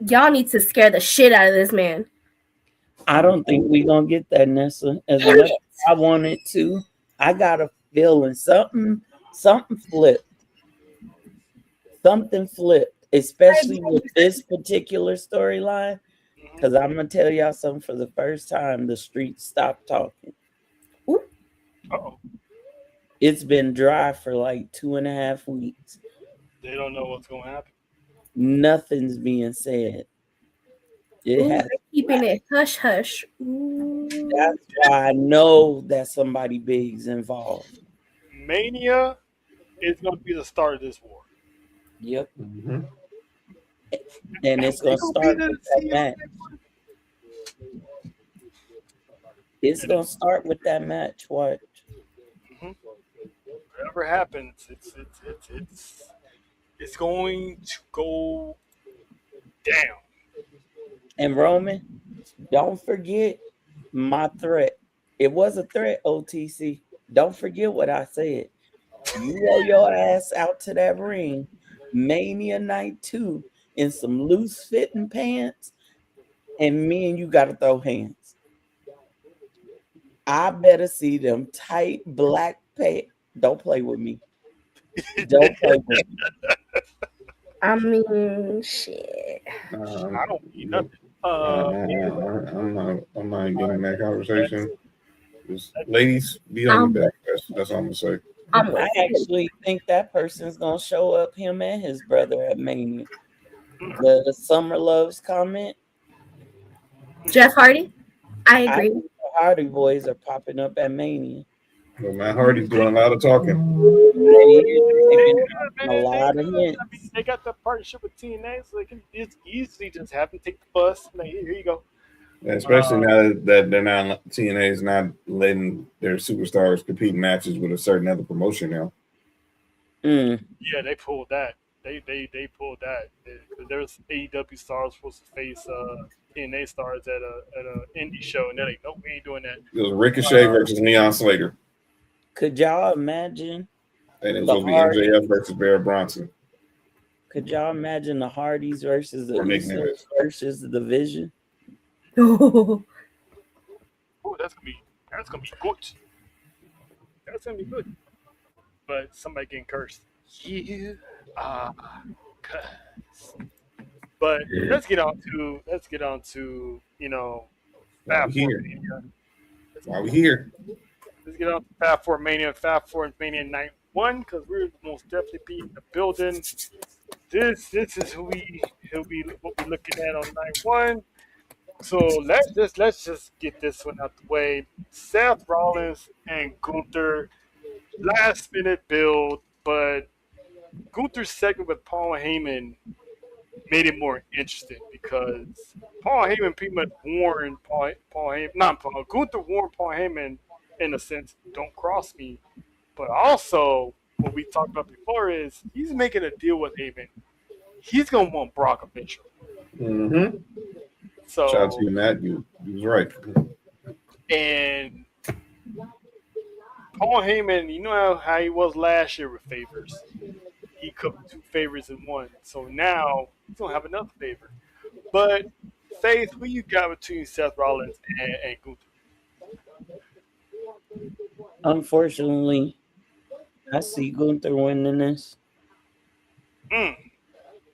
Y'all need to scare the shit out of this man. I don't think we're gonna get that, Nessa. As much as I wanted to, I got a feeling something flipped. Something flipped, especially with this particular storyline. Because I'm gonna tell y'all something. For the first time, the streets stopped talking. Uh-oh. It's been dry for like 2.5 weeks. They don't know what's going to happen. Nothing's being said. They're keeping it hush hush. That's why I know that somebody big's involved. Mania is going to be the start of this war. Yep. Mm-hmm. And it's going to start with that match. It's going to start with that match. Watch. Mm-hmm. Whatever happens, it's going to go down. And Roman, don't forget my threat. It was a threat, OTC. Don't forget what I said. You roll your ass out to that ring, Mania Night 2, in some loose fitting pants, and me and you got to throw hands. I better see them tight black pants. Don't play with me. Don't play with me. I mean, shit. I don't need nothing. I'm not getting in that conversation. Just, ladies, be on your back. That's all I'm gonna say. I actually think that person's gonna show up, him and his brother, at Mania. The Summer Loves comment. Jeff Hardy. I agree. The Hardy boys are popping up at Mania. Well, Matt Hardy's doing a lot of talking. A lot of hints. They got the partnership with TNA, so they can just easily just have them take the bus. Like, here you go. Yeah, especially now that they're not, TNA is not letting their superstars compete in matches with a certain other promotion now. Yeah, they pulled that. They pulled that. There's AEW stars supposed to face TNA stars at a indie show, and they're like, nope, we ain't doing that. It was Ricochet versus Neon Slater. Could y'all imagine? And it was going to be MJF versus Barrett Bronson. Could y'all imagine the Hardys versus the Or Nick Usos Nash. versus the Division? Oh, that's gonna be good. That's gonna be good. But somebody getting cursed. You are cursed. But let's get on to Why we Fab4 here? Mania. Why we here? Let's get on to Fab4 Mania. Fab4 Mania Night 1 because we're most definitely be in the building. This is what we're looking at on Night 1. So let's just get this one out the way. Seth Rollins and Gunther, last minute build, but Gunther's segment with Paul Heyman made it more interesting because Paul Heyman pretty much warned Gunther warned Paul Heyman in a sense, don't cross me. But also, what we talked about before is he's making a deal with Heyman. He's gonna want Brock eventually. Mm-hmm. So Shout out to you, Matt. You was right. and Paul Heyman, you know how he was last year with favors. He cooked 2 favors in one. So now he's gonna have another favor. But Faith, who you got between Seth Rollins and Gunther? Unfortunately, I see Gunther winning this.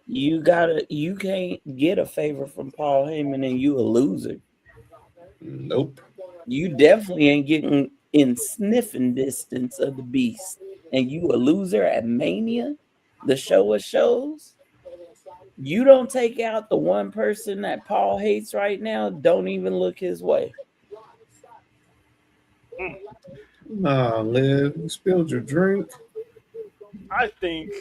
You can't get a favor from Paul Heyman and you a loser. Nope. You definitely ain't getting in sniffing distance of the beast. And you a loser at Mania, the show of shows. You don't take out the one person that Paul hates right now, don't even look his way. Nah, Liv, you spilled your drink. I think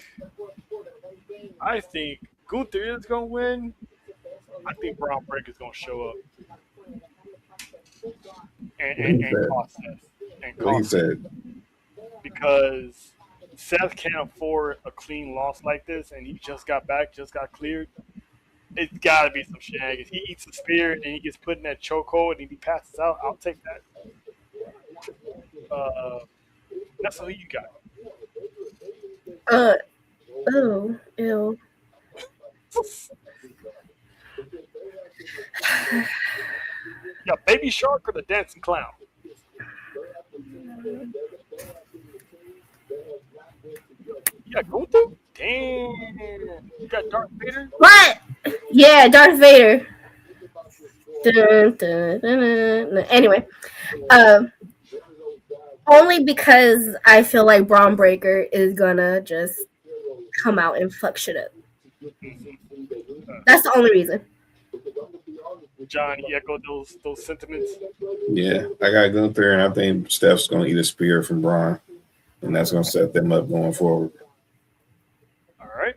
Gunther is gonna win. I think Braun Breaker's gonna show up and cost Seth. What he said. Because Seth can't afford a clean loss like this, and he just got cleared. It's got to be some shenanigans. He eats a spear and he gets put in that chokehold and he passes out. I'll take that. That's who you got. Ew. Yeah, Baby Shark or the Dancing Clown? Yeah, Gunther? Damn. You got Darth Vader? What? Yeah, Darth Vader. Dun, dun, dun, dun. Anyway, only because I feel like Braun Breaker is gonna just come out and fuck shit up. That's the only reason. John, you echo those sentiments? Yeah, I got Gunther, and I think Steph's going to eat a spear from Braun, and that's going to set them up going forward. All right.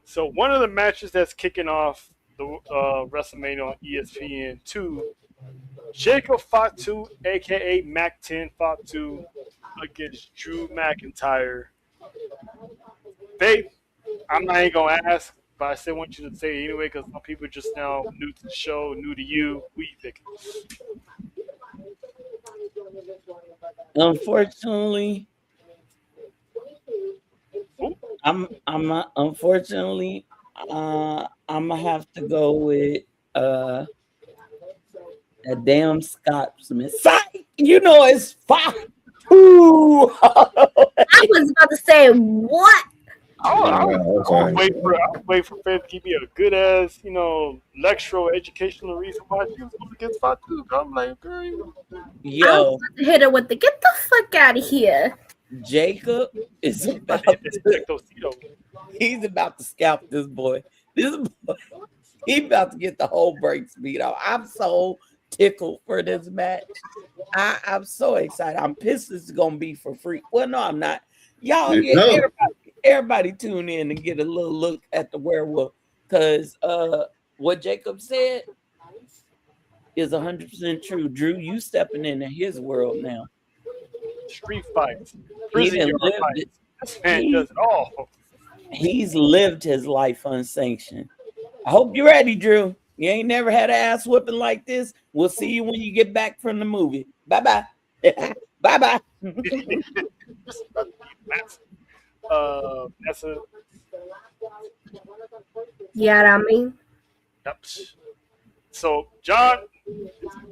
So one of the matches that's kicking off the WrestleMania on ESPN2, Jacob Fatu, a.k.a. Mac-10 Fatu, against Drew McIntyre. Babe, I'm not even going to ask, but I still want you to say it anyway because some people just now new to the show, new to you. Who you thinking? Unfortunately, I'm gonna have to go with a damn Scotsman. You know it's fine. I was about to say what? I'll wait for Faith to give me a good ass, lectural educational reason why she was going against Fatu. I'm like, girl, I was about to hit her with the get the fuck out of here. Jacob is about he's about to scalp this boy. This boy, he about to get the whole brakes beat off. I'm so tickled for this match. I'm so excited. I'm pissed it's gonna be for free. Well, no, I'm not. Y'all, everybody tune in and get a little look at the werewolf because what Jacob said is 100% true. Drew, you stepping into his world now. Street fights. He done lived it. This man does it all. He's lived his life unsanctioned. I hope you're ready, Drew. You ain't never had an ass whipping like this. We'll see you when you get back from the movie. Bye-bye. Bye-bye. Yeah, I mean, Yep. So, John,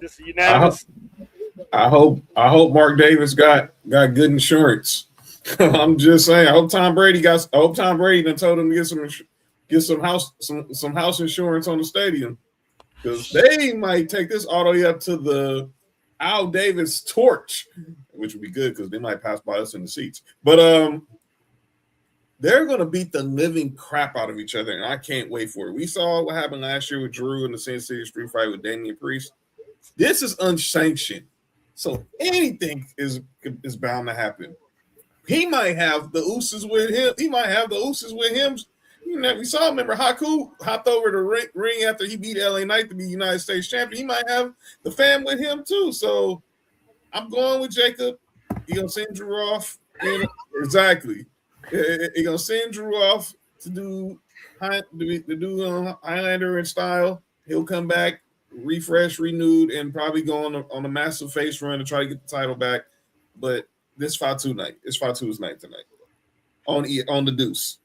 this is I hope, unanimous. I hope Mark Davis got good insurance. I'm just saying. I hope Tom Brady done told him to get some house insurance on the stadium, because they might take this all the way up to the Al Davis torch, which would be good because they might pass by us in the seats. But they're going to beat the living crap out of each other, and I can't wait for it. We saw what happened last year with Drew in the Sin City Street Fight with Damian Priest. This is unsanctioned, so anything is bound to happen. He might have the Usos with him. He might have the Usos with him. You know, we saw. Remember, Haku hopped over the ring after he beat LA Knight to be United States champion. He might have the fam with him too. So I'm going with Jacob. He gonna send Drew off. Exactly. He gonna send Drew off to do Highlander in style. He'll come back, refresh, renewed, and probably go on a massive face run to try to get the title back. But this Fatu night. It's Fatu's night tonight. On the Deuce.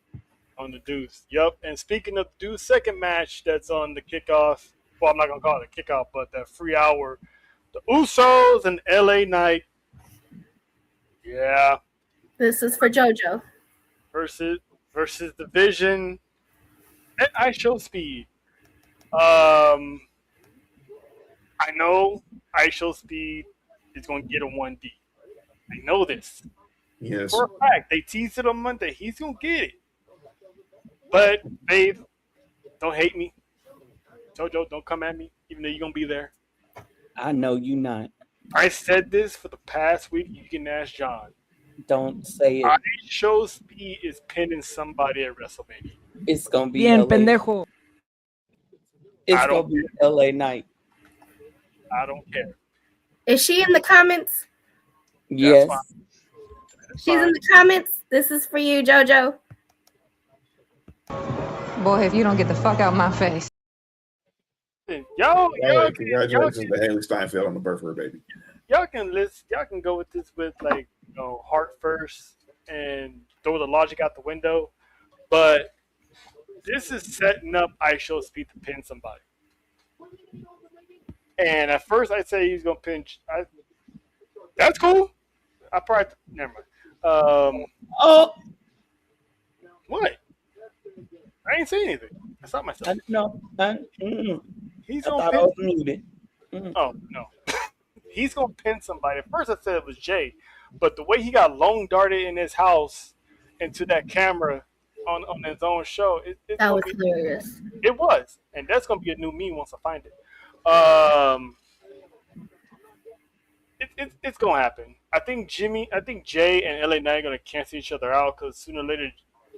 On the Deuce. Yep. And speaking of Deuce, second match that's on the kickoff. Well, I'm not gonna call it a kickoff, but that free hour. The Usos and LA Knight. Yeah. this is for JoJo. Versus the Vision and I Show Speed. I know I Show Speed is gonna get a 1D. I know this. Yes. For a fact, they teased it on Monday. He's gonna get it. But babe, don't hate me. JoJo, don't come at me, even though you're gonna be there. I know you not. I said this for the past week. You can ask John. Don't say it. I Show Speed is pinning somebody at WrestleMania. It's gonna be Bien, LA. pendejo. It's I gonna don't be LA Knight. I don't care. Is she in the comments? Yes. fine. She's in the comments. This is for you, JoJo. Boy, if you don't get the fuck out my face. Y'all Congratulations to Haley Steinfeld on the birth of her baby. y'all can go with this with like, you know, heart first and throw the logic out the window. But this is setting up I Show Speed to pin somebody. And at first I'd say he's gonna pinch. That's cool. I probably never mind. Oh, What? I ain't saying anything. I saw myself. no. He's I gonna thought I pin. was muted. Oh no. He's gonna pin somebody. At first I said it was Jay, but the way he got long darted in his house into that camera on his own show, That was hilarious. it was, and that's gonna be a new meme once I find it. It's gonna happen. I think Jay and LA Knight are gonna cancel each other out because sooner or later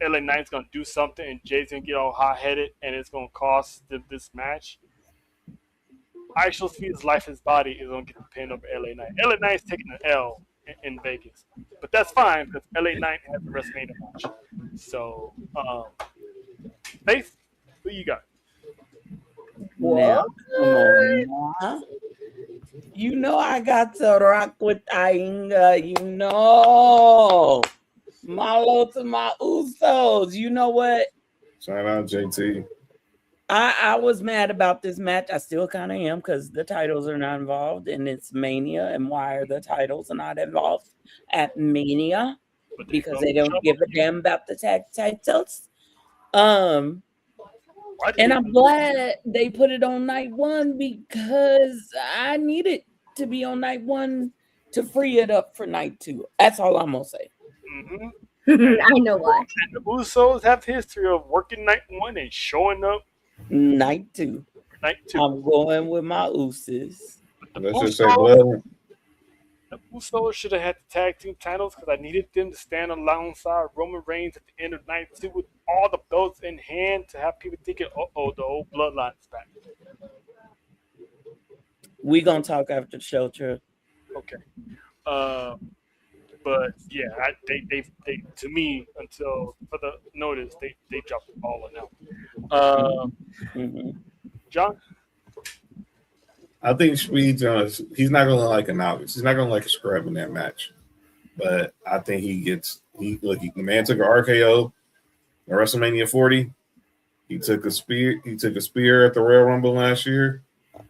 LA Knight's gonna do something and Jay's gonna get all hot headed and it's gonna cost them this match. I Shall Speed's life, his body is gonna get the pin over LA Knight. LA Knight's taking an L in Vegas, but that's fine because LA Knight has the WrestleMania match. So, Faith, who you got? Now, come on now. You know I got to rock with Ainga. You know. Malo to my Usos. You know what? Shout out JT. I was mad about this match. I still kind of am because the titles are not involved and it's Mania. And why are the titles not involved at Mania? Because they don't give a damn about the tag titles. And I'm glad they put it on night one because I need it to be on night one to free it up for night two. That's all I'm gonna say. Mm-hmm. I know why. And the Usos have history of working night one and showing up Night two. night two. I'm going with my Usos. Let's just say blood. The Usos should have had the tag team titles because I needed them to stand alongside Roman Reigns at the end of night two with all the belts in hand to have people thinking, "Uh-oh, the old bloodline is back." We gonna talk after the show, Trip. Okay. But yeah, they to me until for the notice they dropped the ball on now. John, I think Speed's he's not gonna like a novice. He's not gonna like a scrub in that match. But I think the man took an RKO at WrestleMania 40. He took a spear. He took a spear at the Royal Rumble last year,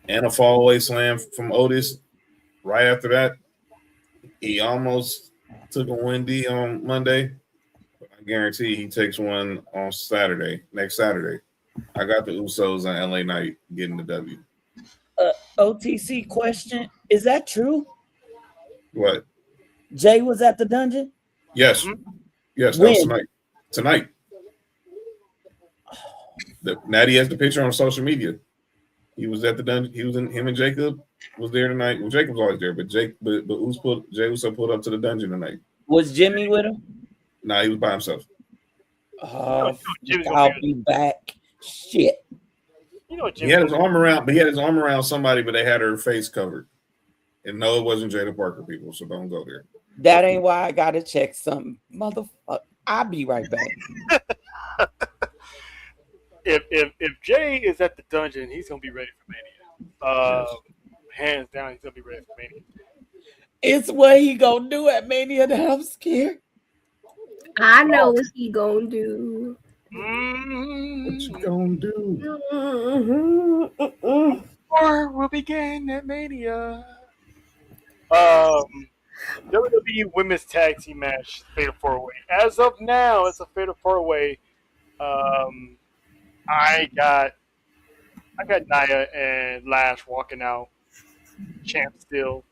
and a fallaway slam from Otis. Right after that, he almost took a Wendy on Monday. I guarantee he takes one on Saturday, next Saturday. I got the Usos on LA Knight getting the W. OTC question: is that true? What? Jay was at the dungeon. Yes, yes, that was tonight. Tonight. Natty has the picture on social media. He was at the dungeon. He was in. Him and Jacob was there tonight. Well, Jacob's always there, but Jay Uso pulled up to the dungeon tonight. Was Jimmy with him? Nah, he was by himself. Oh, I'll be back. Shit. You know, he had his arm around, but he had his arm around somebody, but they had her face covered. And no, it wasn't Jada Parker, people. So don't go there. That ain't why I gotta check something, motherfucker. I'll be right back. If Jay is at the dungeon, he's gonna be ready for Mania. Hands down, he's gonna be ready for Mania. It's what he gonna do at Mania that I'm scared. I know what he gonna do. What you gonna do? War will begin at Mania. WWE Women's Tag Team match, Fatal 4-Way. As of now, it's a Fatal 4-Way. I got Nia and Lash walking out. Champ still.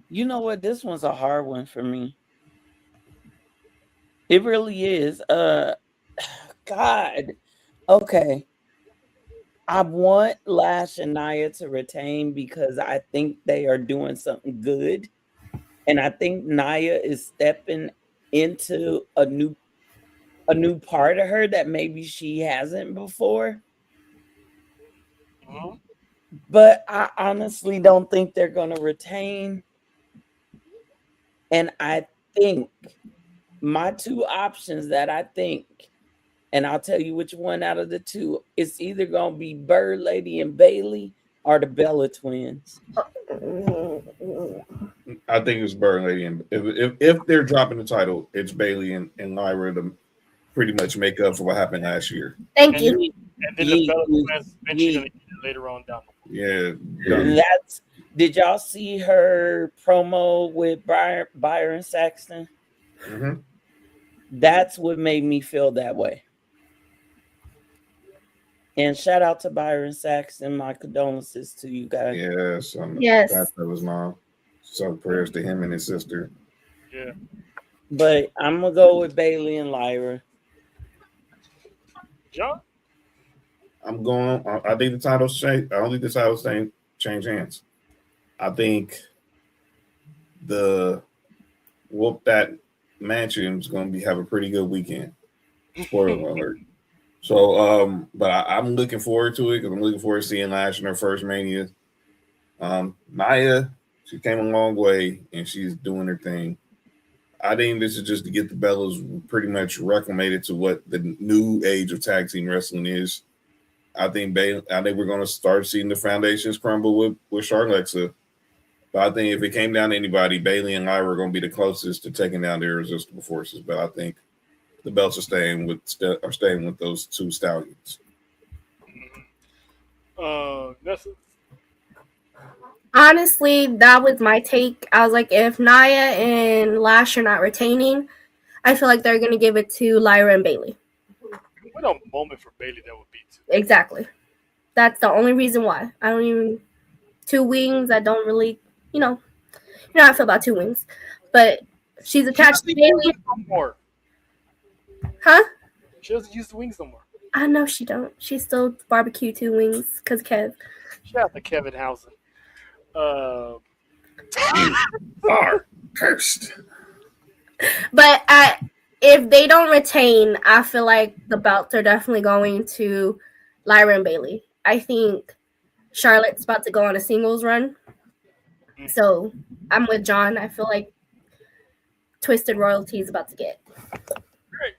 You know what? This one's a hard one for me. It really is. God. Okay. I want Lash and Nia to retain because I think they are doing something good. And I think Nia is stepping into a new part of her that maybe she hasn't before. Mm-hmm. But I honestly don't think they're going to retain. And I think my two options that I think, and I'll tell you which one out of the two, it's either going to be Bird Lady and Bailey or the Bella Twins. I think it's Bird Lady. And if they're dropping the title, it's Bailey and Lyra to pretty much make up for what happened last year. Thank you. And then the Bella Twins eventually going to get it later on down. Yeah. Did y'all see her promo with Byron Saxton? Mm-hmm. That's what made me feel that way. And shout out to Byron Saxton. My condolences to you guys. Yes. Yes. That was mom. So prayers to him and his sister. Yeah. But I'm going to go with Bailey and Lyra. John? I'm going. I think the titles change. I don't think the titles change hands. I think the Whoop That Mansion is going to have a pretty good weekend. Spoiler alert. So, but I'm looking forward to it because I'm looking forward to seeing Lash in her first Mania. Nia, she came a long way and she's doing her thing. I think this is just to get the Bellas pretty much acclimated to what the new age of tag team wrestling is. I think we're going to start seeing the foundations crumble with Charlotte. But I think if it came down to anybody, Bailey and Lyra are going to be the closest to taking down the irresistible forces. But I think the belts are staying with those two stallions. Honestly, that was my take. I was like, if Nia and Lash are not retaining, I feel like they're going to give it to Lyra and Bailey. What a moment for Bailey that would be. Exactly. That's the only reason why. I don't even... Two Wings, I don't really... You know how I feel about Two Wings. But she's attached to Bailey. No more. Huh? She doesn't use the wings no more. I know she don't. She still barbecue Two Wings because Kev. Shout out to Kevin Housen. Are cursed. But if they don't retain, I feel like the belts are definitely going to Lyra and Bailey. I think Charlotte's about to go on a singles run. So I'm with John. I feel like Twisted Royalty is about to get. Great.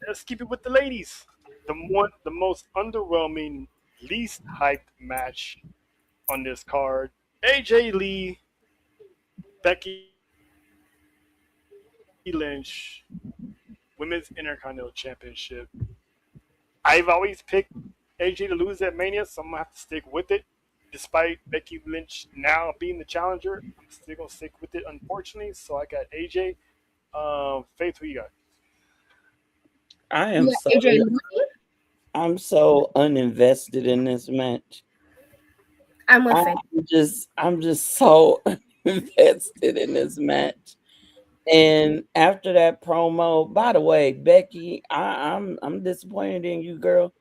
Let's keep it with the ladies. The most underwhelming, least hyped match on this card. AJ Lee, Becky Lynch Women's Intercontinental Championship. I've always picked AJ to lose at Mania, so I'm going to have to stick with it. Despite Becky Lynch now being the challenger, I'm still going to stick with it, unfortunately. So I got AJ. Faith, who you got? I am I'm so uninvested in this match. I'm with Faith. I'm just so invested in this match. And after that promo, by the way, Becky, I'm disappointed in you, girl.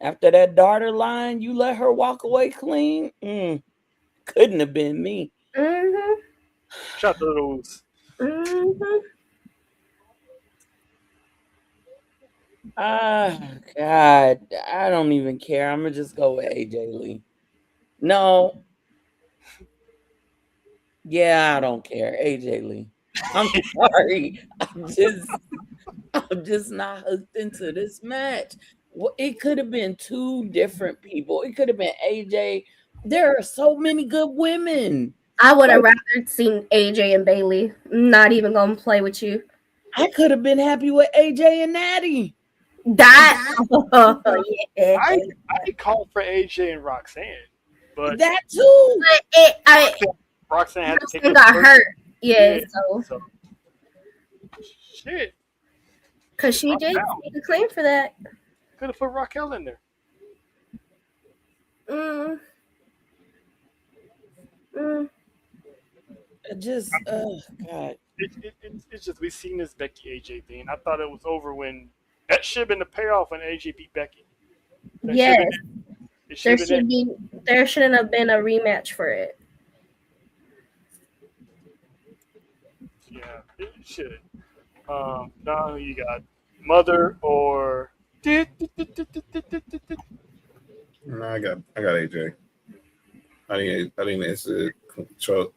After that daughter line, you let her walk away clean. Couldn't have been me. Mm-hmm. Shut those. Mm-hmm. God, I don't even care. I'm gonna just go with AJ Lee. No. Yeah, I don't care. AJ Lee. I'm sorry. I'm just not hooked into this match. It could have been two different people. It could have been AJ. There are so many good women. I would have rather seen AJ and Bailey. I'm not even gonna play with you. I could have been happy with AJ and Natty. Yeah. I called for AJ and Roxanne, but that too. Roxanne had to take got hurt. Yeah, so shit. Because she did make a claim for that. Could have put Raquel in there. Just, God. It's just we've seen this Becky AJ thing. I thought it was over when that should have been the payoff when AJ beat Becky. Yes, there shouldn't have been a rematch for it. Yeah, it should. Now you got Mother or No, I got AJ. I think it's a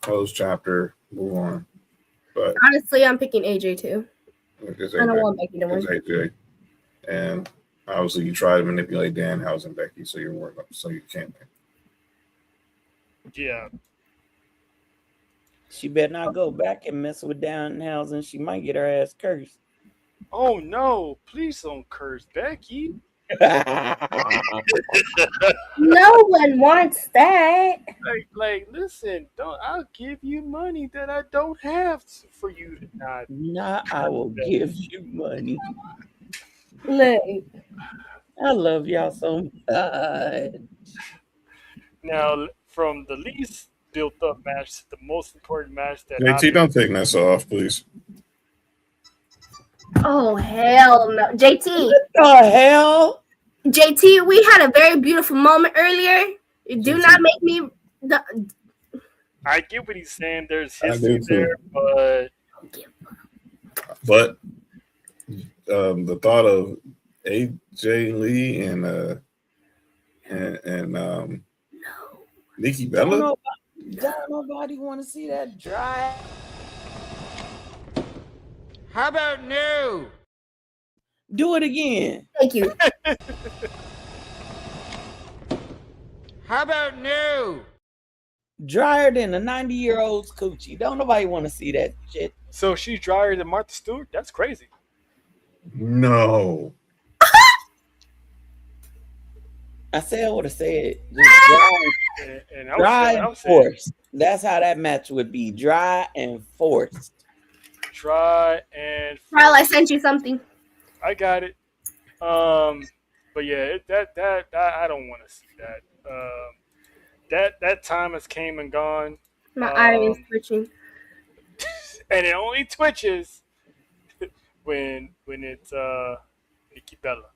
closed chapter. Move on. But honestly, I'm picking AJ too. I don't want Becky to win. AJ, and obviously you try to manipulate Danhausen and Becky, so you can't win. Yeah. She better not go back and mess with Danhausen. She might get her ass cursed. Oh no! Please don't curse Becky. No one wants that. Like, listen, I'll give you money that I don't have for you to not. Nah, I will give you money. Look, I love y'all so much. Now, from the least built-up match to the most important match that JT, don't take this off, please. Oh hell no, JT! What the hell? JT, we had a very beautiful moment earlier. Do not make me. I get what he's saying. There's history there, but the thought of AJ Lee and Nikki Bella. Don't nobody want to see that dry. How about no? Do it again. Thank you. How about no? Drier than a 90-year-old's coochie. Don't nobody want to see that shit. So she's drier than Martha Stewart? That's crazy. No. I said what I said. Just dry and forced. That's how that match would be. Dry and forced. Dry and forced. Carl, I sent you something. I got it. But yeah, that I don't want to see that. That time has came and gone. My eye is twitching. And it only twitches when it's Nikki Bella.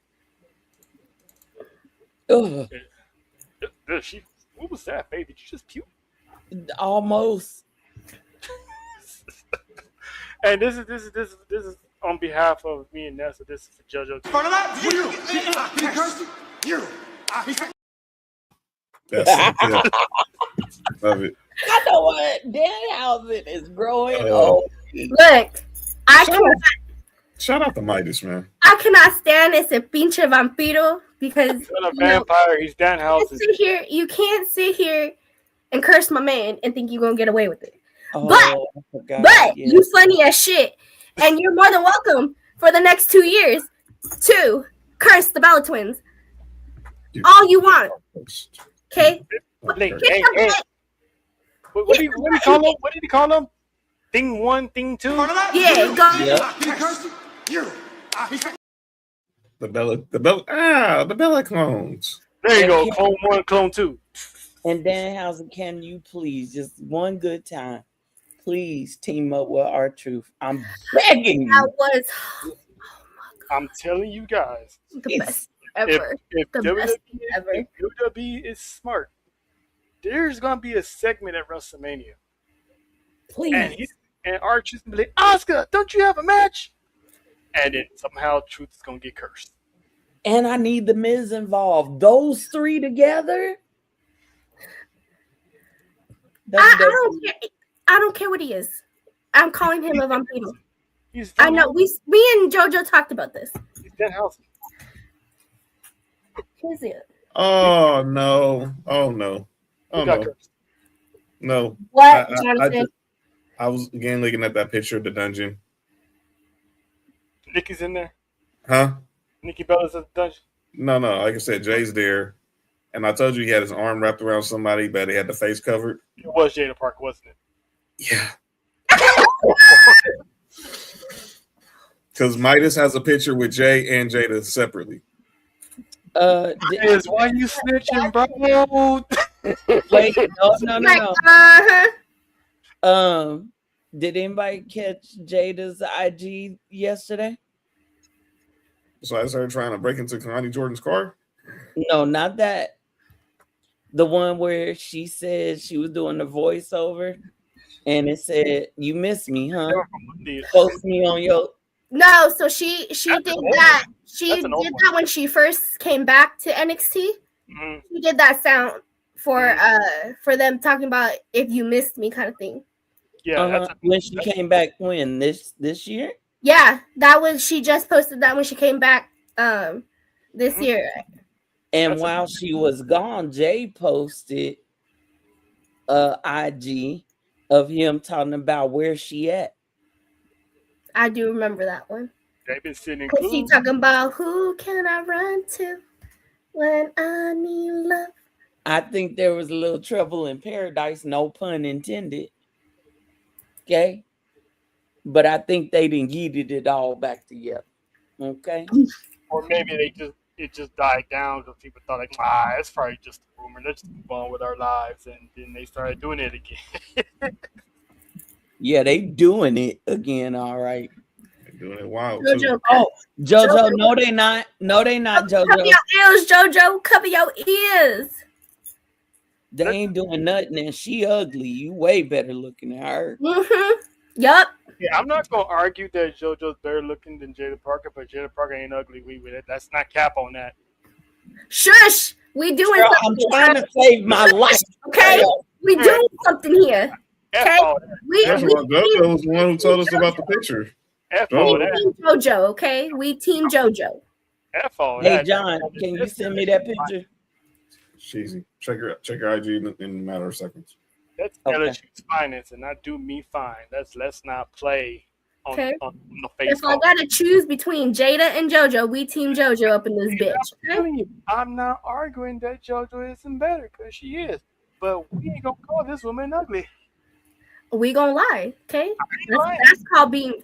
Ugh. What was that, babe? Did you just puke? Almost. And this is on behalf of me and Nessa. This is for JoJo. Love it. I know what Danhausen is growing. Look, Shout out to Midas, man. I cannot stand this pinche vampiro because he's a vampire. He's Danhausen. You can't sit here and curse my man and think you're gonna get away with it. But you funny as shit, and you're more than welcome for the next 2 years to curse the Bella Twins. All you want. Okay? Hey. What did he call them? What did he call them? Thing 1, thing 2? Yeah, Yep. The Bella clones. There you go. Clone 1, clone 2. And Danhausen, can you please, just one good time, please team up with R-Truth? I'm begging you. That was I'm telling you guys. the best ever. If The best ever. WWE is smart, there's going to be a segment at WrestleMania. Please. And Archer's going to be like, Asuka, don't you have a match? And then somehow Truth is going to get cursed. And I need the Miz involved. Those three together. I don't care what he is. I'm calling him a vampiro. He's I know. Me and JoJo talked about this. He's Danhausen. Who's it? Oh no! Oh no! Oh Who got no! cursed? No. What, Jonathan? I was again looking at that picture of the dungeon. Nikki's in there. Huh? Nikki Bella's at the dungeon. No. Like I said, Jay's there, and I told you he had his arm wrapped around somebody, but he had the face covered. It was Jada Park, wasn't it? Yeah. Because Midas has a picture with Jay and Jada separately. Why you snitching, bro? Wait, no. Uh-huh. Did anybody catch Jada's IG yesterday? So I started trying to break into Connie Jordan's car. No, not that. The one where she said she was doing the voiceover, and it said, "You miss me, huh? Post me on your." No, so she did that. She did that when she first came back to NXT. Mm-hmm. She did that sound for them talking about if you missed me kind of thing. Yeah, when she came back when this year? Yeah, that was she just posted that when she came back this year. And while she was gone, Jay posted IG of him talking about where she at. I do remember that one. They've been sitting Cause he talking about who can I run to when I need love. I think there was a little trouble in paradise, no pun intended. Okay, but I think they didn't yeeted it all back together. Okay, or maybe it just died down because people thought like, it's probably just a rumor. Let's just move on with our lives, and then they started doing it again. Yeah, they doing it again. All right. Doing it wild. JoJo. Oh, JoJo. No, they not. No, they not. JoJo. Cover your ears, JoJo. Cover your ears. They ain't doing nothing, and she ugly. You way better looking than her. Mm-hmm. Yup. Yeah, I'm not gonna argue that JoJo's better looking than Jada Parker, but Jada Parker ain't ugly. We with it. That's not cap on that. Shush. We doing Girl, something. I'm trying to save my life. Okay. We doing something here. Okay. JoJo was the one who told us about the picture. Team JoJo, okay? We team JoJo. Hey John, can you send me that picture? Cheesy. Check your IG in a matter of seconds. That's LSU's finest, and I do me fine. Let's not play on the face. If I gotta choose between Jada and JoJo, we team JoJo up in this bitch. Okay? I'm not arguing that JoJo isn't better because she is, but we ain't gonna call this woman ugly. We gonna lie, okay?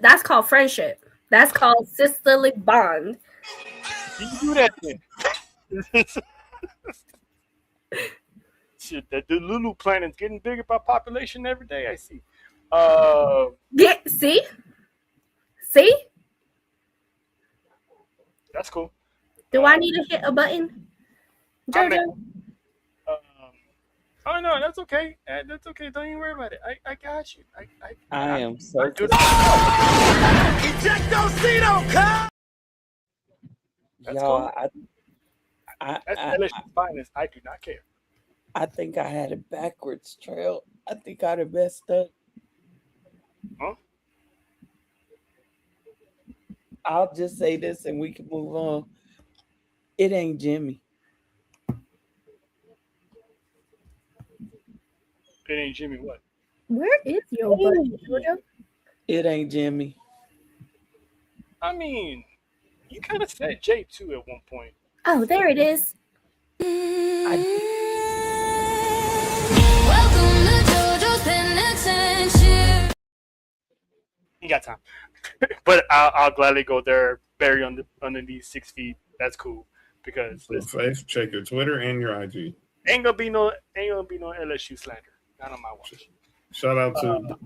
That's called friendship. That's called sisterly bond. You do that then. Shit, the Lulu planet's getting bigger by population every day. I see. See? That's cool. Do I need to hit a button, JoJo? Oh no, that's okay. That's okay. Don't even worry about it. I got you. I am so good. Y'all, that's LSU's finest. I do not care. I think I had it backwards, Trail. I think I'd have messed up. Huh? I'll just say this and we can move on. It ain't Jimmy. It ain't Jimmy what? Where is your button, JoJo? It ain't Jimmy. I mean, you kind of said Jay too at one point. Oh, there it is. Welcome to JoJo's Penitentiary. You got time, but I'll gladly go there, bury underneath 6 feet. That's cool because Face, check your Twitter and your IG. ain't gonna be no LSU slander. Not on my watch. Shout out to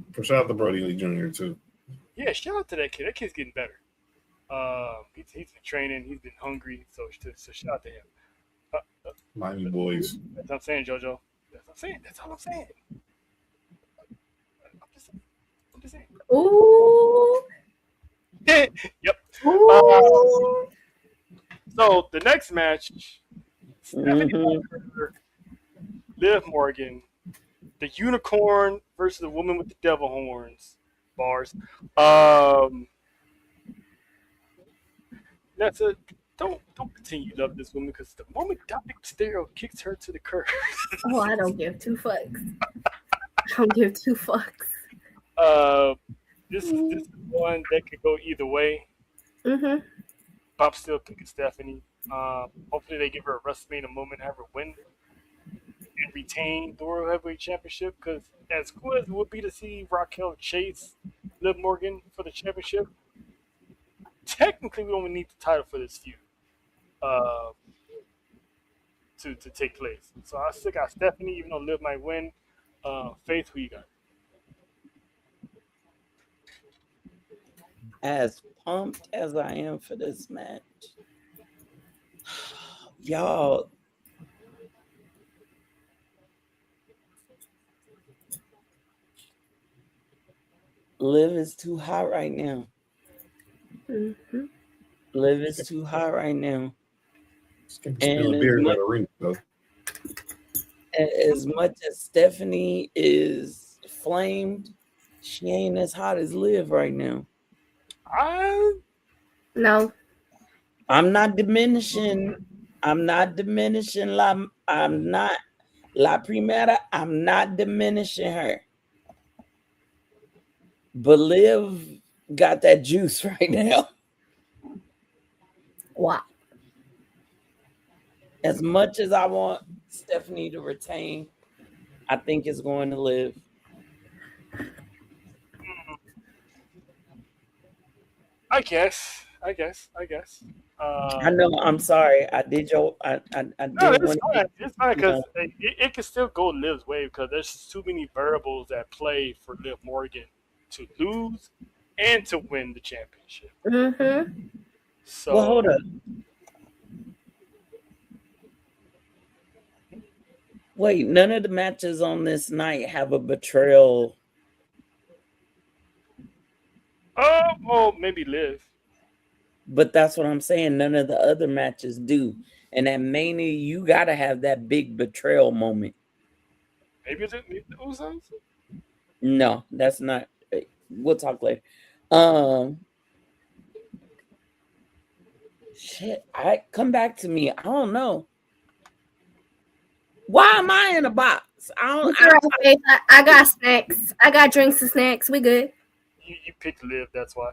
Brody Lee Jr. too. Yeah, shout out to that kid. That kid's getting better. He's been training. He's been hungry. So shout out to him. Miami boys. That's what I'm saying, JoJo. That's what I'm saying. That's all I'm saying. I'm just saying. Ooh. Yep. Ooh. So the next match, Stephanie Walker, Liv Morgan, the unicorn versus the woman with the devil horns. Bars. That's a don't pretend you love this woman because the moment Dominic Mysterio kicks her to the curb. Oh, I don't give two fucks. I don't give two fucks. This is one that could go either way. Mm-hmm. Bob's still picking Stephanie. Hopefully they give her a Wrestlemania moment, have her win and retain the World Heavyweight Championship. Because as cool as it would be to see Raquel chase Liv Morgan for the championship, technically we only need the title for this feud to take place. So I still got Stephanie, even though Liv might win. Faith, who you got? As pumped as I am for this match, y'all, Liv is too hot right now. Mm-hmm. Liv is too hot right now. And as much as Stephanie is flamed, she ain't as hot as Liv right now. No. I'm not diminishing. I'm not La Primera. I'm not diminishing her. But Liv got that juice right now. Wow. As much as I want Stephanie to retain, I think it's going to Liv. I guess. I know. I'm sorry. I did your. I No, did it's fine. It's fine because No. it can still go Liv's way because there's too many variables at play for Liv Morgan to lose and to win the championship. Mm-hmm. Well, hold up. Wait, none of the matches on this night have a betrayal. Well, maybe Liv. But that's what I'm saying. None of the other matches do. And at Mania, you got to have that big betrayal moment. Maybe the Usos? No, that's not. We'll talk later. Shit, come back to me. I don't know. Why am I in a box? I got snacks. I got drinks and snacks. We good. You picked Liv, that's why.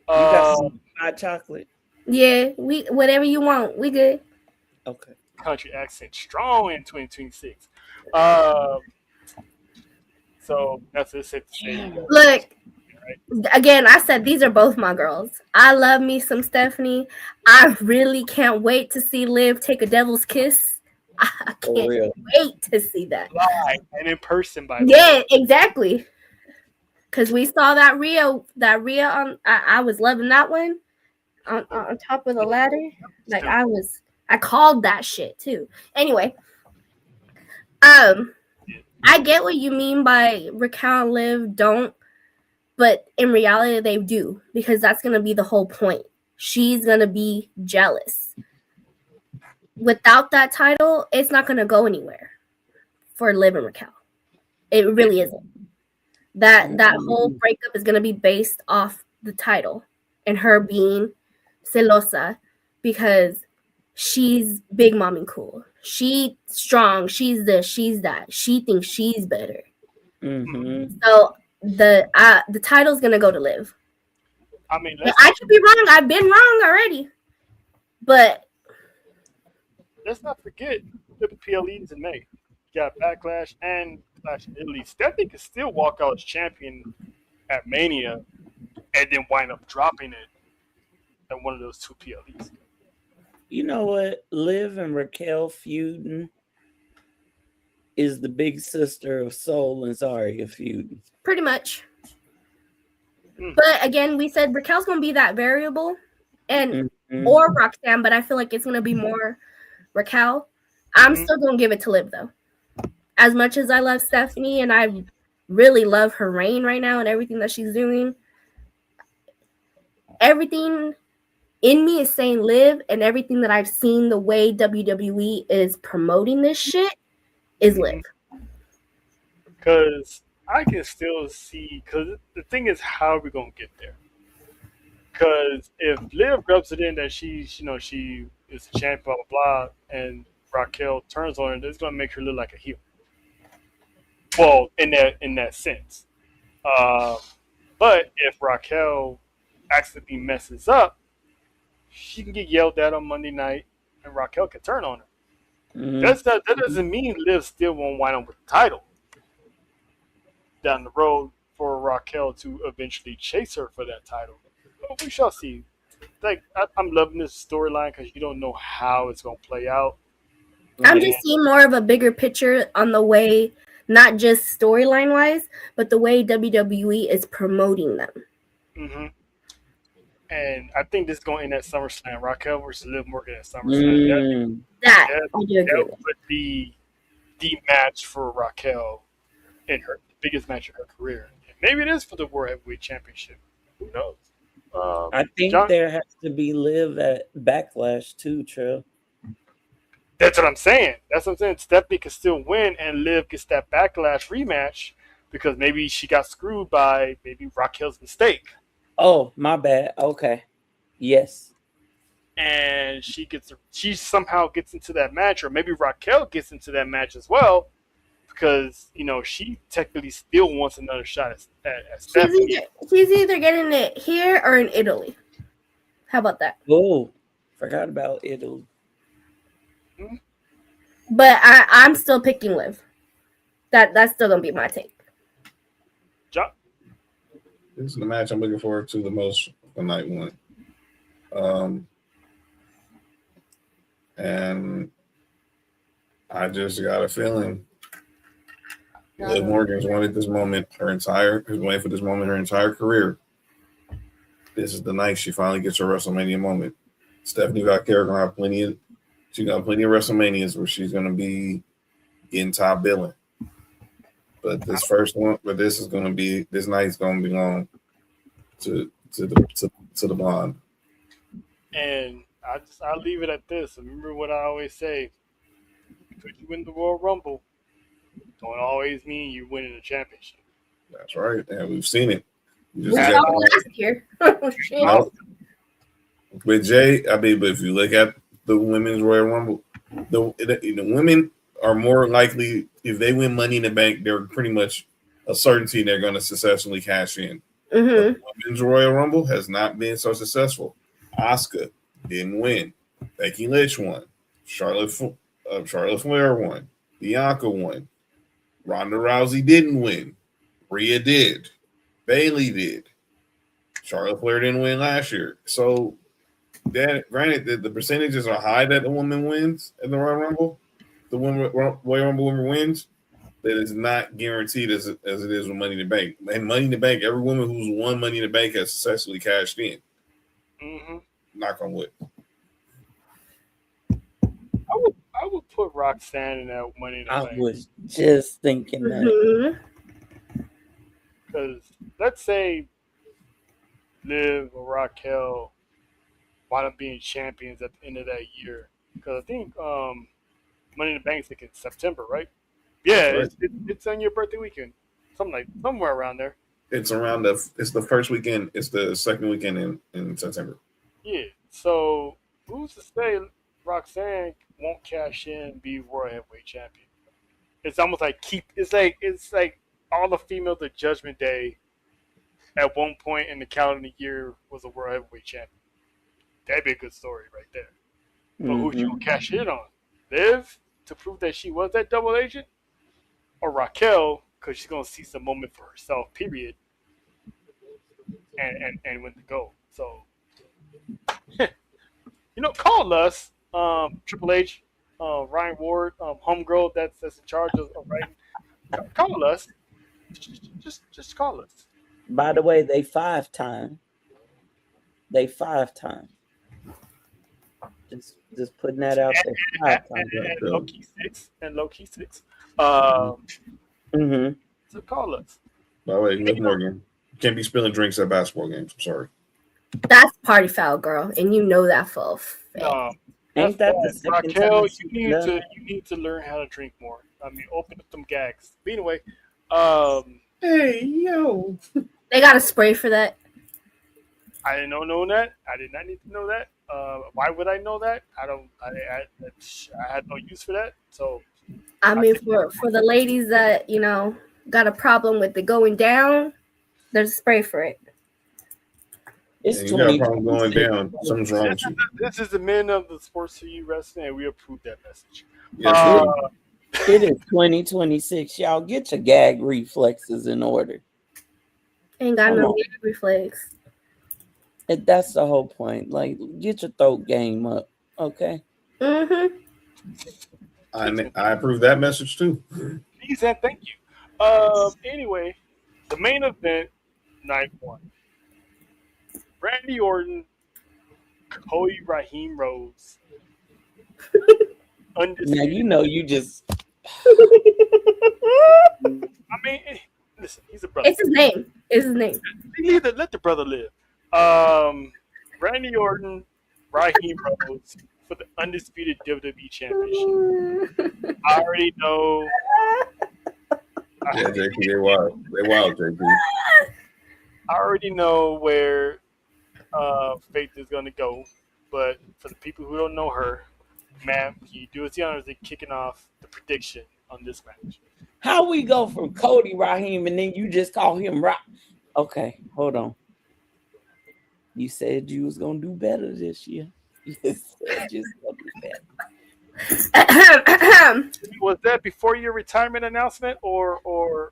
You got some hot chocolate. Yeah, we whatever you want. We good. Okay. Country accent strong in 2026. So that's it. Safe to say. Look, again, I said these are both my girls. I love me some Stephanie. I really can't wait to see Liv take a devil's kiss. I can't wait to see that. Live and in person, by the way. Yeah, exactly. Because we saw that Rio on. I was loving that one on top of the ladder. Like I called that shit too. Anyway, I get what you mean by Raquel and Liv don't, but in reality they do because that's gonna be the whole point. She's gonna be jealous. Without that title, it's not gonna go anywhere for Liv and Raquel. It really isn't. That whole breakup is gonna be based off the title and her being celosa because she's big mommy cool. She's strong. She's this. She's that. She thinks she's better. Mm-hmm. So the title's gonna go to Liv. I mean, I could be wrong. I've been wrong already. But let's not forget the PLEs in May. You got Backlash and Clash in Italy. Stephanie could still walk out as champion at Mania and then wind up dropping it at one of those two PLEs. You know what? Liv and Raquel feuding is the big sister of Soul and Zarya feuding. pretty much. But again, we said Raquel's gonna be that variable, and or Roxanne, but I feel like it's gonna be more Raquel. I'm still gonna give it to Liv though. As much as I love Stephanie and I really love her reign right now and everything that she's doing, everything in me is saying Liv, and everything that I've seen the way WWE is promoting this shit is Liv. Because I can still see, because the thing is, how are we going to get there? Because if Liv rubs it in that she is the champ, blah, blah, blah, and Raquel turns on her, it's going to make her look like a heel. Well, in that sense. But if Raquel accidentally messes up, she can get yelled at on Monday night, and Raquel can turn on her. That doesn't mean Liv still won't wind up with the title down the road for Raquel to eventually chase her for that title. But we shall see. Like I'm loving this storyline because you don't know how it's going to play out. I'm just seeing more of a bigger picture on the way, not just storyline wise, but the way WWE is promoting them. Mm-hmm. And I think this is going in at SummerSlam. Raquel versus Liv Morgan at SummerSlam. That would be the match for Raquel in her biggest match of her career. And maybe it is for the World Heavyweight Championship. Who knows? I think there has to be Liv at Backlash too, Trill. That's what I'm saying. Stephanie can still win, and Liv gets that Backlash rematch because maybe she got screwed by maybe Raquel's mistake. Oh, my bad. Okay. Yes. And she somehow gets into that match, or maybe Raquel gets into that match as well, because she technically still wants another shot at Stephanie. She's either getting it here or in Italy. How about that? Oh, forgot about Italy. But I'm still picking Liv. That's still gonna be my take. John? This is the match I'm looking forward to the most for night one. And I just got a feeling Liv Morgan's wanted this moment her entire career. This is the night she finally gets her WrestleMania moment. Stephanie Vaquero gonna have plenty of WrestleManias where she's gonna be getting top billing. But this night's gonna belong to the blonde. And I'll leave it at this. Remember what I always say: because you win the Royal Rumble, don't always mean you're winning the championship. That's right, and we've seen it. Last year. With Jay, but if you look at the women's Royal Rumble, the women are more likely, if they win Money in the Bank, they're pretty much a certainty they're going to successfully cash in. The women's Royal Rumble has not been so successful. Asuka didn't win. Becky Lynch won. Charlotte Flair won. Bianca won. Ronda Rousey didn't win. Rhea did. Bayley did. Charlotte Flair didn't win last year. So, granted, the percentages are high that the woman wins in the Royal Rumble. The Royal Rumble woman wins. That is not guaranteed as it is with Money in the Bank. And Money in the Bank, every woman who's won Money in the Bank has successfully cashed in. Mm-hmm. Knock on wood. I would put Roxanne in that Money in the Bank. I was just thinking that. Because let's say Liv or Raquel wind up being champions at the end of that year. Because I think Money in the Bank is like in September, right? Yeah, right. It's on your birthday weekend. Somewhere around there. It's the first weekend. It's the second weekend in September. Yeah. So who's to say Roxanne won't cash in and be World Heavyweight Champion? It's almost like it's like all the females at Judgment Day at one point in the calendar year was a world heavyweight champion. That'd be a good story right there. But who she gonna cash in on? Liv to prove that she was that double agent, or Raquel because she's gonna seize the moment for herself. Period. And win the gold. So call us, Triple H, Ryan Ward, homegirl that's in charge of writing. Call us. Just call us. By the way, they 5-time. They 5-time. Just putting that out there. 5 times. And low key 6. And low key 6. So call us. By the way, Miss Morgan, you can't be spilling drinks at basketball games. I'm sorry. That's party foul, girl, and you know that for a fact. Ain't that the second Raquel, time you need to learn how to drink more. I mean, open up them gags. But anyway, hey yo, they got a spray for that. I didn't know that. I did not need to know that. Why would I know that? I had no use for that. So I mean, for the ladies that got a problem with it going down, there's a spray for it. It's you got a problem going down. Something's wrong with you. This is the men of the Sports4U Wrestling, and we approve that message. Yes, it is 2026. Y'all get your gag reflexes in order. Ain't got no gag reflex. And that's the whole point. Like, get your throat game up, okay? I approve that message too. Please and thank you. Anyway, the main event, night 1. Randy Orton, Cody Raheem Rose. Now you just. I mean, listen, he's a brother. It's his name. Let the brother live. Randy Orton, Raheem Rose for the undisputed WWE Championship. I already know. Yeah, JP, they wild. They wild, JP. I already know where Faith is going to go, but for the people who don't know her, ma'am, can you do us the honors of kicking off the prediction on this match? How we go from Cody Raheem and then you just call him Rock? Okay, hold on. You said you was gonna do better this year. You said you was gonna do better. Was that before your retirement announcement, or?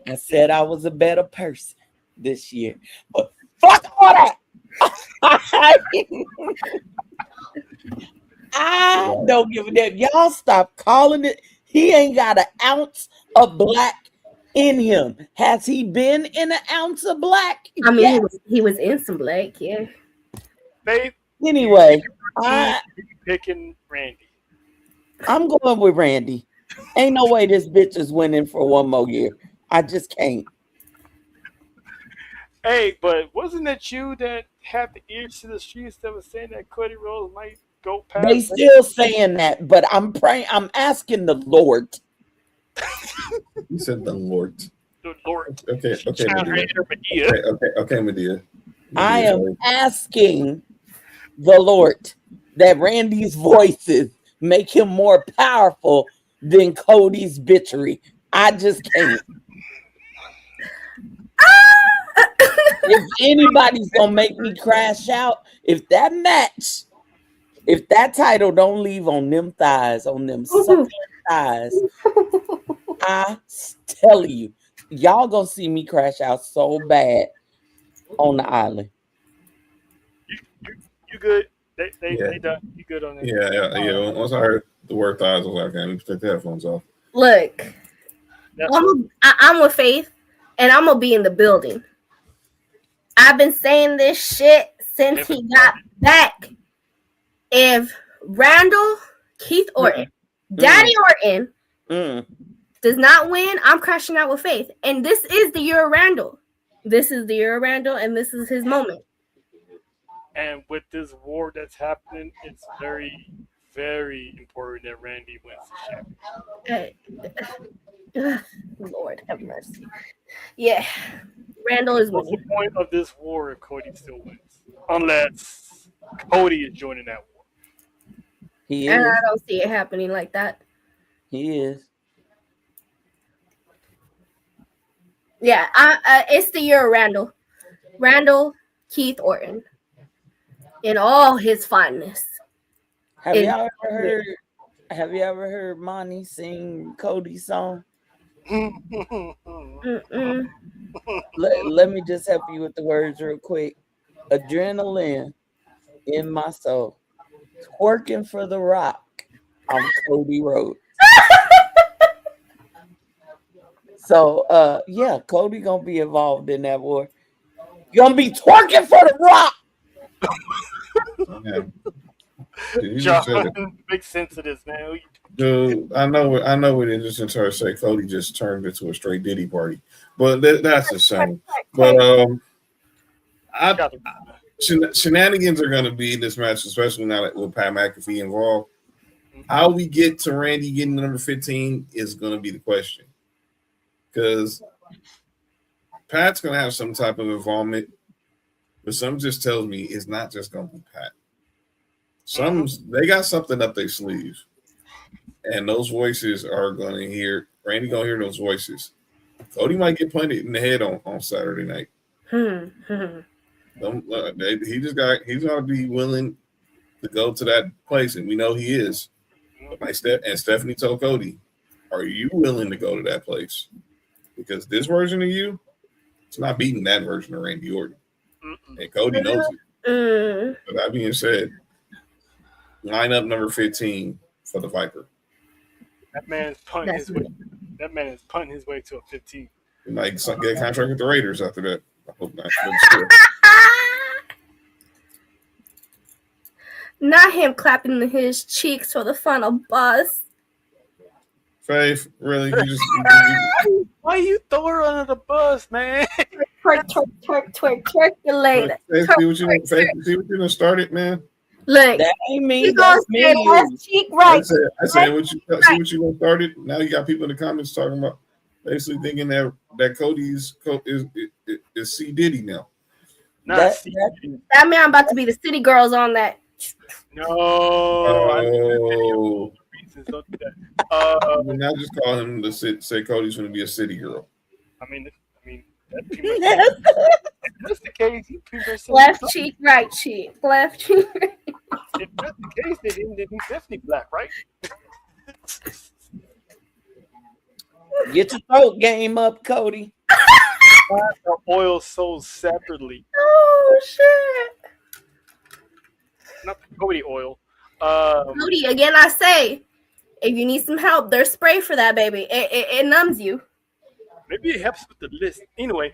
I said I was a better person this year, but fuck all that. I don't give a damn. Y'all stop calling it. He ain't got an ounce of black in him. Has he been in an ounce of black? I mean, yes. he was in some black, yeah. Anyway, picking Randy. I'm going with Randy. Ain't no way this bitch is winning for one more year. I just can't. Hey, but wasn't it you that had the ears to the streets that was saying that Cody Rhodes might go past? They still saying that, but I'm praying. I'm asking the Lord. You said the Lord. The Lord. Okay, Medea. Okay, Medea. I am asking the Lord that Randy's voices make him more powerful than Cody's bitchery. I just can't. If anybody's gonna make me crash out, if that title don't leave on them thighs, on them sucking thighs, I tell you, y'all gonna see me crash out so bad on the island. You good? They done. You good on that? Yeah. Once I heard the word thighs, I was like, okay, let me take the headphones off. Look, I'm with Faith, and I'm gonna be in the building. I've been saying this shit since he got back. If Randall, Keith Orton, Daddy Orton does not win, I'm crashing out with Faith. And this is the year of Randall. This is the year of Randall, and this is his moment. And with this war that's happening, it's very, very important that Randy wins the championship. Lord have mercy. Yeah, Randall is winning. What's the point of this war if Cody still wins? Unless Cody is joining that war. He and is. I don't see it happening like that. He is. Yeah, it's the year of Randall. Randall Keith Orton in all his fondness. Have y'all ever heard Monty sing Cody's song? Let me just help you with the words real quick. Adrenaline in my soul. Twerking for the Rock. I'm Cody Rhodes. So yeah, Cody gonna be involved in that war. You gonna be twerking for the Rock. John, make sense of this, man. Dude, I know what it is. To say Cody just turned into a straight Diddy party, but that's a shame. But shenanigans are going to be in this match, especially now that with Pat McAfee involved. How we get to Randy getting number 15 is going to be the question, because Pat's going to have some type of involvement, but something just tells me it's not just going to be Pat. They got something up their sleeve. And those voices are going to hear. Randy going to hear those voices. Cody might get planted in the head on Saturday night. He's got to be willing to go to that place, and we know he is. And Stephanie told Cody, "Are you willing to go to that place? Because this version of you, it's not beating that version of Randy Orton." And Cody knows it. But that being said, line up number 15 for the Viper. That man is punting his way. That man is punting his way to a 15. He might get a contract with the Raiders after that. I hope not. Not him clapping his cheeks for the final buzz. Faith, really? Why you throw her under the bus, man? Twerk the lady. Faith, see what you done started, man. Look, that ain't me. You gonna say left cheek right. I said what you see what you gonna started. Now you got people in the comments talking about basically thinking that Cody is C Diddy now. That man about to be the city girls on that. No. Don't do that. Now just call him say Cody's going to be a city girl. I mean, that's the case. Left cheek, right cheek, left cheek. If that's the case, then he's definitely black, right? Get your throat game up, Cody. Or oil sold separately. Oh shit! Not the Cody oil. Cody, again, I say, if you need some help, there's spray for that, baby. It numbs you. Maybe it helps with the list. Anyway,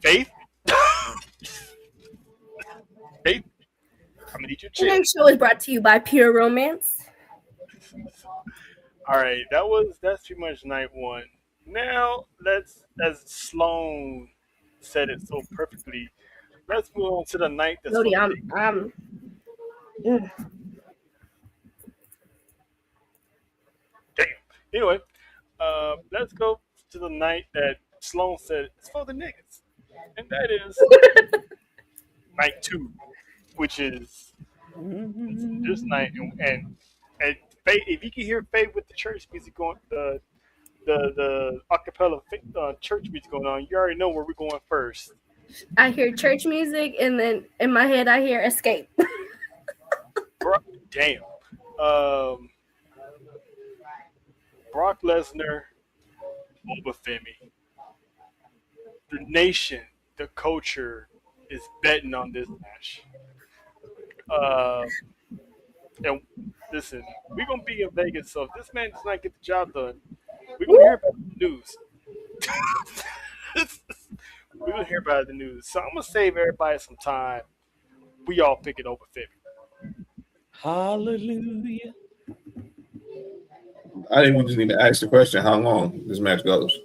Faith. Faith. I'm gonna need your chick. Today's show is brought to you by Pure Romance. All right, that's pretty much night one. Now as Sloan said it so perfectly, let's move on to the night that's Cody, Damn. Anyway, let's go to the night that Sloan said it's for the niggas, and that is night 2, which is this night. And Faye, if you can hear Faye with the church music going, the acapella church music going on, you already know where we're going first. I hear church music, and then in my head I hear Escape. Damn. Brock Lesnar over Femi. The nation, the culture is betting on this match. And listen, we're gonna be in Vegas, so if this man does not get the job done, we're gonna hear about the news. We're gonna hear about the news. So I'm gonna save everybody some time. We all pick it over Femi. Hallelujah. I think we just need to ask the question how long this match goes.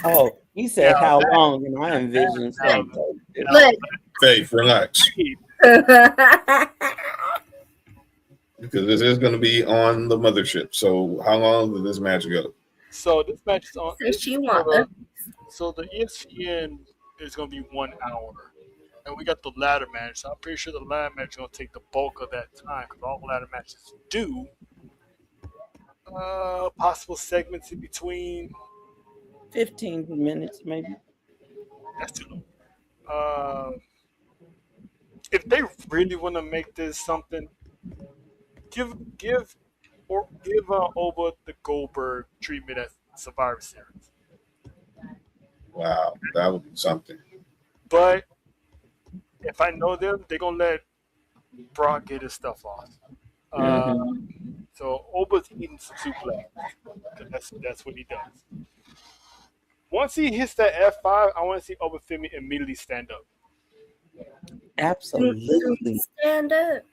Oh, he said how long, and I envisioned something. Look. Faith, relax. Because this is going to be on the mothership. So how long did this match go? So this match is on. So the ESPN is going to be 1 hour. And we got the ladder match. So I'm pretty sure the ladder match is going to take the bulk of that time because all ladder matches do Possible segments in between. 15 minutes, maybe. That's too long. If they really want to make this something, give Oba the Goldberg treatment at Survivor Series. Wow, that would be something. But if I know them, they're gonna let Brock get his stuff off. So Oba's eating some suplex. That's what he does. Once he hits that F5, I want to see Oba Femi immediately stand up. Absolutely. Stand up.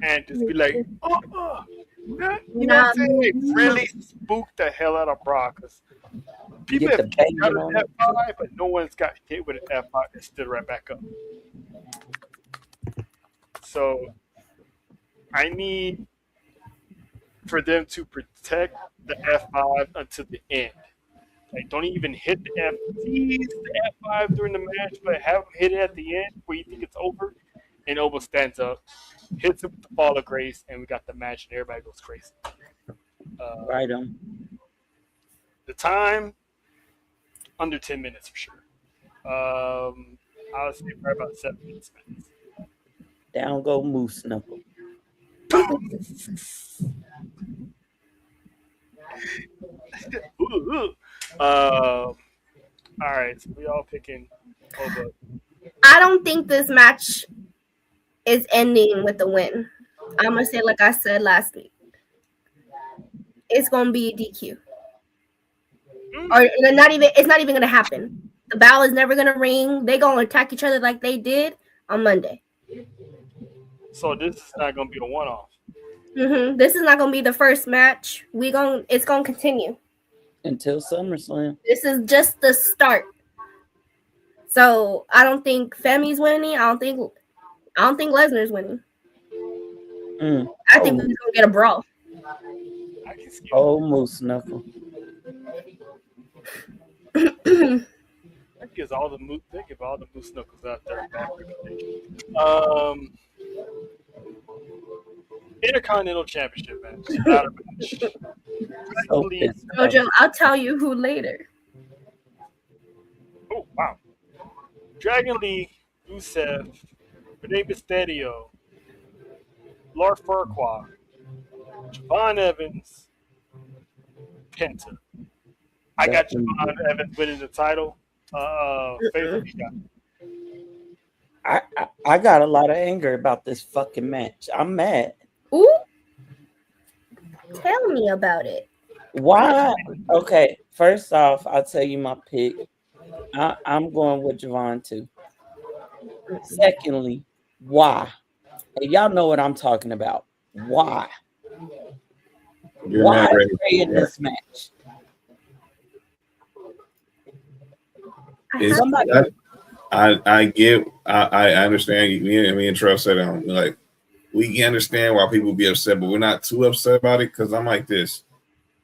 And just be like, you know what I'm saying? Really spook the hell out of Brock. People have got an F5, but no one's got hit with an F5 and stood right back up. So I need for them to protect the F5 until the end. Like, don't even hit the F5 during the match, but have him hit it at the end where you think it's over. And Oba stands up, hits it with the Fall of Grace, and we got the match, and everybody goes crazy. Right on. The time, under 10 minutes for sure. I would say probably about 7 minutes. Down go Moose Knuckle. All right, so we all picking Oba. I don't think this match is ending with the win. I'm gonna say, like I said last week, it's gonna be a DQ, or it's not even gonna happen. The bell is never gonna ring. They gonna attack each other like they did on Monday. So this is not gonna be a one-off. This is not gonna be the first match. It's gonna continue until SummerSlam. This is just the start. So I don't think Femi's winning. I don't think Lesnar's winning. I think we're gonna get a brawl. Oh, Moose Knuckle. That gives all the moose knuckles out there. Intercontinental Championship match. Ladder match. Jojo, I'll tell you who later. Oh wow! Dragon Lee, Rusev, Rey Mysterio, Lord Farquaad, Javon Evans, Penta. I got Javon Evans winning the title. I got a lot of anger about this fucking match. I'm mad. Ooh. Tell me about it. Why? Okay, first off, I'll tell you my pick. I'm going with Javon too. Secondly, why? And y'all know what I'm talking about. Why? Why are they in this match? I understand. Me and Trev said like we understand why people be upset, but we're not too upset about it because I'm like this.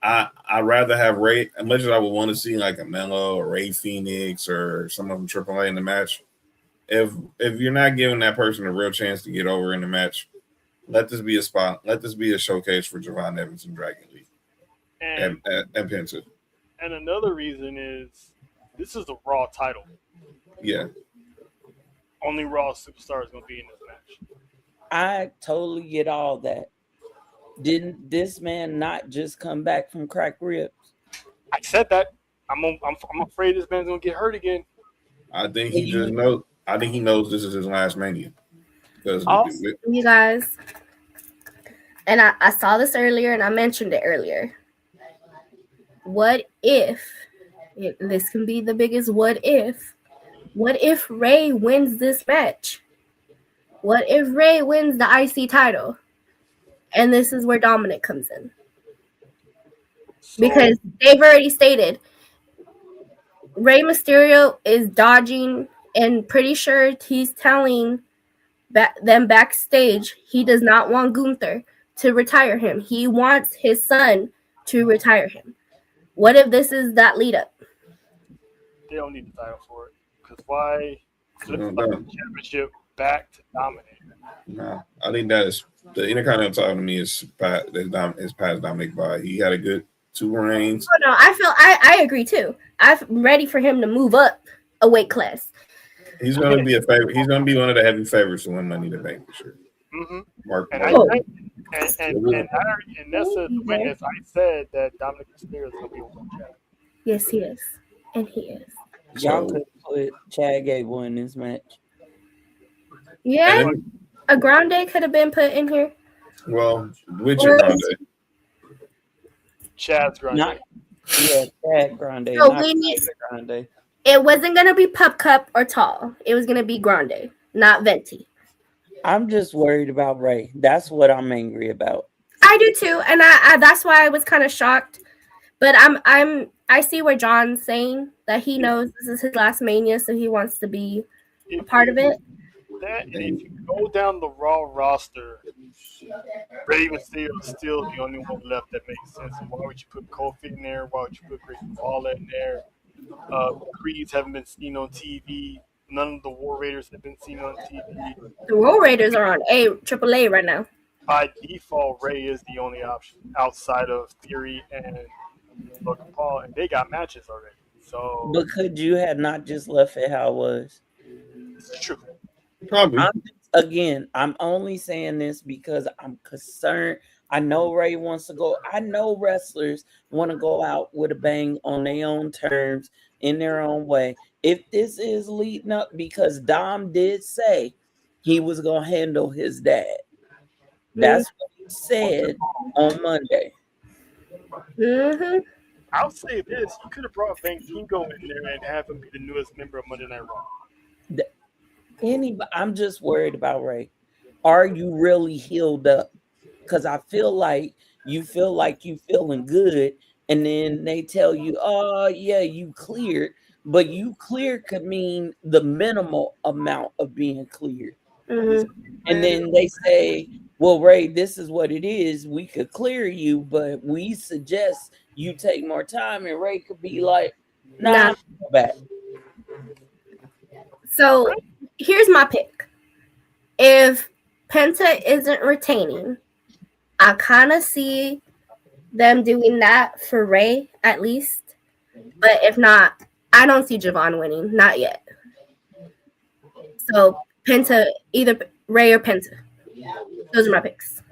I'd rather have Ray, as much as I would want to see like a Melo or Ray Phoenix or someone from AAA in the match. If you're not giving that person a real chance to get over in the match, let this be a spot. Let this be a showcase for Javon Evans and Dragon Lee and Penta. And another reason is this is the Raw title. Yeah. Only Raw superstar is going to be in this match. I totally get all that. Didn't this man not just come back from cracked ribs? I said that. I'm afraid this man's going to get hurt again. I think he just knows. I think he knows this is his last Mania. You guys, and I saw this earlier and I mentioned it earlier. What if this can be the biggest what if? What if Ray wins this match? What if Ray wins the IC title? And this is where Dominic comes in. Because they've already stated Rey Mysterio is dodging and pretty sure he's telling them backstage he does not want Gunther to retire him. He wants his son to retire him. What if this is that lead up? They don't need the title for it. Because why flip the championship back to Dominic? No, I think that is The Intercontinental title to me is past Dominic by. He had a good 2 reigns. Oh no, I agree too. I'm ready for him to move up a weight class. He's going to be a favorite. He's going to be one of the heavy favorites to win Money in the Bank for sure. Mm-hmm. Mark. And I already, and that's a witness. I said that Dominic Mysterio is going to be a world champion. Yes, he is, and he is. Y'all could put Chad Gable in this match. Yeah, a Grande could have been put in here. Well, which Grande? Chad's Grande. Yeah, Chad Grande. So we need Grande. It wasn't gonna be Pup Cup or Tall. It was gonna be Grande, not Venti. I'm just worried about Ray. That's what I'm angry about. I do too, and I that's why I was kind of shocked. But I see where John's saying that he knows this is his last Mania, so he wants to be a part of it. That, and if you go down the Raw roster, Rey Mysterio is still the only one left that makes sense. Why would you put Kofi in there? Why would you put Grayson Waller in there? Creeds haven't been seen on TV. None of the War Raiders have been seen on TV. The War Raiders are on AAA right now. By default, Ray is the only option outside of Theory and Logan Paul, and they got matches already. So, but could you have not just left it how it was? It's true. Probably. I'm only saying this because I'm concerned. I know Ray wants to go. I know wrestlers want to go out with a bang on their own terms, in their own way. If this is leading up, because Dom did say he was going to handle his dad. That's what he said on Monday. Mm-hmm. I'll say this: you could have brought Bankingo in there and have him be the newest member of Monday Night Raw. I'm just worried about Ray. Are you really healed up? Because I feel like you feeling good, and then they tell you, "Oh yeah, you cleared," but you cleared could mean the minimal amount of being cleared. Mm-hmm. And then they say, "Well, Ray, this is what it is. We could clear you, but we suggest you take more time." And Ray could be like, "Nah, I'm back." So here's my pick. If Penta isn't retaining, I kind of see them doing that for Ray at least. But if not, I don't see Javon winning. Not yet. So Penta, either Ray or Penta. Those are my picks.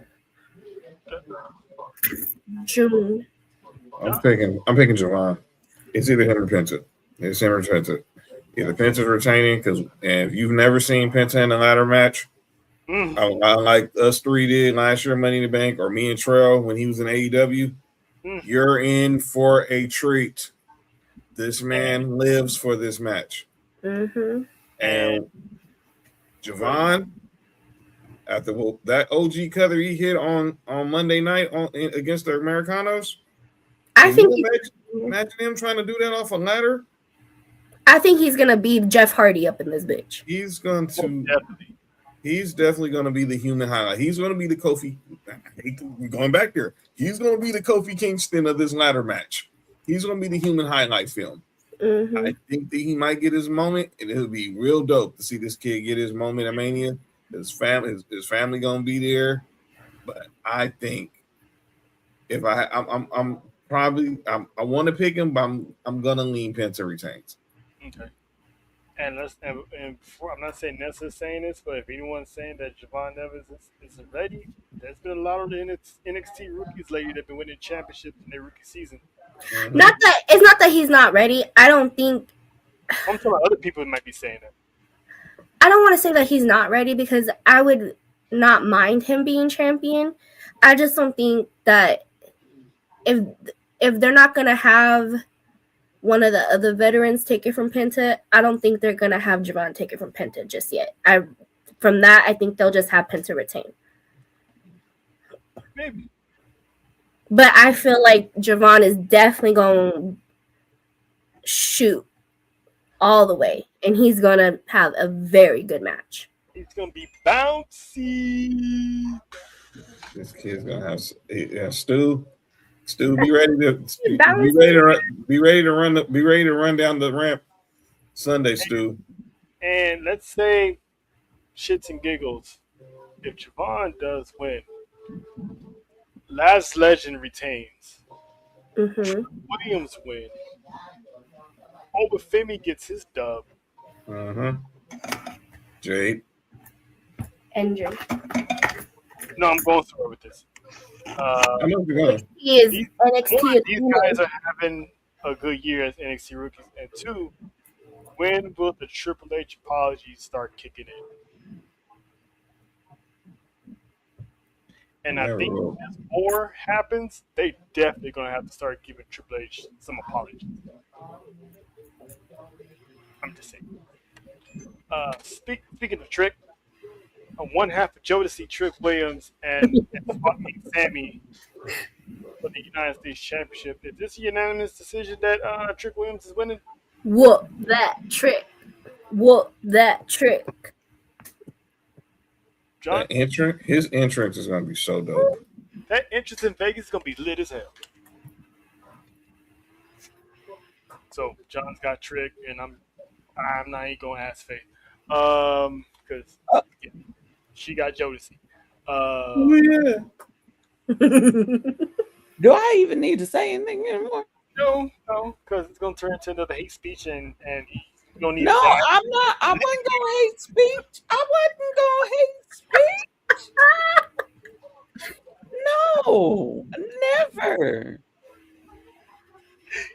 June. I'm picking Javon. It's either him or Penta. It's him or Penta. Either Penta's retaining, because if you've never seen Penta in a ladder match, like us three did last year, Money in the Bank, or me and Trell when he was in AEW, you're in for a treat. This man lives for this match. Mm-hmm. And Javon, after that OG cutter he hit on Monday night against the Americanos, I think imagine him trying to do that off a ladder. I think he's gonna be Jeff Hardy up in this bitch. He's definitely going to be the human highlight. He's going to be the Kofi. We're going back there. He's going to be the Kofi Kingston of this ladder match. He's going to be the human highlight film. Mm-hmm. I think that he might get his moment, and it'll be real dope to see this kid get his moment at Mania. His family going to be there. But I think if I want to pick him, but I'm going to lean Penta retains. Okay. And before, I'm not saying Nessa's saying this, but if anyone's saying that Javon Evans isn't ready, there's been a lot of the NXT rookies lately that have been winning championships in their rookie season. Mm-hmm. It's not that he's not ready. I don't think. I'm talking about other people that might be saying that. I don't want to say that he's not ready because I would not mind him being champion. I just don't think that if they're not gonna have one of the other veterans take it from Penta, I don't think they're gonna have Javon take it from Penta just yet. I think they'll just have Penta retain. Maybe. But I feel like Javon is definitely gonna shoot all the way, and he's gonna have a very good match. He's gonna be bouncy. This kid's gonna have Stu. Stu, be ready to run down the ramp Sunday, Stu. And let's say shits and giggles. if Javon does win, Last Legend retains. Mm-hmm. Williams win. Obafemi gets his dub. Jade. Engine. No, I'm going through with this. I know you're going. He is These, NXT. one, Is these guys are having a good year as NXT rookies, and two, when will the Triple H apologies start kicking in? And I think as more happens, they definitely gonna have to start giving Triple H some apologies. I'm just saying. Speaking of Trick, on one half of Jodeci, Trick Williams, and Sammy for the United States Championship. Is this a unanimous decision that Trick Williams is winning? Whoop that trick. Whoop that trick. John? His entrance is going to be so dope. That entrance in Vegas is going to be lit as hell. So John's got Trick, and I'm not even going to ask Faith. Because she got Jodeci. Do I even need to say anything anymore? No, because it's going to turn into another hate speech, and you don't need No, to say I'm not. I wasn't going to hate speech. I wasn't going to hate speech. No, never.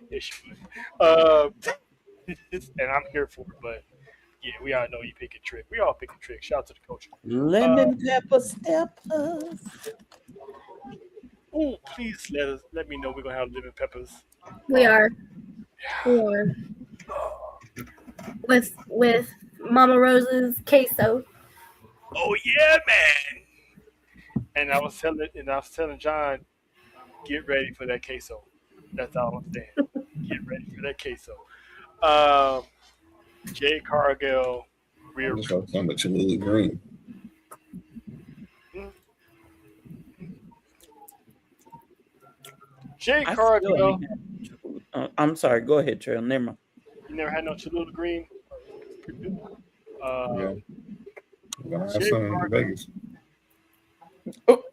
Yes, you would. And I'm here for it, but yeah, we all know you picking Trick. We all picking Trick. Shout out to the coach. Lemon pepper steppers. Oh, please let me know we're gonna have lemon peppers. We are. With Mama Rose's queso. Oh yeah, man. And I was telling John, get ready for that queso. That's all I'm saying. Get ready for that queso. Jay Cargill, Rhea Ripley. Talking about Cholula Green. Jay Cargill. I'm sorry. Go ahead, Trail. Never mind. You never had no Cholula Green? Yeah. Jay Cargill. Vegas. Oh,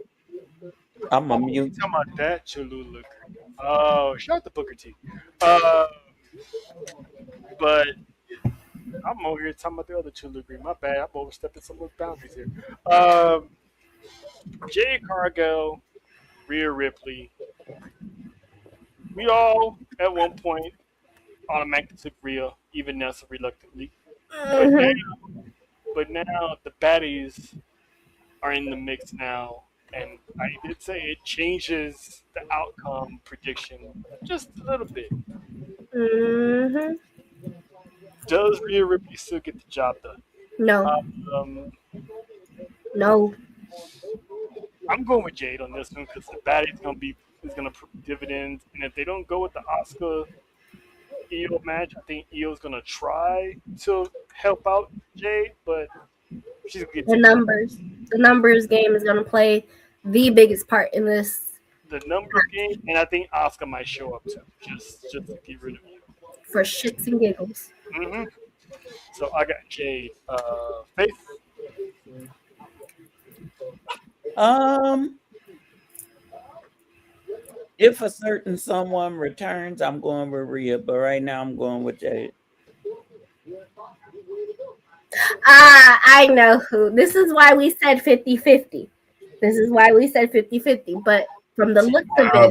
I'm a mute. Talking about that Cholula Green. Oh, shout out to Booker T. But I'm over here talking about the other Cholula Green. My bad. I'm overstepping some of the boundaries here. Jay Cargill, Rhea Ripley. We all, at one point, automatically took Rhea, even Nessa reluctantly. But now the baddies are in the mix now. And I did say it changes the outcome prediction just a little bit. Mm-hmm. Does Rhea Ripley still get the job done? No. No. I'm going with Jade on this one because the baddie is gonna prove dividends, and if they don't go with the Asuka Io match, I think Io's gonna try to help out Jade, but she's gonna get the numbers game is gonna play the biggest part in this. The numbers game, and I think Asuka might show up too, just to get rid of you for shits and giggles. Mm-hmm. So I got Jade. Faith. If a certain someone returns, I'm going with Rhea, but right now I'm going with Jade. I know who. This is why we said 50-50. But from the look of it, I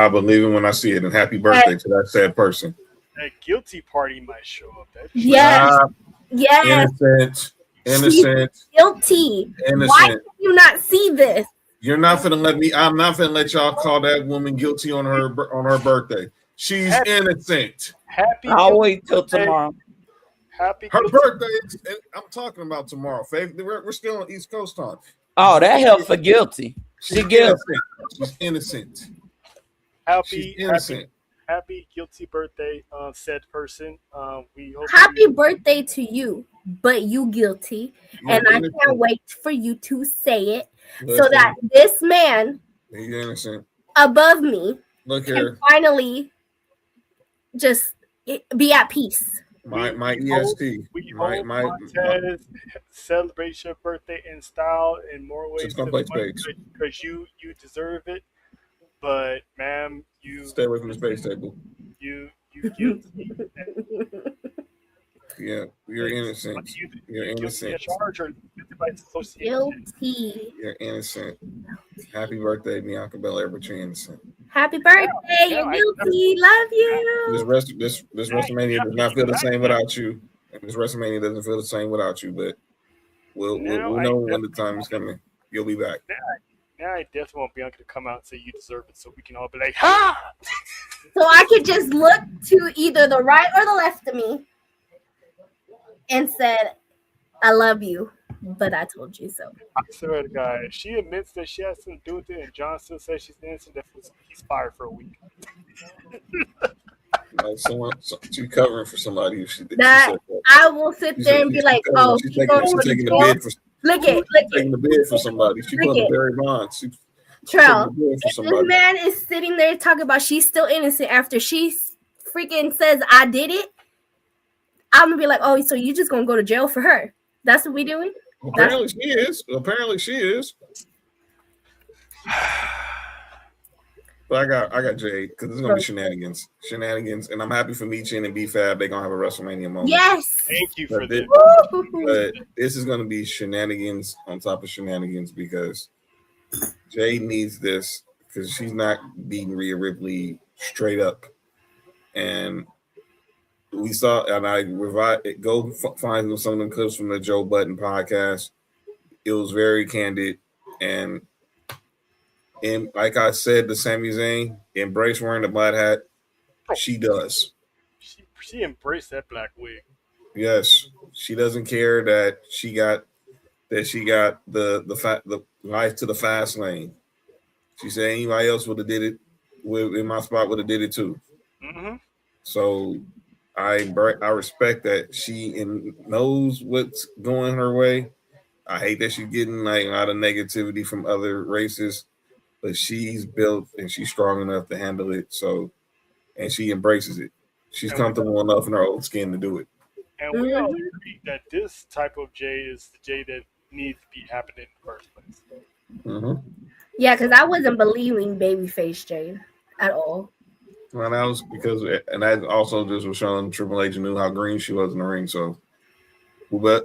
believe it when I see it. And happy birthday to that sad person. That guilty party might show up. Yes. Innocent. Guilty. Innocent. Why did you not see this? You're not gonna let me. I'm not gonna let y'all call that woman guilty on her birthday. She's innocent. I'll wait till tomorrow. Her birthday. I'm talking about tomorrow. Faith. We're still on East Coast time. Oh, that helps for guilty. She's guilty. She's innocent. Happy guilty birthday, said person. We hope happy birthday to you, but you guilty, and I can't wait for you to say it so that this man above me can finally just be at peace. My we EST. we My hope Montez celebrates your birthday in style in more ways Just gonna than play one spades. because you deserve it. But ma'am, Stay away from the space table. you guilty. Yeah, you're innocent. You're You guilty innocent. at charge or guilty by association. Guilty. You're innocent. Happy birthday, Bianca Belair, but you're innocent. Happy birthday. You're guilty. Love you. This WrestleMania does not feel the same without you. And this WrestleMania doesn't feel the same without you, but we'll know when the time is coming. You'll be back. Now I definitely want Bianca to come out and say you deserve it so we can all be like, ha! So I could just look to either the right or the left of me and said, I love you, but I told you so. I swear to God, if she admits that she has something to do with it and John still says she's innocent, he's fired for a week. She's covering for somebody. That I will sit there and be like, "Oh, she's taking the bid for. Look it, taking the bid for somebody. She put Barry Bonds. Trell, this man is sitting there talking about she's still innocent after she freaking says I did it. I'm gonna be like, "Oh, so you just gonna go to jail for her? That's what we doing?" Apparently she is. But I got Jade because it's gonna be shenanigans, and I'm happy for Michin and B-Fab. They're gonna have a WrestleMania moment. Yes, thank you for this. But this is gonna be shenanigans on top of shenanigans because Jade needs this because she's not beating Rhea Ripley straight up, and we saw. And I go find some of them clips from the Joe Budden podcast. It was very candid and. And like I said to Sami Zayn, embrace wearing the black hat. She does. She embraced that black wig. Yes, she doesn't care that she got the life to the fast lane. She said anybody else would have did it in my spot would have did it too. Mm-hmm. So I respect that she knows what's going her way. I hate that she's getting like a lot of negativity from other races. But she's built and she's strong enough to handle it. So, and she embraces it. She's comfortable enough in her old skin to do it. And we all agree that this type of Jay is the Jay that needs to be happening in the first place. Mm-hmm. Yeah, because I wasn't believing babyface Jade at all. Well, that was because, and that also just was showing Triple H knew how green she was in the ring. So,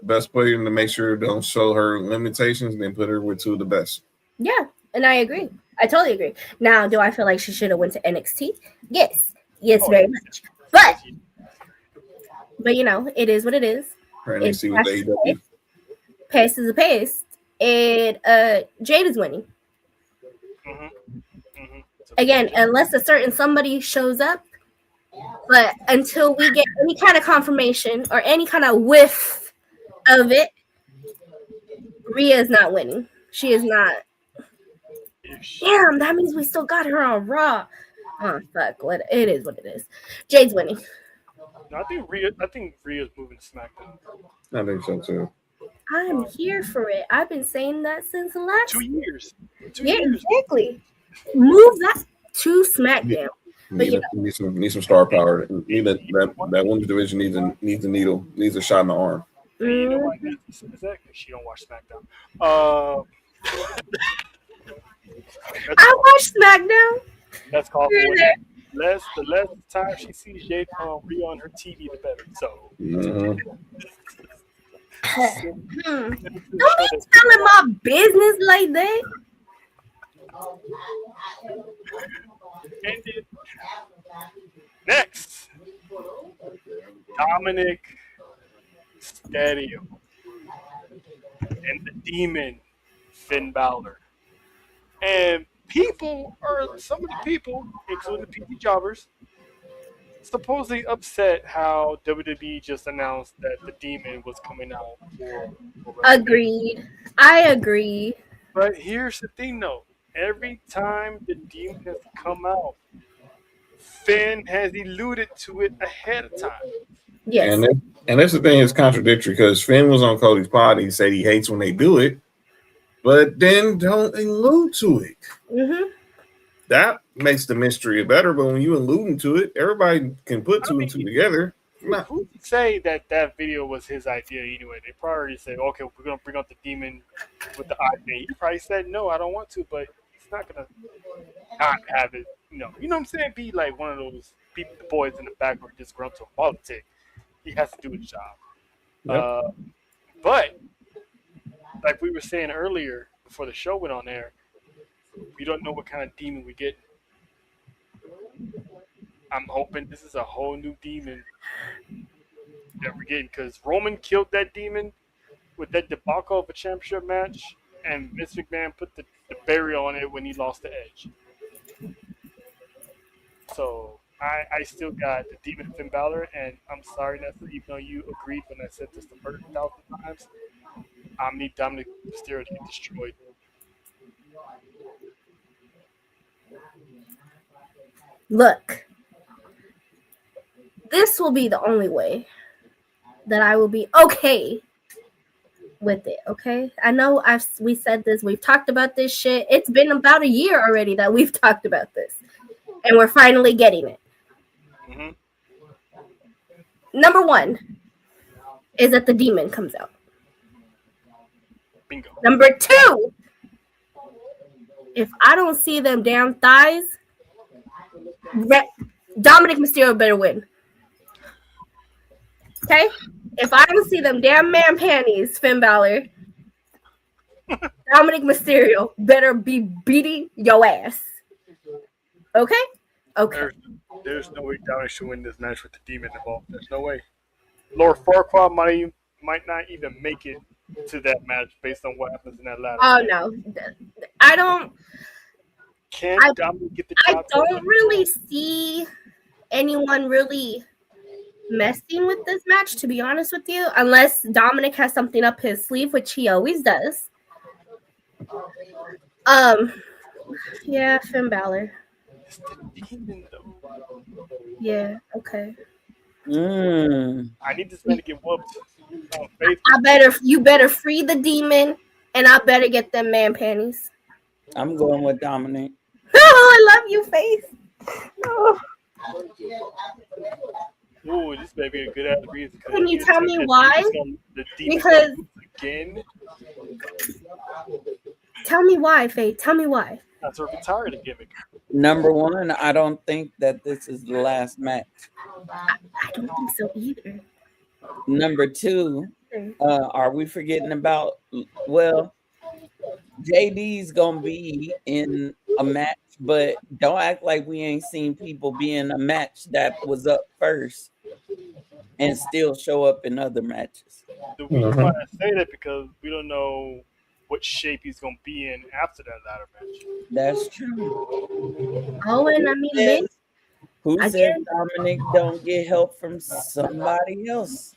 best player to make sure don't show her limitations and then put her with two of the best. Yeah, and I agree. I totally agree. Now, do I feel like she should have went to NXT? Yes, very much. But you know, it is what it is. NXT with AEW. Pace is a pace, and Jade is winning. Mm-hmm. Mm-hmm. Again, unless a certain somebody shows up, but until we get any kind of confirmation or any kind of whiff of it, Rhea is not winning. She is not. Damn, that means we still got her on Raw. Oh fuck! It is what it is. Jade's winning. No, I think Rhea's moving to SmackDown. I think so too. I'm here for it. I've been saying that since the last 2 years. Exactly. Move that to SmackDown. Need some star power. That women's division needs a needle, needs a shot in the arm. You know why is that? She don't watch SmackDown. I watch SmackDown. That's called the less time she sees Jade Rhea on her TV, the better. So Don't be telling my business like that. Ended. Next, Dominic Mysterio and the Demon Finn Balor. And some of the people, including the PT Jobbers, supposedly upset how WWE just announced that the Demon was coming out for Agreed. I agree. But here's the thing, though. Every time the Demon has come out, Finn has alluded to it ahead of time. Yes. And that's the thing, it's contradictory because Finn was on Cody's pod. He said he hates when they do it, but then don't allude to it. Mm-hmm. That makes the mystery better. But when you alluding to it, everybody can put two and two together. Who would say that video was his idea anyway? They probably said, okay, we're going to bring out the demon with the eye thing. He probably said, no, I don't want to, but he's not going to not have it, you know what I'm saying? Be like one of those people, the boys in the back who are disgruntled politic. He has to do his job. Yep. But like we were saying earlier before the show went on air, we don't know what kind of demon we get. I'm hoping this is a whole new demon that we're getting, because Roman killed that demon with that debacle of a championship match, and Vince McMahon put the burial on it when he lost the Edge. So I still got the demon Finn Balor, and I'm sorry, Nessa, even though you agreed when I said this the 1,000 times, I need Dominic Mysterio to get destroyed. Look, this will be the only way that I will be okay with it. Okay, I know we said this, we've talked about this shit. It's been about a year already that we've talked about this, and we're finally getting it. Mm-hmm. Number one is that the demon comes out. Bingo. Number two, if I don't see them damn thighs, Dominic Mysterio better win. Okay? If I don't see them damn man panties, Finn Balor, Dominic Mysterio better be beating your ass. Okay? Okay. There's no way Dominic should win this match with the demon involved. There's no way. Lord Farquaad might not even make it to that match based on what happens in that ladder. Oh, no. I don't Dominic get the job? I don't really see anyone really messing with this match, to be honest with you, unless Dominic has something up his sleeve, which he always does. Yeah, Finn Balor. It's the demon, though. Yeah, okay. I need this man to get whooped. You better free the demon, and I better get them man panties. I'm going with Dominic. Oh, I love you, Faith. Oh. Ooh, this may be a good ass reason. Can you tell me why? Because again. Tell me why, Faith. Tell me why. That's a retarded gimmick. Number one, I don't think that this is the last match. I don't think so either. Number two, are we forgetting about? Well, JD's gonna be in a match, but don't act like we ain't seen people be in a match that was up first and still show up in other matches. The reason why I say that because we don't know what shape he's gonna be in after that ladder match. That's true. Oh, and I mean, who said Dominic don't get help from somebody else?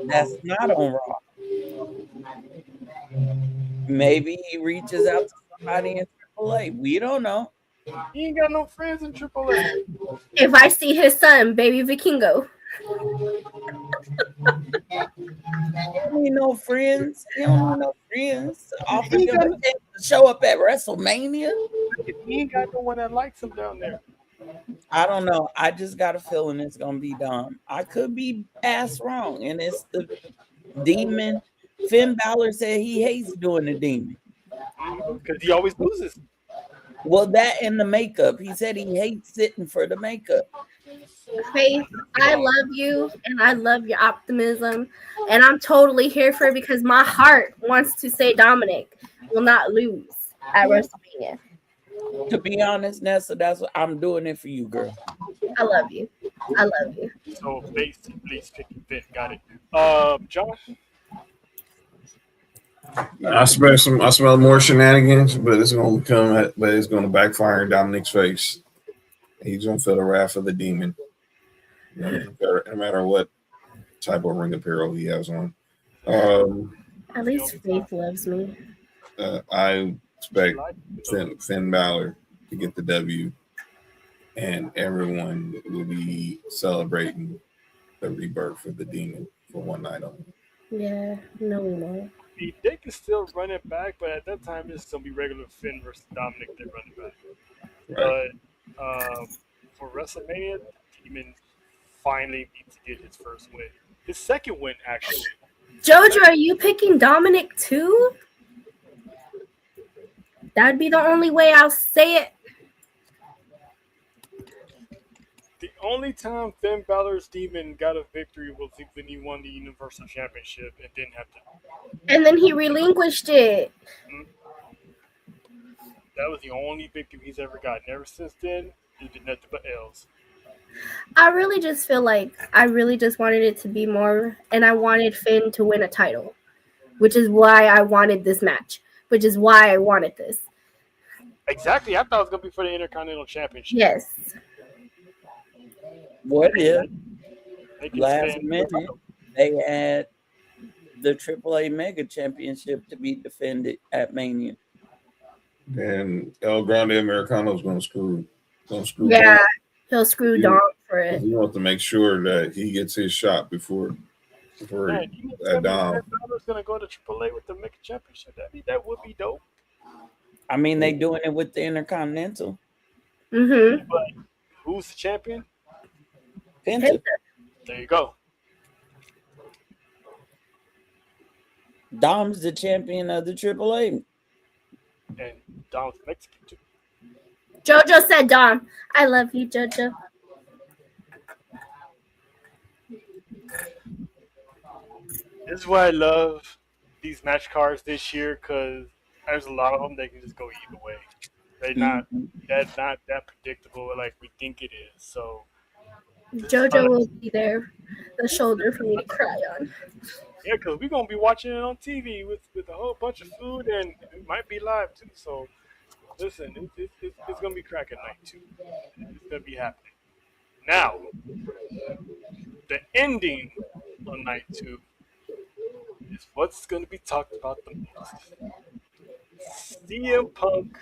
That's not on Raw. Maybe he reaches out to somebody in AAA. We don't know. He ain't got no friends in AAA. If I see his son, Baby Vikingo. He ain't no friends. He don't have no friends. Offer him to show up at WrestleMania. He ain't got no one that likes him down there. I don't know. I just got a feeling it's gonna be Dom. I could be ass wrong, and it's the demon. Finn Balor said he hates doing the demon because he always loses. Well, that and the makeup. He said he hates sitting for the makeup. Faith, I love you and I love your optimism, and I'm totally here for it because my heart wants to say Dominic will not lose at WrestleMania. To be honest, Nessa, that's what I'm doing it for you, girl. I love you. I love you. So basically, sticking fit. Got it. John. I smell more shenanigans, but it's gonna backfire in Dominic's face. He's gonna feel the wrath of the demon, no matter what type of ring apparel he has on. At least Faith loves me. I expect Finn Balor to get the W, and everyone will be celebrating the rebirth of the demon for one night only. Yeah, no, we won't. They can still run it back, but at that time it's gonna be regular Finn versus Dominic. They run it back. Right. But for WrestleMania, the demon finally needs to get his first win. His second win, actually. Jojo, are you picking Dominic too? That'd be the only way I'll say it. The only time Finn Balor's demon got a victory was when he won the Universal Championship and didn't have to. And then he relinquished it. That was the only victory he's ever gotten. Ever since then, he's been nothing but L's. I really just feel like I really just wanted it to be more, and I wanted Finn to win a title, which is why I wanted this match, which is why I wanted this. Exactly. I thought it was going to be for the Intercontinental Championship. Yes. What if They can last spend- minute they had the AAA Mega Championship to be defended at Mania? And El Grande Americano's gonna screw. Yeah, Dom. he'll screw Dom for it. He wants to make sure that he gets his shot before Man, you tell me Dom. Finn Balor's going to go to AAA with the Mega Championship. That would be dope. I mean, they doing it with the Intercontinental. Mm-hmm. But who's the champion? Penta. There you go. Dom's the champion of the AAA. And Dom's Mexican too. Jojo said Dom. I love you, Jojo. This is why I love these match cards this year, because there's a lot of them that can just go either way. They're not that predictable like we think it is. So Jojo will be there, the shoulder for me to cry on. yeah, because we're gonna be watching it on TV with a whole bunch of food, and it might be live too. So listen, it's gonna be cracking night too. It's gonna be happening. Now, the ending on night 2 is what's gonna be talked about the most. CM Punk,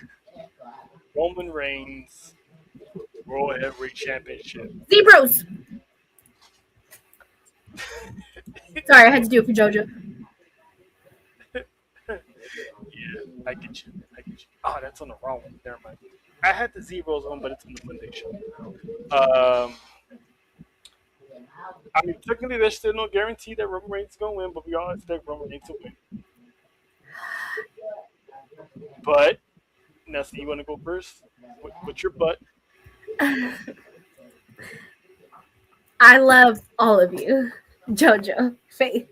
Roman Reigns, World Heavyweight Championship. Zebros. Sorry, I had to do it for Jojo. Yeah, I get you. Oh, that's on the wrong one. Never mind. I had the Zeros on, but it's on the Monday show. I mean, technically, there's still no guarantee that Roman Reigns is going to win, but we all expect Roman Reigns to win. But, Nessa, you want to go first? With your butt? I love all of you. Jojo, Faith,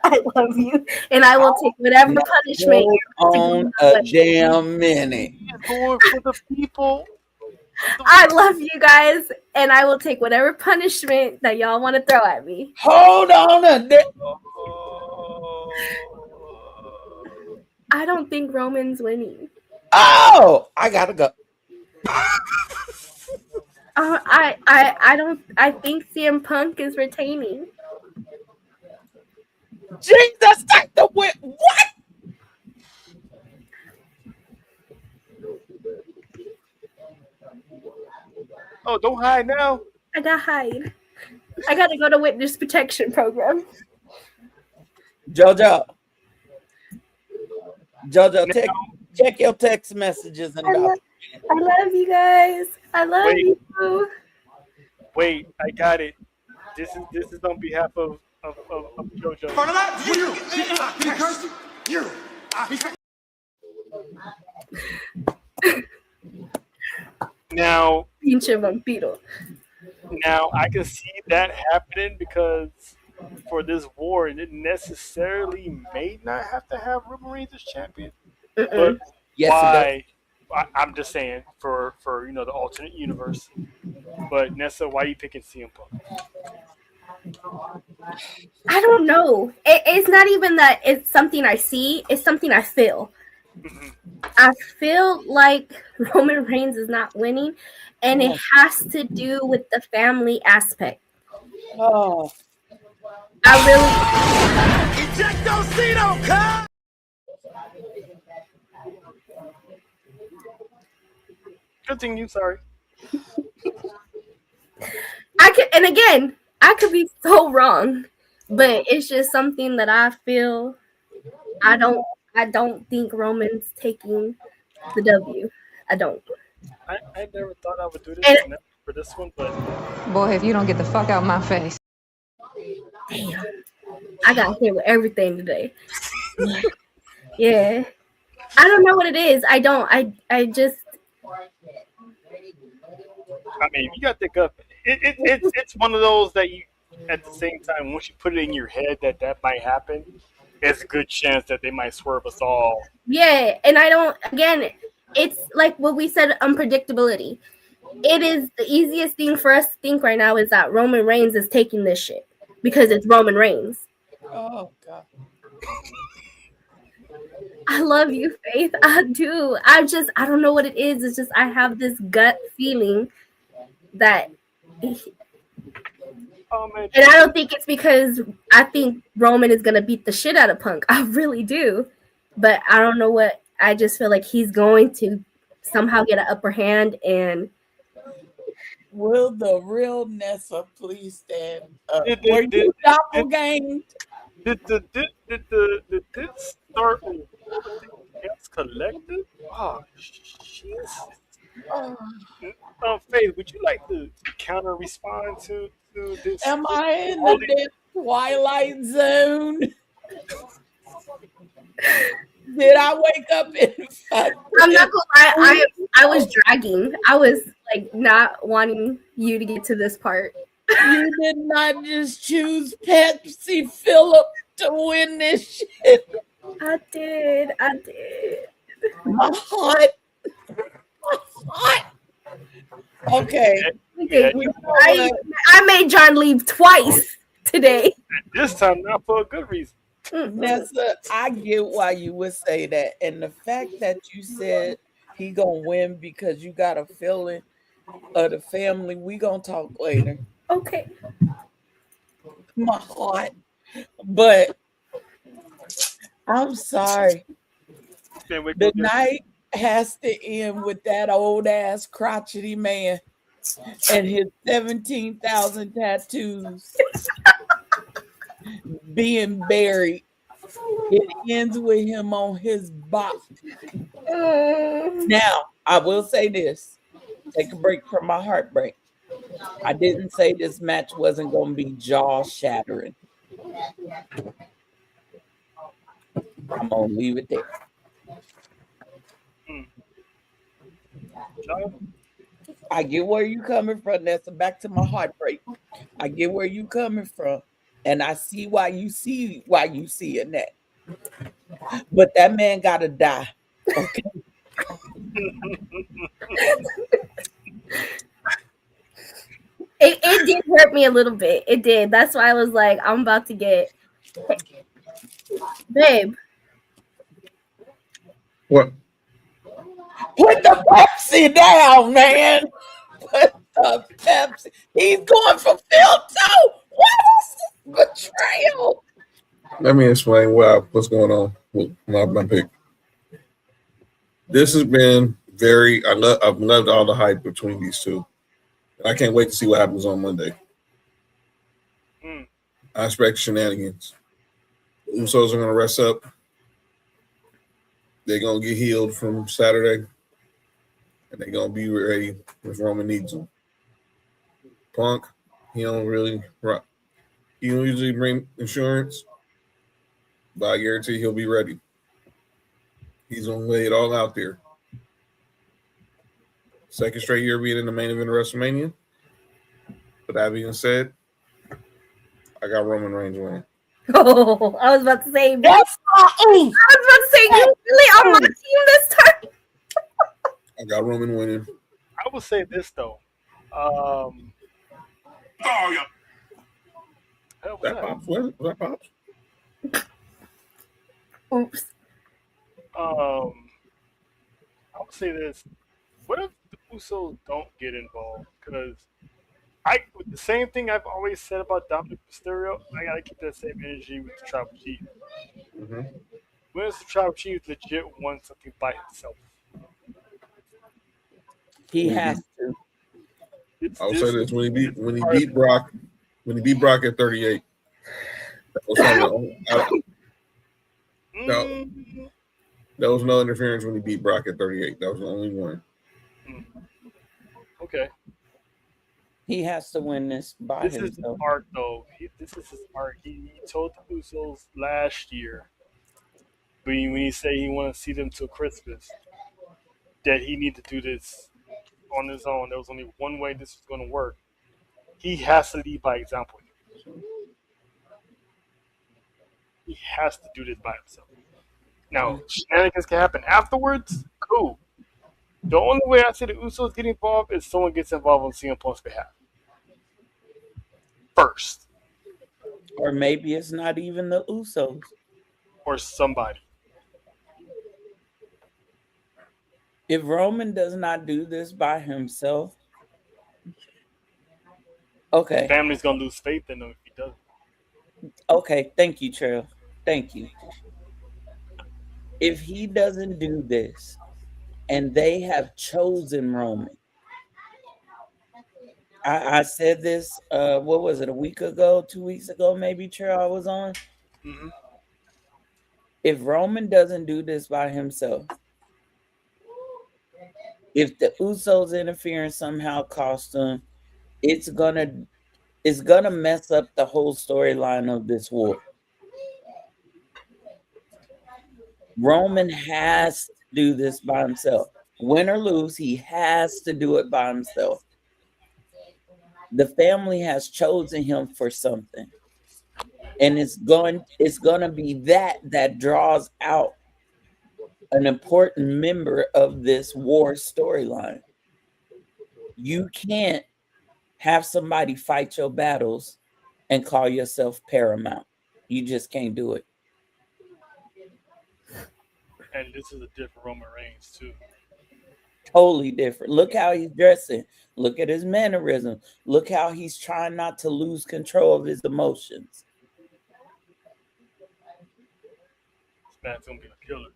I love you. And I will take whatever punishment Hold on a damn minute. Going for the people. I love you guys, and I will take whatever punishment that y'all want to throw at me. Hold on a I don't think Roman's winning. Oh, I gotta go. I don't. I think CM Punk is retaining. Jesus, take the win. What? Oh, don't hide now. I gotta hide. I gotta go to witness protection program. Jojo, check your text messages and I love you guys. I love you. Wait, I got it. This is on behalf of JoJo. Now, Pinche vampiro. Now I can see that happening because for this war, it necessarily may not have to have Roman Reigns as champion. But yes, why? I'm just saying for the alternate universe. But Nessa, why are you picking CM Punk? I don't know. It's not even that it's something I see. It's something I feel. I feel like Roman Reigns is not winning, and it has to do with the family aspect. Oh, I really. Ejectocito, cut! Continue. Sorry. I could be so wrong, but it's just something that I feel. I don't think Roman's taking the W. I don't. I never thought I would do this. for this one, but Boy, if you don't get the fuck out my face. Damn. I got hit with everything today. Yeah. I don't know what it is. I just I mean, you got to think of it's one of those that you at the same time once you put it in your head that might happen, it's a good chance that they might swerve us all. yeah, and I don't again, it's like what we said, unpredictability. It is the easiest thing for us to think right now is that Roman Reigns is taking this shit because it's Roman Reigns. Oh God. I love you, Faith. I do. I don't know what it is. It's just I have this gut feeling that, and I don't think it's because I think Roman is gonna beat the shit out of Punk. I really do, but I don't know what. I just feel like he's going to somehow get an upper hand. And will the real Nessa please stand up? Were you doppelganged? Did this start with Dance Collective? Oh, Jesus. Faith, would you like to counter respond to this? Am I in the Twilight Zone? Did I wake up in I'm not gonna lie, I was dragging. I was like not wanting you to get to this part. You did not just choose Pepsi Phillip to win this shit. I did. My heart. Okay. I made John leave twice today. This time not for a good reason. Nessa, I get why you would say that. And the fact that you said he gonna win because you got a feeling of the family, we gonna talk later. Okay. My heart. But I'm sorry. The night has to end with that old ass crotchety man and his 17,000 tattoos being buried. It ends with him on his body. Now, I will say this. Take a break from my heartbreak. I didn't say this match wasn't going to be jaw-shattering. I'm going to leave it there. I get where you coming from. That's back to my heartbreak. I get where you coming from, and I see why you see in that. But that man gotta die. Okay. It did hurt me a little bit. It did. That's why I was like, I'm about to get, babe. What? Put the Pepsi down, man. Put the Pepsi. He's going for Phil too. What is this betrayal? Let me explain what's going on with my pick. This has been I've loved all the hype between these two. I can't wait to see what happens on Monday. I expect shenanigans. Usos are going to rest up. They're going to get healed from Saturday. And they're going to be ready if Roman needs them. Punk, he don't usually bring insurance. But I guarantee he'll be ready. He's going to lay it all out there. Second straight year being in the main event of Wrestlemania. But that being said, I got Roman Reigns winning. Oh, I was about to say, that's not oof. I was about to say, you really on my team this time? I got Roman winning. I will say this though. That pops. Was that pops? Oops. I would say this. What if the Usos don't get involved? Because the same thing I've always said about Dominic Mysterio, I gotta keep that same energy with the Tribal Chief. Mm-hmm. When does the Tribal Chief legit want something by himself? He has to. I'll say this: when he beat Brock at 38, there was no interference when he beat Brock at 38. That was the only one. Okay. He has to win this by This is his himself. arc, though. This is his arc. He told the Usos last year when he said he wanted to see them till Christmas that he needed to do this on his own. There was only one way this was going to work. He has to lead by example. He has to do this by himself. Now, shenanigans can happen afterwards. Cool. The only way I see the Usos get involved is someone gets involved on CM Punk's behalf first, Or maybe it's not even the Usos. or somebody. If Roman does not do this by himself, okay. Family's gonna lose faith in him if he doesn't. Okay, thank you, Trail. Thank you. If he doesn't do this and they have chosen Roman, I said this, what was it, a week ago, 2 weeks ago, maybe, Trail, I was on. Mm-hmm. If Roman doesn't do this by himself, if the Usos interference somehow cost him, it's gonna mess up the whole storyline of this war. Roman has to do this by himself. Win or lose, he has to do it by himself. The family has chosen him for something. And it's going to be that draws out an important member of this war storyline. You can't have somebody fight your battles and call yourself paramount. You just can't do it. And this is a different Roman Reigns too. Totally different. Look how he's dressing. Look at his mannerisms. Look how he's trying not to lose control of his emotions. This man's gonna be a killer.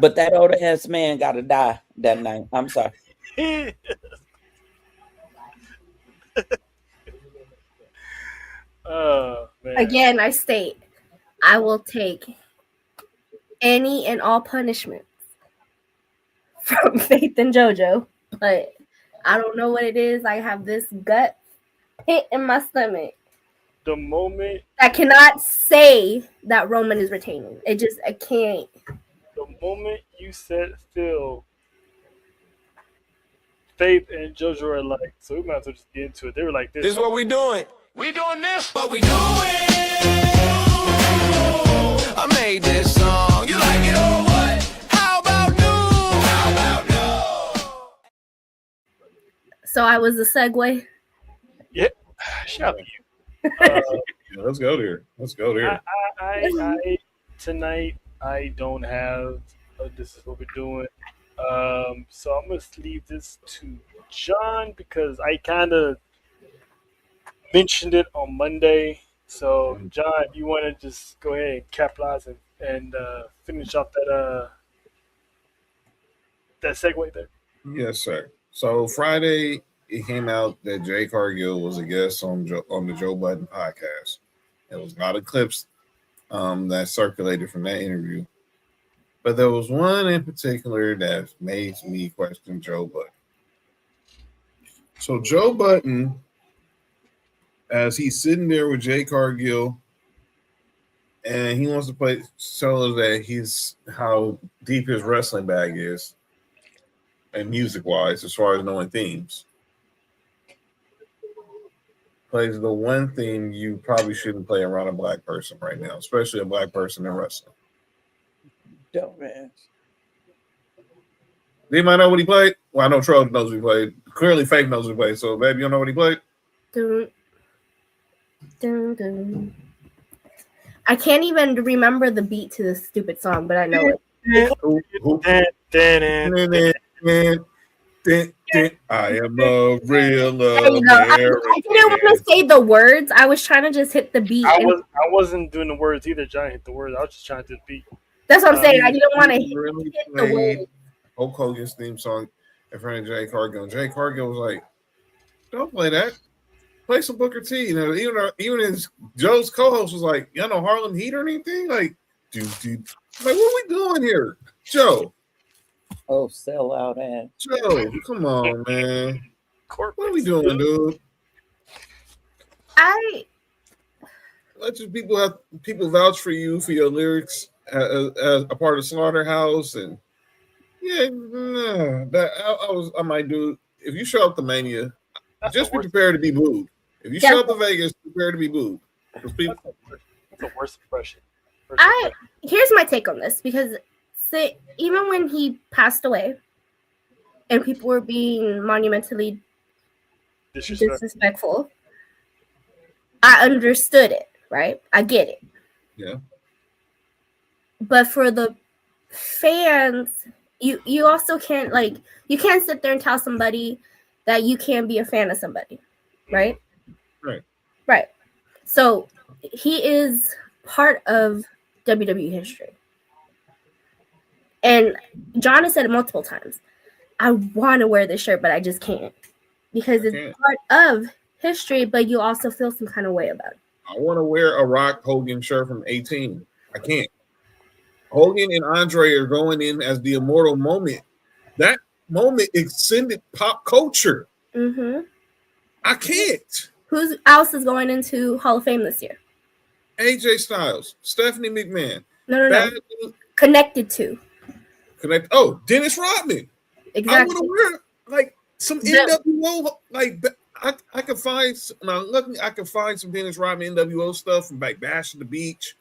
But that old ass man gotta die that night. I'm sorry. Man. Again, I state, I will take any and all punishments from Faith and JoJo, but I don't know what it is. I have this gut pit in my stomach. The moment I cannot say that Roman is retaining. I can't. The moment you said Phil, Faith and JoJo are like, so we might as well just get into it. They were like, This is what we doing. We doing this? What we doing? I made this song. You like it or what? How about new? How about no? So I was the segue. Yeah, shout out to you. Let's go there. Let's go there. I tonight I don't have. This is what we're doing. So I'm gonna leave this to John because I kind of mentioned it on Monday. So John, if you want to just go ahead and capitalize and finish off that segue there. Yes, sir. So Friday, it came out that Jay Cargill was a guest on the Joe Budden podcast. It was not a clips that circulated from that interview, but there was one in particular that made me question Joe Budden. So Joe Budden, as he's sitting there with Jay Cargill, and he wants to show us that he's how deep his wrestling bag is, and music-wise, as far as knowing themes. Plays the one theme you probably shouldn't play around a black person right now, especially a black person in wrestling. Dumbass. Anybody know what he played? Well, I know Troll knows what he played. Clearly, Fake knows what he played. So, baby, you don't know what he played? Dun, dun, dun. I can't even remember the beat to this stupid song, but I know it. I am a real American. I didn't want to say the words. I was trying to just hit the beat. I wasn't doing the words either. John hit the words. I was just trying to do the beat. That's what I'm saying. I didn't want to hit the played words. Hulk Hogan's theme song in front of Jay Cargill. And Jay Cargill was like, "Don't play that. Play some Booker T." You know, even his Joe's co-host was like, "You know Harlem Heat or anything?" Like, dude, like what are we doing here, Joe? Oh, sell out ass. Joe, come on, man. Corporate What are we doing, dude? Let your people vouch for you for your lyrics as a part of Slaughterhouse, and yeah, nah, that I might do. If you show up to Mania, just be prepared to be booed. If you show up to Vegas, prepare to be booed. That's the worst impression. Here's my take on this, because even when he passed away and people were being monumentally disrespectful, I understood it, right? I get it. Yeah. But for the fans, you also can't, like, you can't sit there and tell somebody that you can't be a fan of somebody, right? Right. So he is part of WWE history. And John has said it multiple times. I want to wear this shirt, but I just can't. Because it's part of history, but you also feel some kind of way about it. I want to wear a Rock Hogan shirt from 18. I can't. Hogan and Andre are going in as the immortal moment. That moment extended pop culture. Mm-hmm. I can't. Who else is going into Hall of Fame this year? AJ Styles, Stephanie McMahon. No. Connected to. Oh, Dennis Rodman. Exactly. I want to wear like some NWO. Like I could find. Now, luckily, I could find some Dennis Rodman NWO stuff from like Bash at the Beach.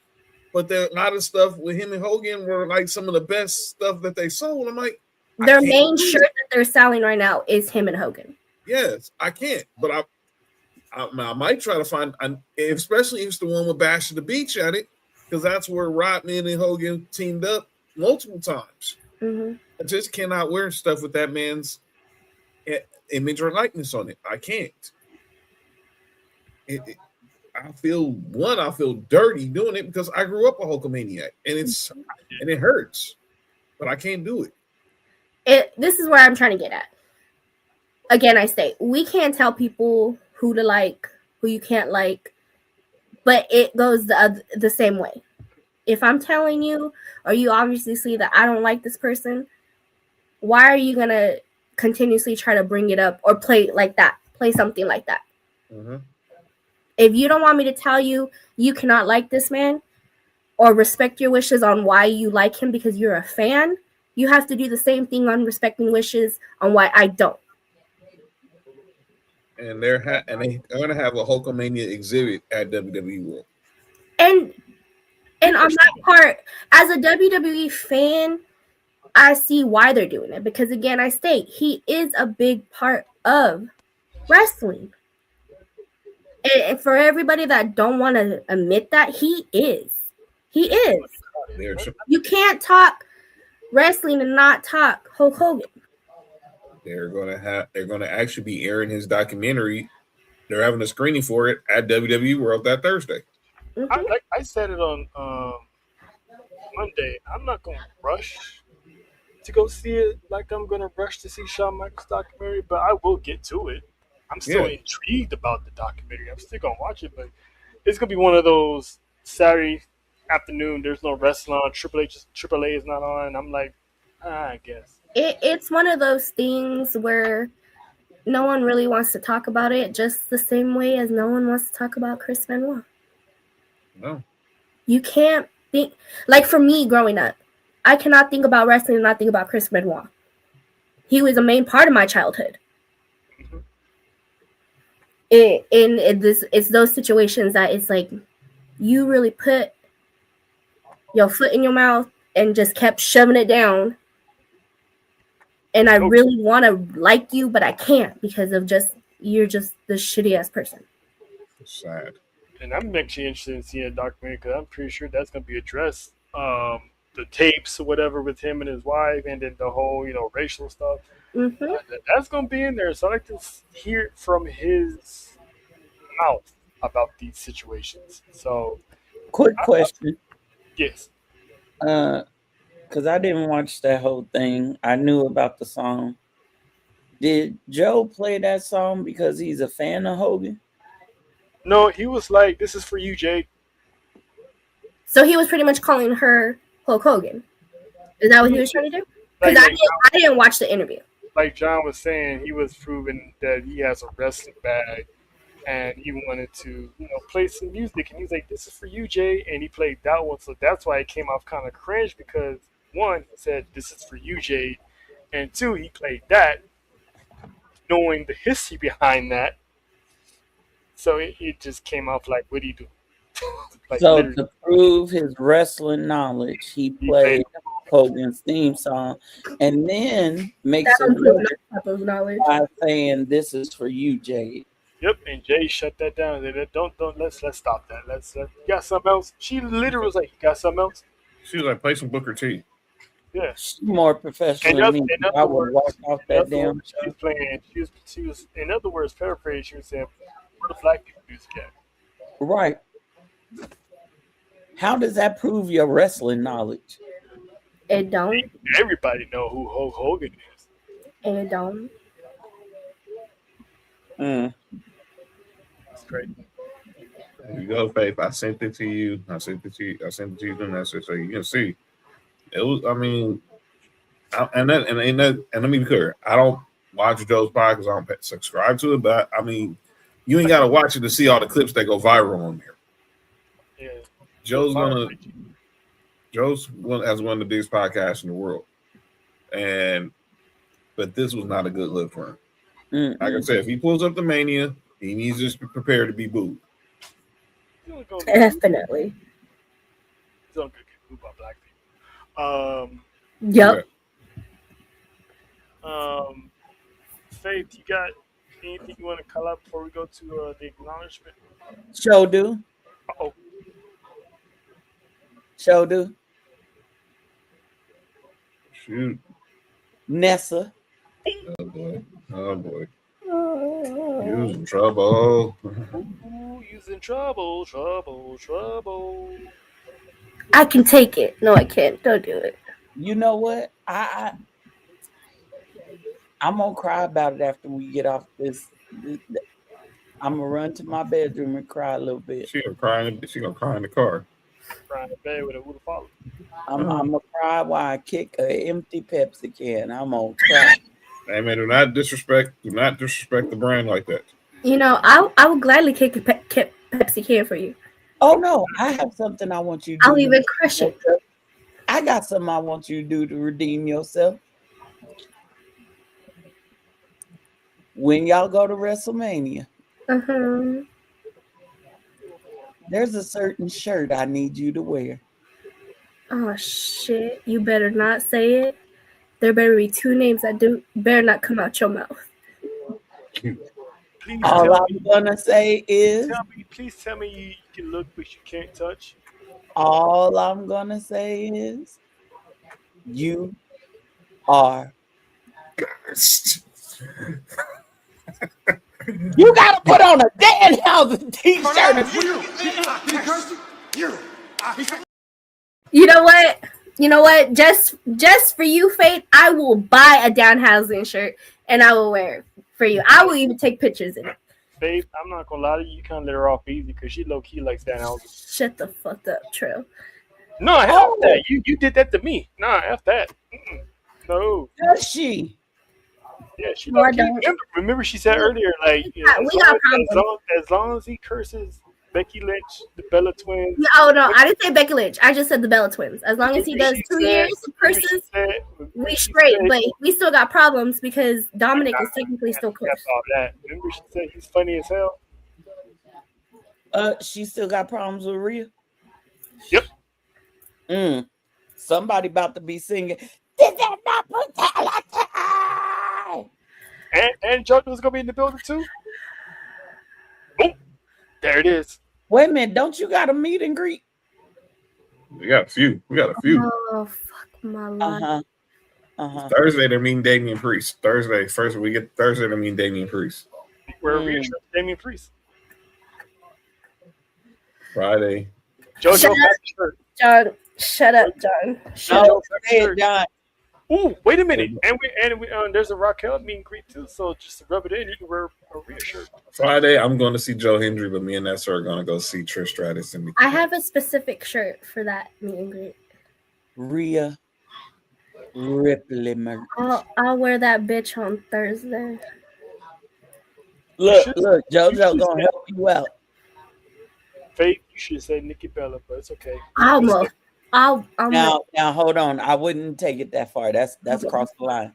But a lot of stuff with him and Hogan were like some of the best stuff that they sold. I'm like, their main shirt that they're selling right now is him and Hogan. Yes, I can't. But I might try to find, especially if it's the one with Bash at the Beach at it, because that's where Rodman and Hogan teamed up multiple times. Mm-hmm. I just cannot wear stuff with that man's image or likeness on it. I can't. I feel dirty doing it because I grew up a Hulkamaniac, and it hurts, but I can't do it. This is where I'm trying to get at. Again, I say we can't tell people who to like, who you can't like, but it goes the same way. If I'm telling you, or you obviously see that I don't like this person, why are you gonna continuously try to bring it up or play something like that? Mm-hmm. If you don't want me to tell you you cannot like this man or respect your wishes on why you like him because you're a fan, you have to do the same thing on respecting wishes on why I don't. And they're going to have a Hulkamania exhibit at WWE World. And on that part, as a WWE fan, I see why they're doing it. Because again, I state, he is a big part of wrestling. And for everybody that don't want to admit that, he is. He is. You can't talk wrestling and not talk Hulk Hogan. They're going to actually be airing his documentary. They're having a screening for it at WWE World that Thursday. Mm-hmm. I said it on Monday. I'm not going to rush to go see it like I'm going to rush to see Shawn Michaels' documentary, but I will get to it. I'm still intrigued about the documentary. I'm still going to watch it, but it's going to be one of those Saturday afternoon, there's no wrestling on, AAA is not on. I'm like, I guess. It's one of those things where no one really wants to talk about it, just the same way as no one wants to talk about Chris Benoit. No. You can't think, like for me growing up, I cannot think about wrestling and not think about Chris Benoit. He was a main part of my childhood. It's those situations that it's like you really put your foot in your mouth and just kept shoving it down. And I really want to like you, but I can't because of you're just the shitty ass person. Sad. And I'm actually interested in seeing a documentary because I'm pretty sure that's going to be addressed. The tapes or whatever with him and his wife, and then the whole, racial stuff. Mm-hmm. That's going to be in there. So I like to hear it from his mouth about these situations. So, quick question. Yes. Because I didn't watch that whole thing. I knew about the song. Did Joe play that song because he's a fan of Hogan? No, he was like, "This is for you, Jake." So he was pretty much calling her Hulk Hogan. Is that what he was trying to do? Because I didn't watch the interview. Like John was saying, he was proving that he has a wrestling bag, and he wanted to, play some music. And he's like, "This is for you, Jay," and he played that one. So that's why it came off kind of cringe because one, he said, "This is for you, Jay," and two, he played that, knowing the history behind that. So it just came off like, what do you do? Like, so literally. to prove his wrestling knowledge, he played Hogan's theme song, and then makes a by saying, "This is for you, Jade." Yep, and Jay shut that down. They said, Don't let's stop that. You got something else? She literally was like, "You got something else?" She was like, "Play some Booker T." Yeah, she's more professional than me. I would walk off that damn. She was playing. She was. In other words, paraphrase. She was saying, "Where the black people music at?" Right. How does that prove your wrestling knowledge? It don't. Everybody know who Hulk Hogan is. It don't. That's great. There you go, Faith. I sent it to you. I sent it to you the message so you can see. It was. I mean, and let me be clear. I don't watch Joe's podcast. I don't subscribe to it, but I mean, you ain't got to watch it to see all the clips that go viral on there. Yeah. Joe's has one of the biggest podcasts in the world, but this was not a good look for him. Mm-hmm. Like I said, if he pulls up the Mania, he needs to be prepared to be booed. Definitely. He's not gonna get booed by black people. Yep. Faith, you got anything you want to call out before we go to the acknowledgement? Show do. Uh-oh. Show do. Shoot. Nessa. Oh boy. You was in trouble. Ooh, using trouble. I can take it. No, I can't. Don't do it. You know what? I'm gonna cry about it after we get off this. I'm gonna run to my bedroom and cry a little bit. She gonna cry in the car. Crying in bed with a wood follow. I'm gonna cry while I kick an empty Pepsi can. I'm gonna cry. Hey man, do not disrespect the brand like that. I would gladly kick a Pepsi can for you. Oh no, I have something I want you to do. I'll even crush it. I got something I want you to do to redeem yourself. When y'all go to Wrestlemania, there's a certain shirt I need you to wear. Oh shit! You better not say it. There better be two names that better not come out your mouth. All I'm gonna say is, please tell me you can look but you can't touch. All I'm gonna say is, you are cursed. You gotta put on a Danhausen t-shirt. You know what? Just for you, Faith, I will buy a Danhausen shirt and I will wear it for you. I will even take pictures in it. Faith, I'm not gonna lie to you. You can't let her off easy because she low key likes Danhausen. Shut the fuck up, Trill. No, F that. You did that to me. Nah, F that. No. Does she? Yeah, she low key. Remember she said earlier, like, as long as he curses Becky Lynch, the Bella Twins. Oh no, I didn't say Becky Lynch. I just said the Bella Twins. As long as he does 2 years of curses, we straight. But we still got problems because Dominic is technically still cursed. All that. Remember she said he's funny as hell. She still got problems with Rhea. Yep. Somebody about to be singing. This is not brutality. And JoJo's gonna be in the building too. Oh, there it is. Wait a minute, don't you got a meet and greet? We got a few. Oh fuck my life. Thursday they're meeting Damian Priest. Thursday they're meeting Damian Priest. We're reassuring Damian Priest. Friday. JoJo John, shut up, John. John. Ooh, wait a minute. And we there's a Raquel meet and greet too, so just to rub it in, you can wear a Rhea shirt. Friday, I'm going to see Joe Hendry, but me and Nessa are going to go see Trish Stratus. And I have a specific shirt for that meet and greet. Rhea, Ripley merch. I'll wear that bitch on Thursday. Look, JoJo gonna help you out. Faith, you should say Nikki Bella, but it's okay. I'll now hold on. I wouldn't take it that far. That's across the line.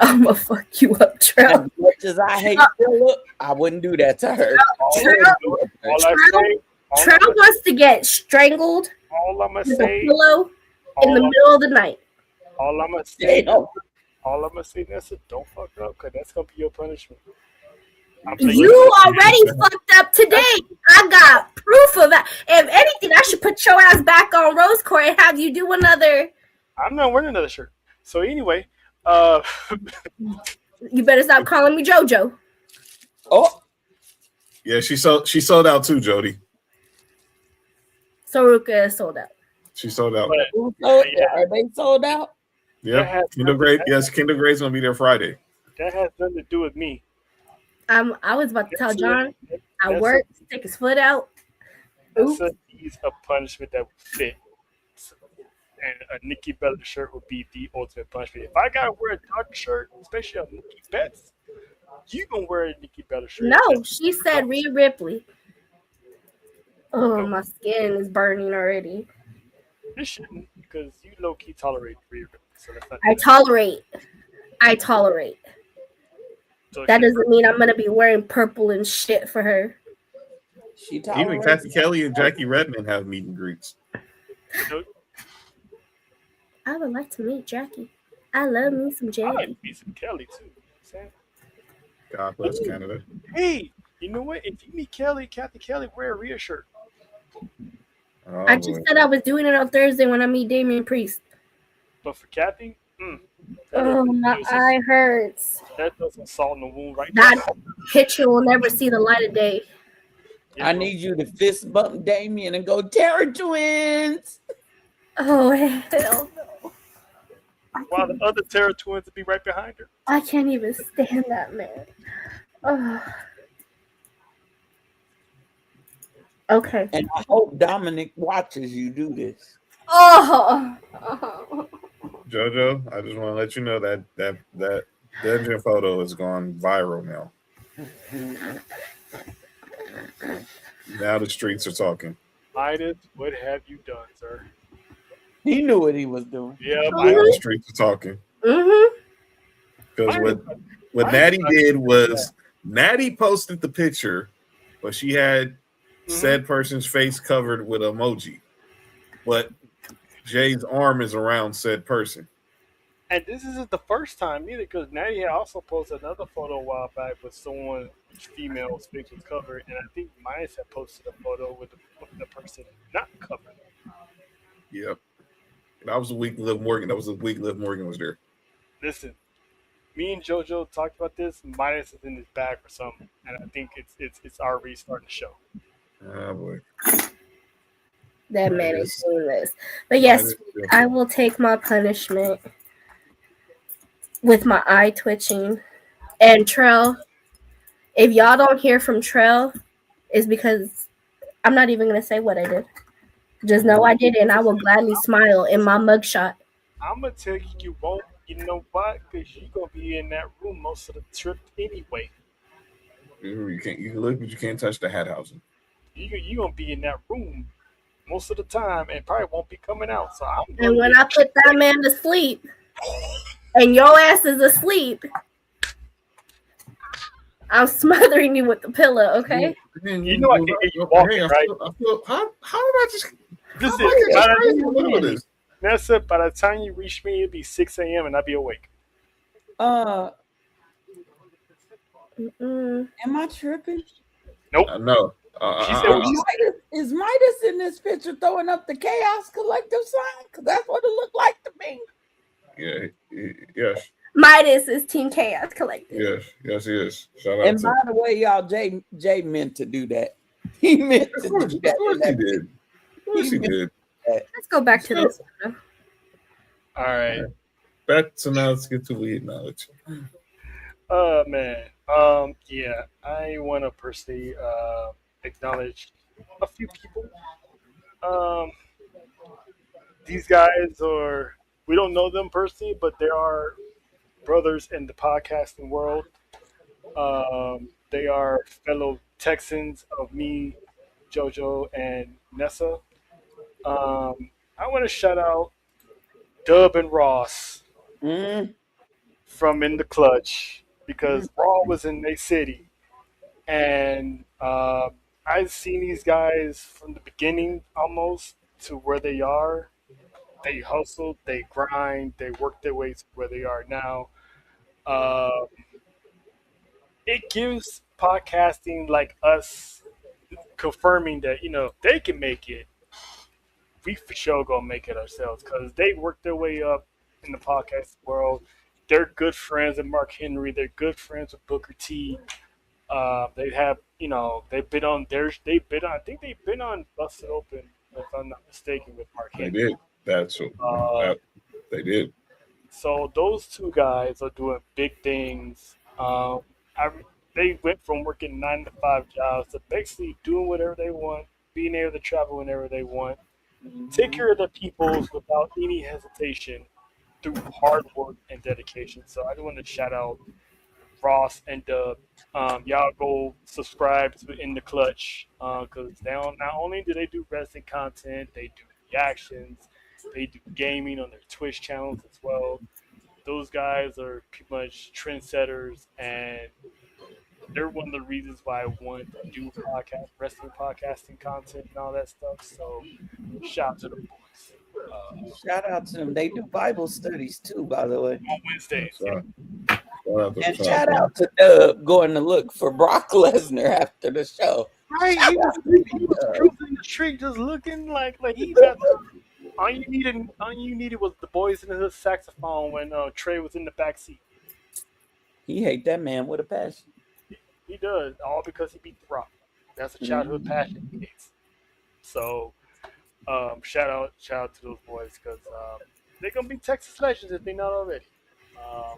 I'm gonna fuck you up, Trell. As much as I hate Philip, I wouldn't do that to her. Trell wants to get strangled with a pillow in the middle of the night. All I'm gonna say, Nessa, don't fuck up, because that's gonna be your punishment. You already fucked up today. I got proof of that. If anything, I should put your ass back on Rose Court and have you do another. I'm not wearing another shirt. So anyway, you better stop calling me JoJo. Oh, yeah, she sold out too, Jody. Saruka is sold out. She sold out. Are they sold out? Yeah, Kendall Gray. Yes, Kendall Gray's gonna be there Friday. That has nothing to do with me. I was about to tell John. I work, stick his foot out. That's a punishment that would fit. And a Nikki Bella shirt would be the ultimate punishment. If I gotta wear a dark shirt, especially a Nikki Betts, you gonna wear a Nikki Bella shirt? No, she said Rhea Ripley. Oh, my skin is burning already. You shouldn't, because you low key tolerate Rhea Ripley. So that's not I tolerate. So that doesn't mean I'm gonna be wearing purple and shit for her. Even Kathy Kelly and Jackie Redmond have meet and greets. I would like to meet Jackie. I love me some Jackie. I like to meet some Kelly too. God bless Canada. Hey, you know what? If you meet Kathy Kelly, wear a Rhea shirt. Oh, I just said I was doing it on Thursday when I meet Damian Priest. But for Kathy, my eye hurts. That doesn't salt in the wound right now. That now. picture will never see the light of day. I need you to fist bump Damian and go Terror Twins. Oh, hell no. While the other Terror Twins would be right behind her. I can't even stand that man. Oh. Okay. And I hope Dominic watches you do this. Oh. JoJo, I just want to let you know that dungeon photo has gone viral now. Now the streets are talking. Midas, what have you done, sir? He knew what he was doing. Yeah, now the streets are talking. Because what Natty did was Natty posted the picture, but she had said person's face covered with emoji. But Jay's arm is around said person. And this isn't the first time either, because Natty had also posted another photo a while back with someone, female's face was covered, and I think Midas had posted a photo with the person not covered. Yep. That was the week Liv Morgan. Liv Morgan was there. Listen, me and JoJo talked about this. Midas is in his bag or something, and I think it's already starting to show. Oh boy. That man is doing this. But yes, I will take my punishment with my eye twitching. And Trell, if y'all don't hear from Trell, it's because I'm not even gonna say what I did. Just know I did it, and I will gladly smile in my mugshot. I'm gonna tell you won't. You know why? Because you're gonna be in that room most of the trip anyway. You can look, but you can't touch the hat housing. You're gonna be in that room most of the time and probably won't be coming out. So and when I put that man to sleep and your ass is asleep, I'm smothering you with the pillow, okay? You know I can get you walking, right? How am I just... Listen, Nessa, by the time you reach me, it'll be 6 a.m. and I'll be awake. Am I tripping? Nope. No. Is Midas in this picture throwing up the Chaos Collective sign? Because that's what it looked like to me. Yeah. Yes. Midas is Team Chaos Collective. Yes, he is. Shout out. And by the way, y'all, Jay meant to do that. He meant to do that. Of course he did. Of course he did. Let's go back to this. All right. So now let's get to weed knowledge. Man. Yeah, I want to personally acknowledge a few people. These guys are we don't know them personally, but they are brothers in the podcasting world. They are fellow Texans of me, JoJo, and Nessa. I want to shout out Dub and Ross Mm. from In the Clutch because Raw was in their city, and I've seen these guys from the beginning almost to where they are. They hustled, they grind, they work their way to where they are now. Uh, it gives podcasting like us confirming that they can make it. We for sure gonna make it ourselves because they work their way up in the podcast world. They're good friends with Mark Henry. They're good friends with Booker T. They have, they've been on theirs. They've been on. I think they've been on Busted Open, if I'm not mistaken, with Mark They Henry. did. They did. So those two guys are doing big things. They went from working 9 to 5 jobs to basically doing whatever they want, being able to travel whenever they want, take care of the people without any hesitation through hard work and dedication. So I just want to shout out Ross and Dub. Y'all go subscribe to In the Clutch because not only do they do wrestling content, they do reactions, they do gaming on their Twitch channels as well. Those guys are pretty much trendsetters, and they're one of the reasons why I wanted to do wrestling podcasting content and all that stuff. So shout out to the boys. Shout out to them. They do Bible studies too, by the way. On Wednesdays. And shout out to Dub going to look for Brock Lesnar after the show. Right, he was cruising the street just looking like he got all you needed was the Boys in the Hood saxophone when Trey was in the back seat. He hate that man with a passion. He does, all because he beat The Rock. That's a childhood passion he hates. So shout out to those boys because they're gonna be Texas legends if they're not already.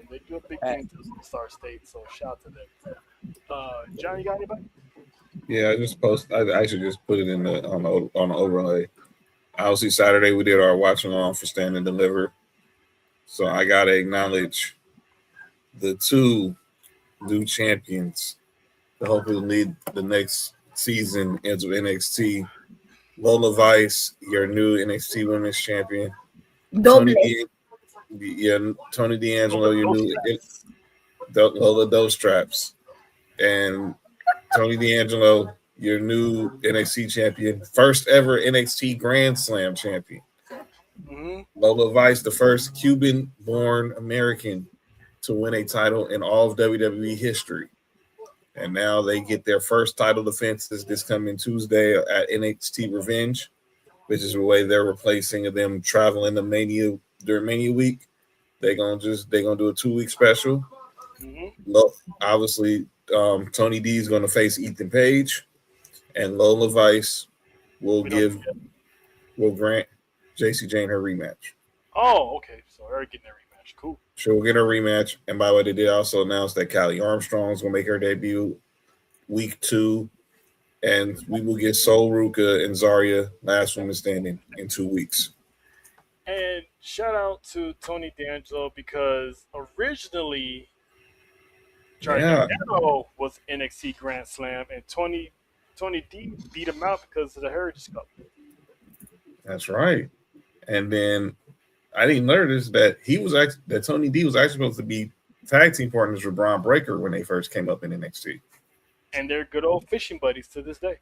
They do a big thing to the Star State, so shout out to them. John, you got anybody? Yeah, I should just put it in on the overlay. Obviously, Saturday we did our watch along for Stand and Deliver. So I gotta acknowledge the two new champions to hopefully lead the next season into NXT. Lola Vice, your new NXT Women's Champion. Tony D'Angelo, your new Lola Dose Straps, and Tony D'Angelo, your new NXT champion, first ever NXT Grand Slam champion. Mm-hmm. Lola Vice, the first Cuban-born American to win a title in all of WWE history. And now they get their first title defenses this coming Tuesday at NXT Revenge, which is the way they're replacing them traveling to Mania during Mania week. They're gonna do a 2-week special. Mm-hmm. Obviously, Tony D is gonna face Ethan Page, and Lola Vice will grant JC Jane her rematch. Oh, okay. So they're getting their rematch. Cool. She'll get her rematch. And by the way, they did also announce that Callie Armstrong's gonna make her debut week 2. And we will get Sol Ruka and Zarya, last woman standing, in 2 weeks. And shout out to Tony D'Angelo because originally Gargano was NXT Grand Slam, and Tony D beat him out because of the Heritage Cup. That's right. And then I didn't notice that that Tony D was actually supposed to be tag team partners with Braun Breaker when they first came up in NXT. And they're good old fishing buddies to this day.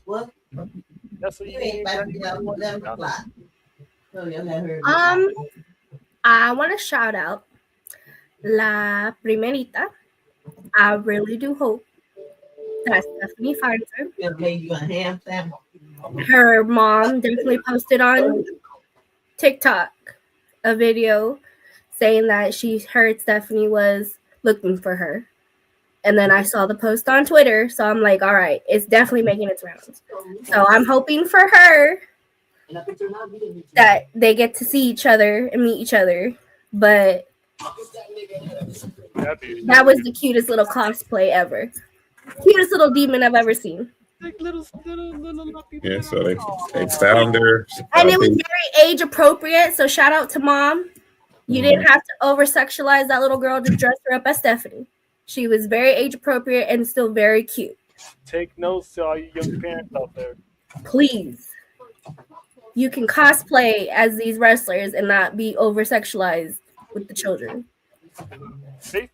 What? That's what you ain't I want to shout out La Primerita. I really do hope that Stephanie finds her. Her mom definitely posted on TikTok a video saying that she heard Stephanie was looking for her. And then I saw the post on Twitter. So I'm like, all right, it's definitely making its rounds. So I'm hoping for her that they get to see each other and meet each other. But that was the cutest little cosplay ever. Cutest little demon I've ever seen. Like little people. Yeah, so they found her. And it was very age appropriate. So shout out to mom. You didn't have to over sexualize that little girl to dress her up as Stephanie. She was very age appropriate and still very cute. Take notes to all you young parents out there. Please. You can cosplay as these wrestlers and not be over sexualized with the children. See?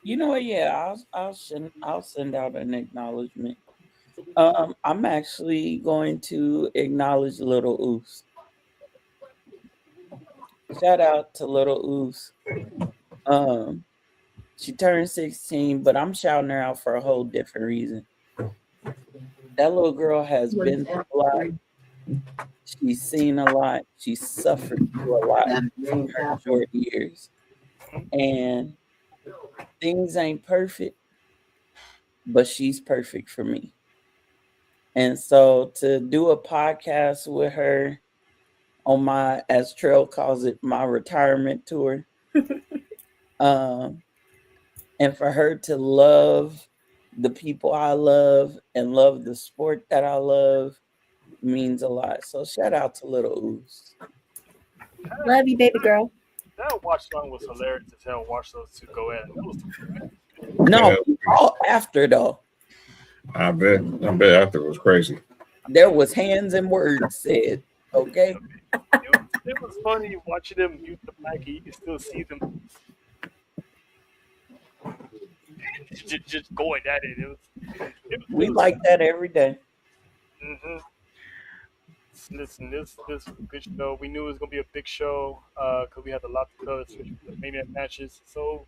You know what? Yeah, I'll send out an acknowledgement. I'm actually going to acknowledge Little Oos. Shout out to Little Oos. She turned 16, but I'm shouting her out for a whole different reason. That little girl has been through a lot. She's seen a lot. She's suffered through a lot in her short years. And things ain't perfect, but she's perfect for me. And so to do a podcast with her on my, as Trail calls it, my retirement tour, and for her to love the people I love and love the sport that I love means a lot. So shout out to Little Oos. Love you, baby girl. That watch along was hilarious as hell. Watch those two go at it. No, all after though. I bet after was crazy. There was hands and words said. Okay. It was funny watching them mute the mic. You can still see them just going at it. We like that every day. Mm-hmm. Listen, this was a good show. We knew it was gonna be a big show because we had a lot to cover, especially the Mania matches. So,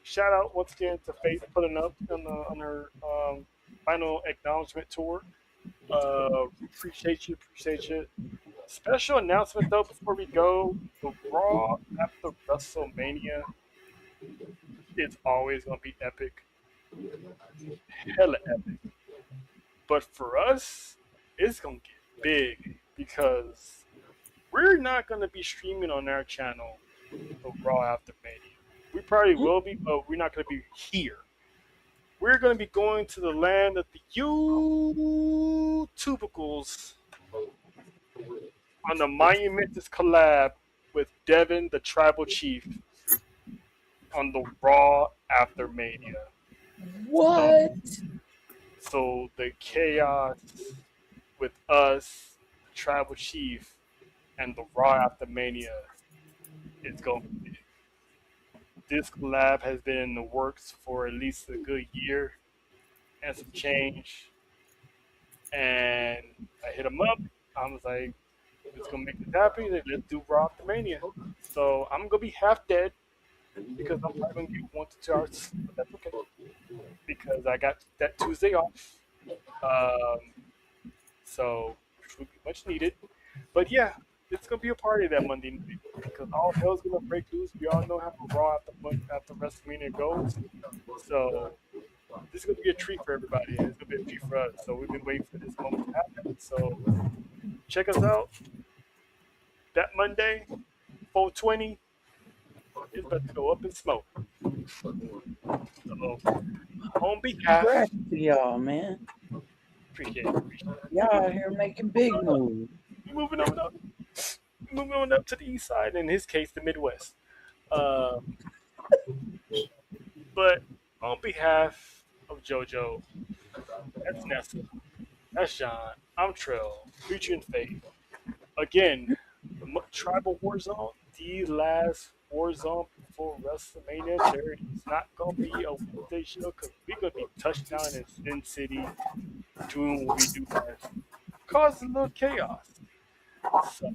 shout out once again to Faith putting up on her final acknowledgement tour. Appreciate you. Special announcement though before we go: the Raw after WrestleMania is always gonna be epic, hella epic. But for us, it's gonna get big because we're not gonna be streaming on our channel the Raw after Mania. We probably will be, but we're not gonna be here. We're gonna be going to the land of the YouTubicals on the monumentous collab with Devin, the Tribal Chief, on the Raw after Mania. What? So the chaos with us, the Tribal Chief, and the Raw after Mania is going to be big. This collab has been in the works for at least a good year and some change. And I hit him up. I was like, it's going to make us happy. Let's do Raw after Mania. So I'm going to be half dead because I'm probably going to get 1 to 2 hours. But that's okay. Because I got that Tuesday off. So which would be much needed. But yeah, it's gonna be a party that Monday night because all hell's gonna break loose. We all know how the Raw after WrestleMania goes. So this is gonna be a treat for everybody. It's gonna be a treat for us. So we've been waiting for this moment to happen. So check us out. That Monday, 420, is about to go up in smoke. So on behalf, Congrats to y'all, man. Appreciate it. Y'all out here making big moves. Moving on up to the east side, in his case, the Midwest. But on behalf of JoJo, that's Nessa, that's John, I'm Trill, Future and Faith. Again, Tribal Warzone, the last Warzone before WrestleMania. There is not going to be a Wednesday show because we're going to be touchdown in Sin City doing what we do best. Causing a little chaos. So,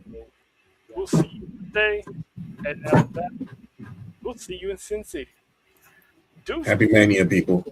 we'll see you today. And after that, we'll see you in Sin City. Deuces. Happy Mania, people.